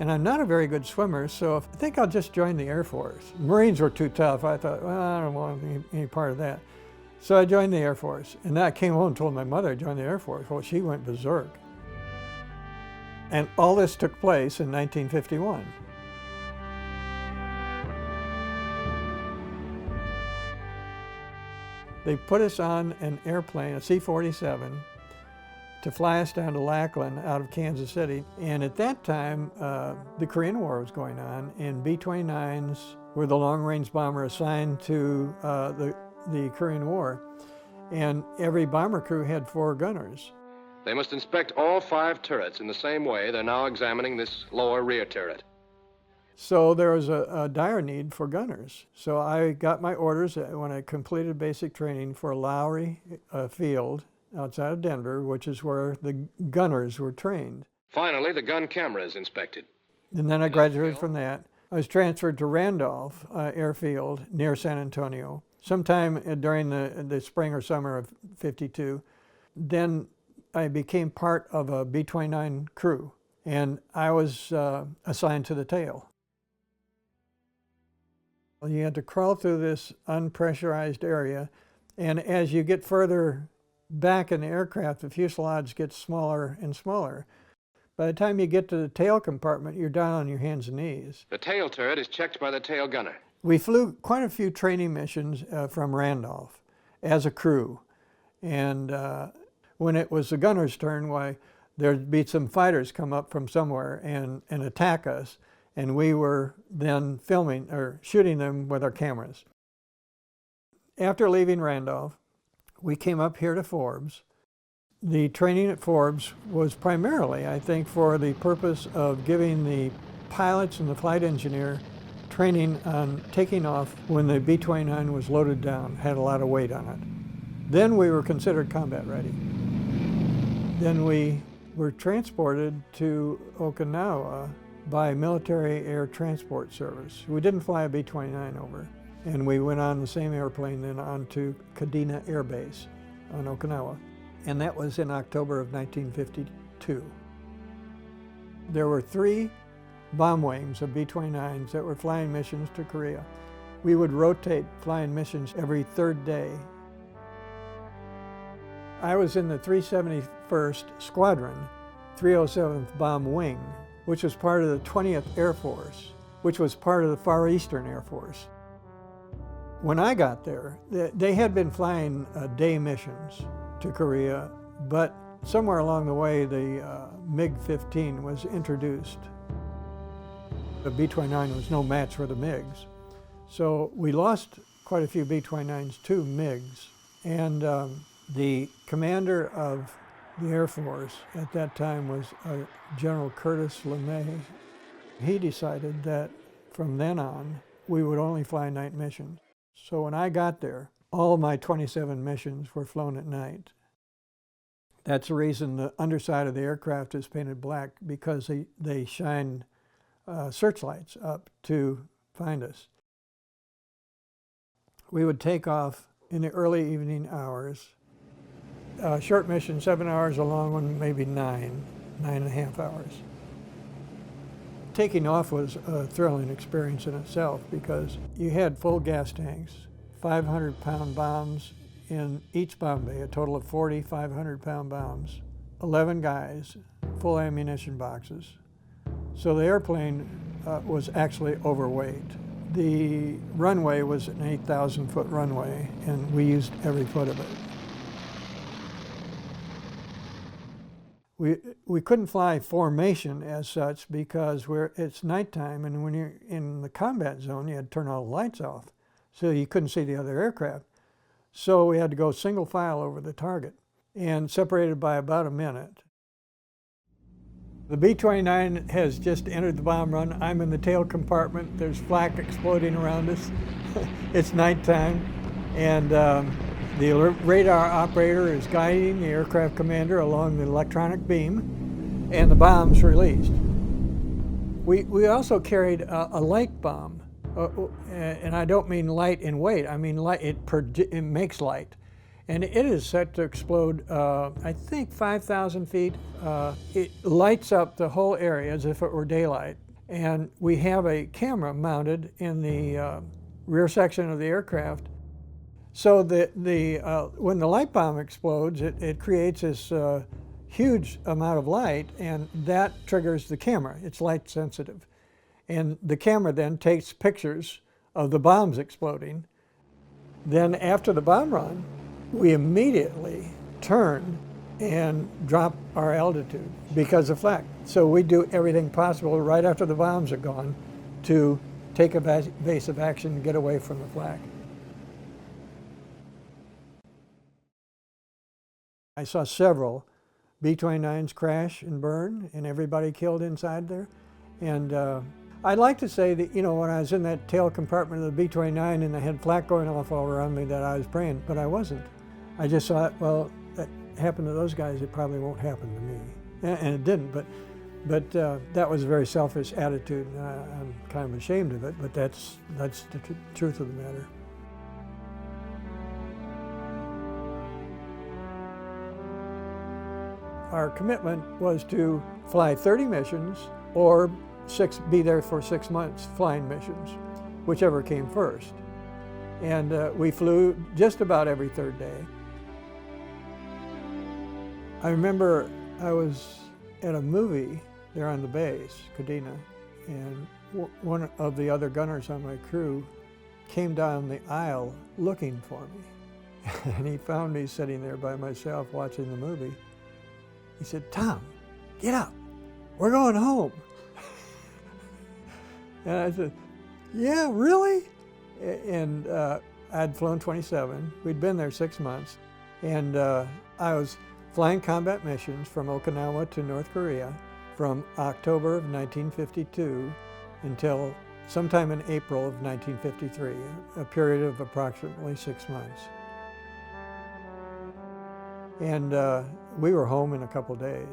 S6: And I'm not a very good swimmer, so I think I'll just join the Air Force. Marines were too tough. I thought, well, I don't want any part of that. So I joined the Air Force. And then I came home and told my mother I joined the Air Force. Well, she went berserk. And all this took place in 1951. They put us on an airplane, a C-47, to fly us down to Lackland out of Kansas City. And at that time, the Korean War was going on, and B-29s were the long-range bomber assigned to the Korean War. And every bomber crew had 4 gunners.
S12: They must inspect all 5 turrets in the same way they're now examining this lower rear turret.
S6: So there was a dire need for gunners. So I got my orders when I completed basic training for Lowry Field outside of Denver, which is where the gunners were trained.
S12: Finally, the gun camera is inspected.
S6: And then I graduated from that. I was transferred to Randolph Airfield near San Antonio, sometime during the spring or summer of '52. Then I became part of a B-29 crew, and I was assigned to the tail. You had to crawl through this unpressurized area, and as you get further back in the aircraft, the fuselage gets smaller and smaller. By the time you get to the tail compartment, you're down on your hands and knees.
S12: The tail turret is checked by the tail gunner.
S6: We flew quite a few training missions from Randolph as a crew. And when it was the gunner's turn, why, there'd be some fighters come up from somewhere and attack us. And we were then filming or shooting them with our cameras. After leaving Randolph, we came up here to Forbes. The training at Forbes was primarily, I think, for the purpose of giving the pilots and the flight engineer training on taking off when the B-29 was loaded down, had a lot of weight on it. Then we were considered combat ready. Then we were transported to Okinawa by Military Air Transport Service. We didn't fly a B-29 over. And we went on the same airplane then on to Kadena Air Base on Okinawa. And that was in October of 1952. There were 3 bomb wings of B-29s that were flying missions to Korea. We would rotate flying missions every 3rd day. I was in the 371st Squadron, 307th Bomb Wing, which was part of the 20th Air Force, which was part of the Far Eastern Air Force. When I got there, they had been flying day missions to Korea, but somewhere along the way, the MiG-15 was introduced. The B-29 was no match for the MiGs. So we lost quite a few B-29s to MiGs. And the commander of the Air Force at that time was General Curtis LeMay. He decided that from then on, we would only fly night missions. So when I got there, all of my 27 missions were flown at night. That's the reason the underside of the aircraft is painted black, because they shine searchlights up to find us. We would take off in the early evening hours. Short mission, 7 hours, a long one, maybe 9.5 hours. Taking off was a thrilling experience in itself because you had full gas tanks, 500-pound bombs in each bomb bay, a total of 40 500-pound bombs, 11 guys, full ammunition boxes. So the airplane was actually overweight. The runway was an 8,000-foot runway, and we used every foot of it. We couldn't fly formation as such because it's nighttime, and when you're in the combat zone, you had to turn all the lights off, so you couldn't see the other aircraft. So we had to go single file over the target and separated by about a minute. The B-29 has just entered the bomb run. I'm in the tail compartment. There's flak exploding around us. It's nighttime, and the radar operator is guiding the aircraft commander along the electronic beam, and the bomb's released. We also carried a light bomb, and I don't mean light in weight. I mean light. It makes light, and it is set to explode. I think 5,000 feet. It lights up the whole area as if it were daylight, and we have a camera mounted in the rear section of the aircraft. So when the light bomb explodes, it creates this huge amount of light, and that triggers the camera. It's light sensitive. And the camera then takes pictures of the bombs exploding. Then after the bomb run, we immediately turn and drop our altitude because of flak. So we do everything possible right after the bombs are gone to take evasive action and get away from the flak. I saw several B-29s crash and burn, and everybody killed inside there. And I'd like to say that, you know, when I was in that tail compartment of the B-29 and I had flak going off all around me, that I was praying, but I wasn't. I just thought, well, that happened to those guys, it probably won't happen to me. And it didn't, but that was a very selfish attitude, and I'm kind of ashamed of it, but that's the truth of the matter. Our commitment was to fly 30 missions or be there for 6 months flying missions, whichever came first. And we flew just about every third day. I remember I was at a movie there on the base, Kadena, and one of the other gunners on my crew came down the aisle looking for me. And he found me sitting there by myself watching the movie. He said, "Tom, get up, we're going home." And I said, "Yeah, really?" And I'd flown 27, we'd been there 6 months, and I was flying combat missions from Okinawa to North Korea from October of 1952 until sometime in April of 1953, a period of approximately 6 months. And we were home in a couple days.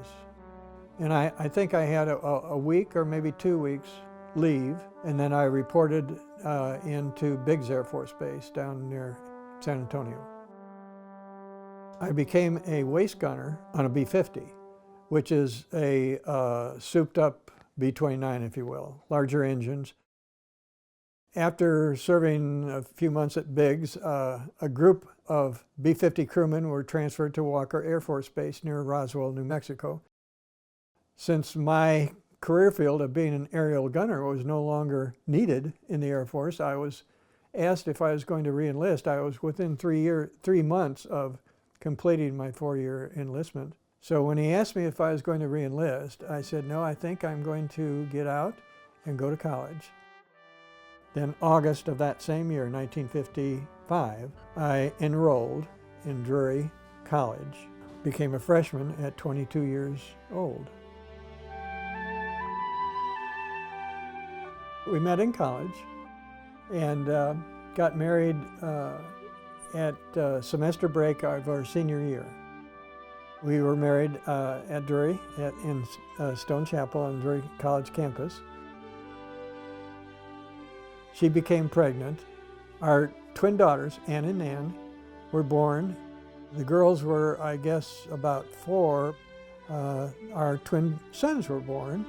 S6: And I think I had a week or maybe 2 weeks leave, and then I reported into Biggs Air Force Base down near San Antonio. I became a waist gunner on a B-50, which is a souped up B-29, if you will, larger engines. After serving a few months at Biggs, a group of B-50 crewmen were transferred to Walker Air Force Base near Roswell, New Mexico. Since my career field of being an aerial gunner was no longer needed in the Air Force, I was asked if I was going to re-enlist. I was within 3 months of completing my 4-year enlistment. So when he asked me if I was going to re-enlist, I said, no, I think I'm going to get out and go to college. Then August of that same year, 1955, I enrolled in Drury College, became a freshman at 22 years old. We met in college and got married at semester break of our senior year. We were married at Drury in Stone Chapel on Drury College campus. She became pregnant. Our twin daughters, Ann and Nan, were born. The girls were, I guess, about 4. Our twin sons were born.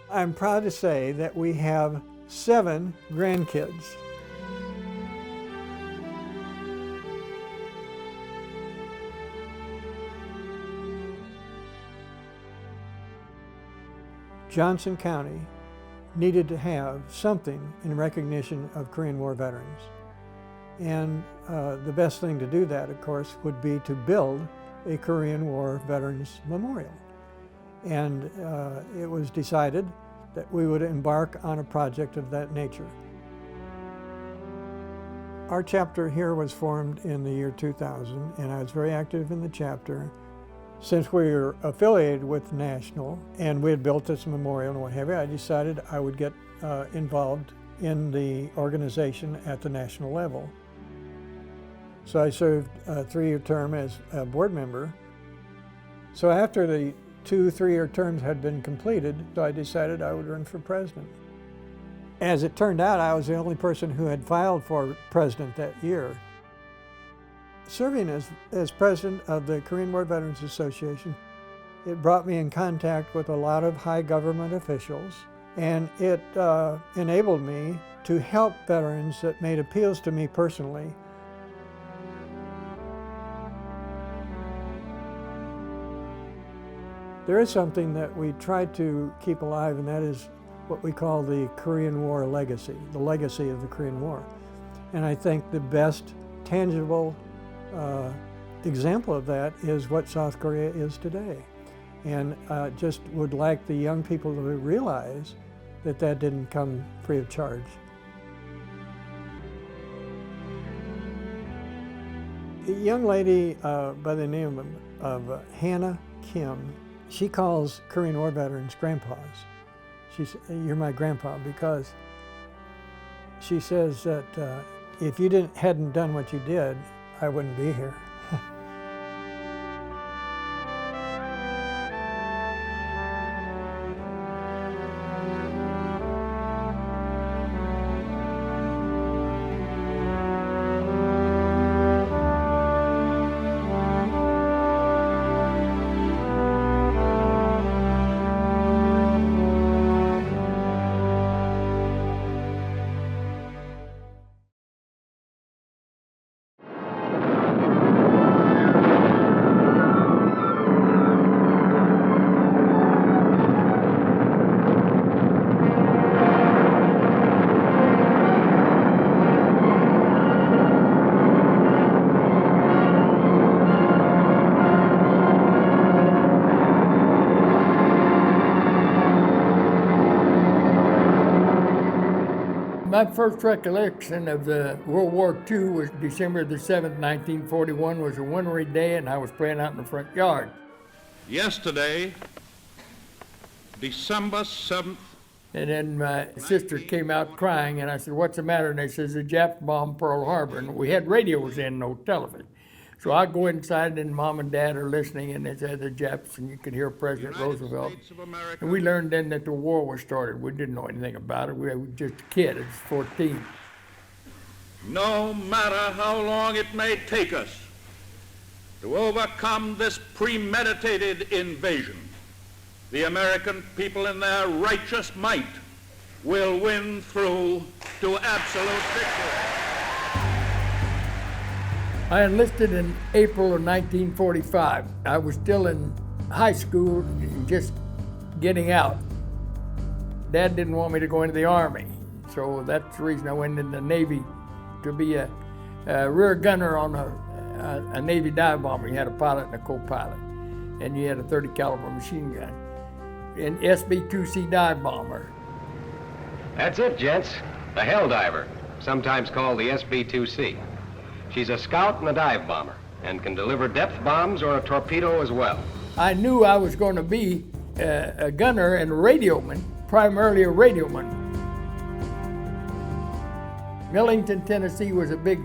S6: I'm proud to say that we have 7 grandkids. Johnson County needed to have something in recognition of Korean War veterans. And the best thing to do that, of course, would be to build a Korean War Veterans Memorial. And it was decided that we would embark on a project of that nature. Our chapter here was formed in the year 2000, and I was very active in the chapter. Since we were affiliated with National and we had built this memorial and what have you, I decided I would get involved in the organization at the national level. So I served a 3-year term as a board member. So after the 2 3-year terms had been completed, I decided I would run for president. As it turned out, I was the only person who had filed for president that year. Serving as president of the Korean War Veterans Association, it brought me in contact with a lot of high government officials, and it enabled me to help veterans that made appeals to me personally. There is something that we try to keep alive, and that is what we call the Korean War legacy, the legacy of the Korean War. And I think the best tangible example of that is what South Korea is today. And just would like the young people to realize that that didn't come free of charge. A young lady by the name of Hannah Kim, she calls Korean War veterans grandpas. She says, "You're my grandpa," because she says that if you hadn't done what you did, I wouldn't be here.
S14: My first recollection of the World War II was December the 7th, 1941, was a wintry day, and I was playing out in the front yard.
S15: Yesterday, December 7th.
S14: And then my sister came out crying, and I said, "What's the matter?" And they says, "The Japs bombed Pearl Harbor." And we had radios in, no television. So I go inside, and Mom and Dad are listening, and they said the Japs, and you could hear President Roosevelt. And we learned then that the war was started. We didn't know anything about it. We were just a kid. It was 14.
S15: No matter how long it may take us, to overcome this premeditated invasion. The American people in their righteous might will win through to absolute victory.
S14: I enlisted in April of 1945. I was still in high school, just getting out. Dad didn't want me to go into the Army, so that's the reason I went into the Navy to be a rear gunner on a Navy dive bomber. You had a pilot and a co-pilot, and you had a 30 caliber machine gun. An SB-2C dive bomber.
S12: That's it, gents. The Hell Diver, sometimes called the SB-2C. She's a scout and a dive bomber, and can deliver depth bombs or a torpedo as well.
S14: I knew I was going to be a gunner and a radioman, primarily a radioman. Millington, Tennessee was a big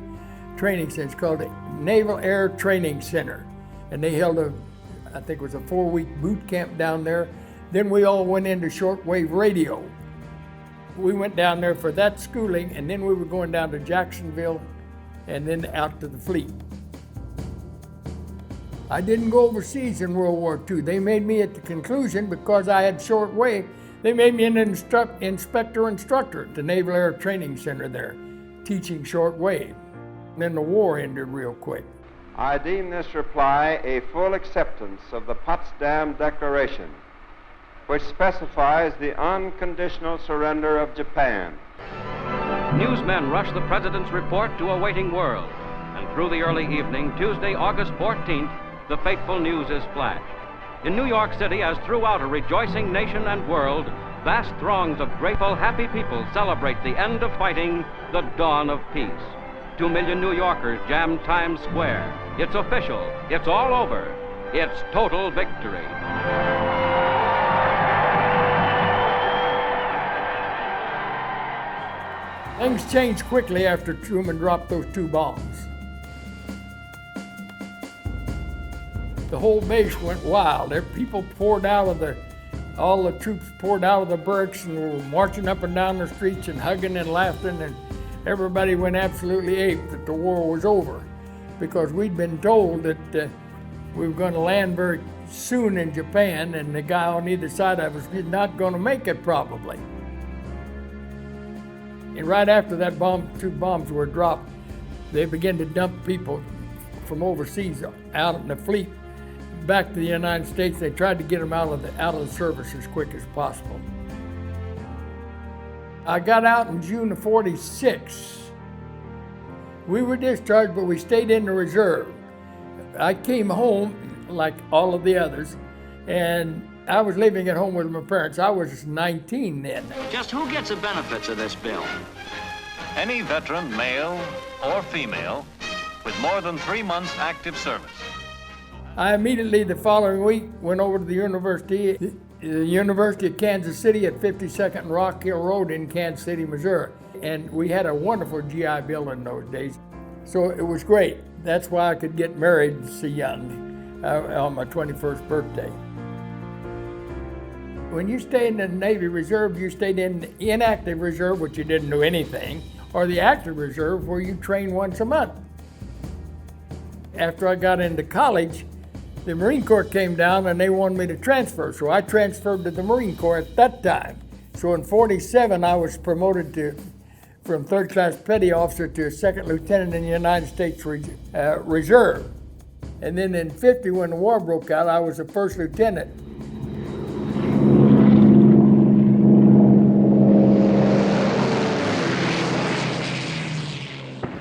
S14: training center. It's called the Naval Air Training Center. And they held I think it was a 4-week boot camp down there. Then we all went into shortwave radio. We went down there for that schooling, and then we were going down to Jacksonville and then out to the fleet. I didn't go overseas in World War II. They made me at the conclusion, because I had shortwave, they made me an instructor at the Naval Air Training Center there, teaching shortwave. And then the war ended real quick.
S16: I deem this reply a full acceptance of the Potsdam Declaration, which specifies the unconditional surrender of Japan.
S19: Newsmen rush the president's report to a waiting world. And through the early evening, Tuesday, August 14th, the fateful news is flashed. In New York City, as throughout a rejoicing nation and world, vast throngs of grateful, happy people celebrate the end of fighting, the dawn of peace. 2 million New Yorkers jam Times Square. It's official. It's all over. It's total victory.
S14: Things changed quickly after Truman dropped those 2 bombs. The whole base went wild. People poured out of all the troops poured out of the barracks and were marching up and down the streets and hugging and laughing, and everybody went absolutely ape that the war was over, because we'd been told that we were going to land very soon in Japan, and the guy on either side of us was not going to make it probably. And right after that 2 bombs were dropped, they began to dump people from overseas out in the fleet back to the United States. They tried to get them out of the service as quick as possible. I got out in June of '46. We were discharged, but we stayed in the reserve. I came home like all of the others, and I was living at home with my parents. I was 19 then.
S17: Just who gets the benefits of this bill?
S11: Any veteran, male or female, with more than 3 months active service.
S14: I immediately, the following week, went over to the University of Kansas City at 52nd and Rock Hill Road in Kansas City, Missouri. And we had a wonderful GI Bill in those days. So it was great. That's why I could get married so young on my 21st birthday. When you stay in the Navy Reserve, you stayed in the inactive reserve, which you didn't do anything, or the active reserve, where you train once a month. After I got into college, the Marine Corps came down and they wanted me to transfer, so I transferred to the Marine Corps at that time. So in '47, I was promoted from 3rd class petty officer to 2nd lieutenant in the United States Reserve. And then in '50, when the war broke out, I was a 1st lieutenant.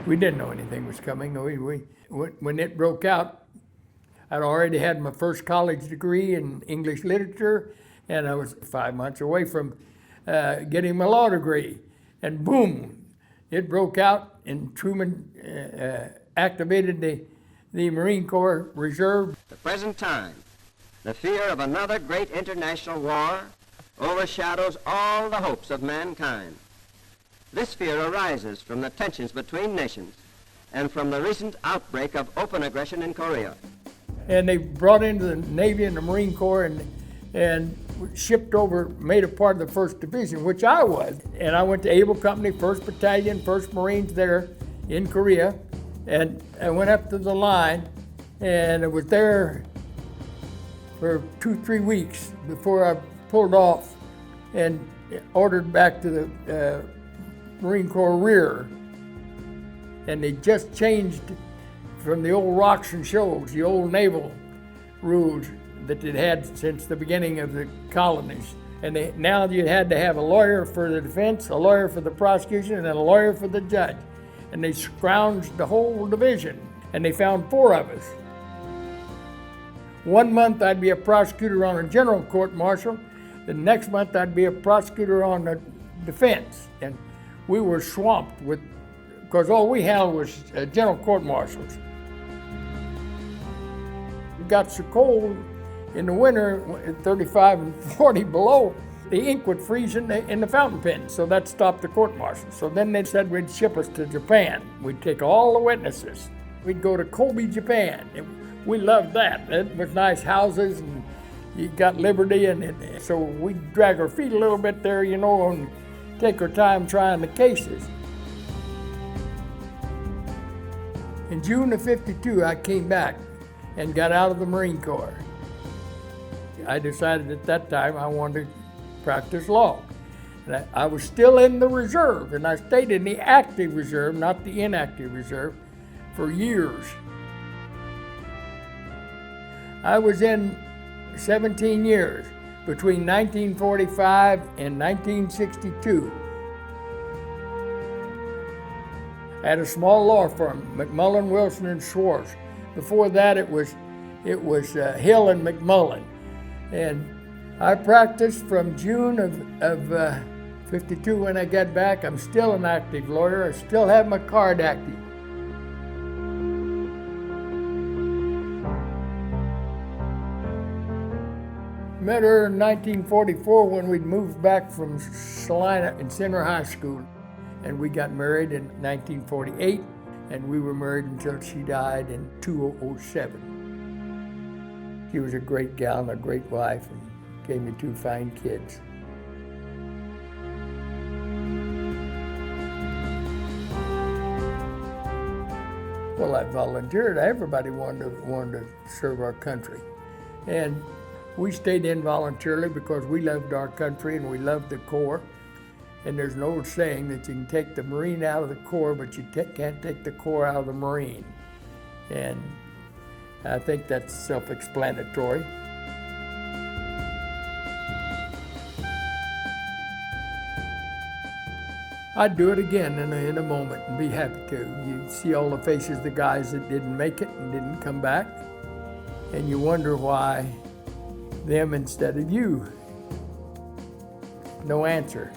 S14: We didn't know anything was coming. When it broke out, I'd already had my first college degree in English literature, and I was 5 months away from getting my law degree. And boom, it broke out, and Truman activated the Marine Corps Reserve.
S17: The present time, the fear of another great international war overshadows all the hopes of mankind. This fear arises from the tensions between nations and from the recent outbreak of open aggression in Korea.
S14: And they brought into the Navy and the Marine Corps and shipped over, made a part of the 1st Division, which I was. And I went to Able Company, 1st Battalion, 1st Marines there in Korea. And I went up to the line, And I was there for 2-3 weeks before I pulled off and ordered back to the Marine Corps rear. And they just changed from the old rocks and shoals, the old naval rules that they'd had since the beginning of the colonies. And now you had to have a lawyer for the defense, a lawyer for the prosecution, and a lawyer for the judge. And they scrounged the whole division, and they found 4 of us. 1 month I'd be a prosecutor on a general court-martial. The next month I'd be a prosecutor on the defense. And we were swamped with, because all we had was general court-martials. It got so cold in the winter, 35 and 40 below, the ink would freeze in the fountain pen, so that stopped the court-martial. So then they said we'd ship us to Japan. We'd take all the witnesses. We'd go to Kobe, Japan. We loved that. It was nice houses, and you got liberty, and so we'd drag our feet a little bit there, you know, and take our time trying the cases. In June of '52, I came back and got out of the Marine Corps. I decided at that time I wanted to practice law. And I was still in the reserve, and I stayed in the active reserve, not the inactive reserve, for years. I was in 17 years, between 1945 and 1962. I had a small law firm, McMullen, Wilson, and Schwartz. Before that, it was Hill and McMullen. And I practiced from June of '52 when I got back. I'm still an active lawyer. I still have my card active. Met her in 1944 when we'd moved back from Salina in Center High School. And we got married in 1948, and we were married until she died in 2007. She was a great gal and a great wife, and gave me 2 fine kids. Well, I volunteered. Everybody wanted to serve our country. And we stayed in voluntarily because we loved our country and we loved the Corps. And there's an old saying that you can take the Marine out of the Corps, but you can't take the Corps out of the Marine. And I think that's self-explanatory. I'd do it again in a moment and be happy to. You see all the faces of the guys that didn't make it and didn't come back, and you wonder why them instead of you. No answer.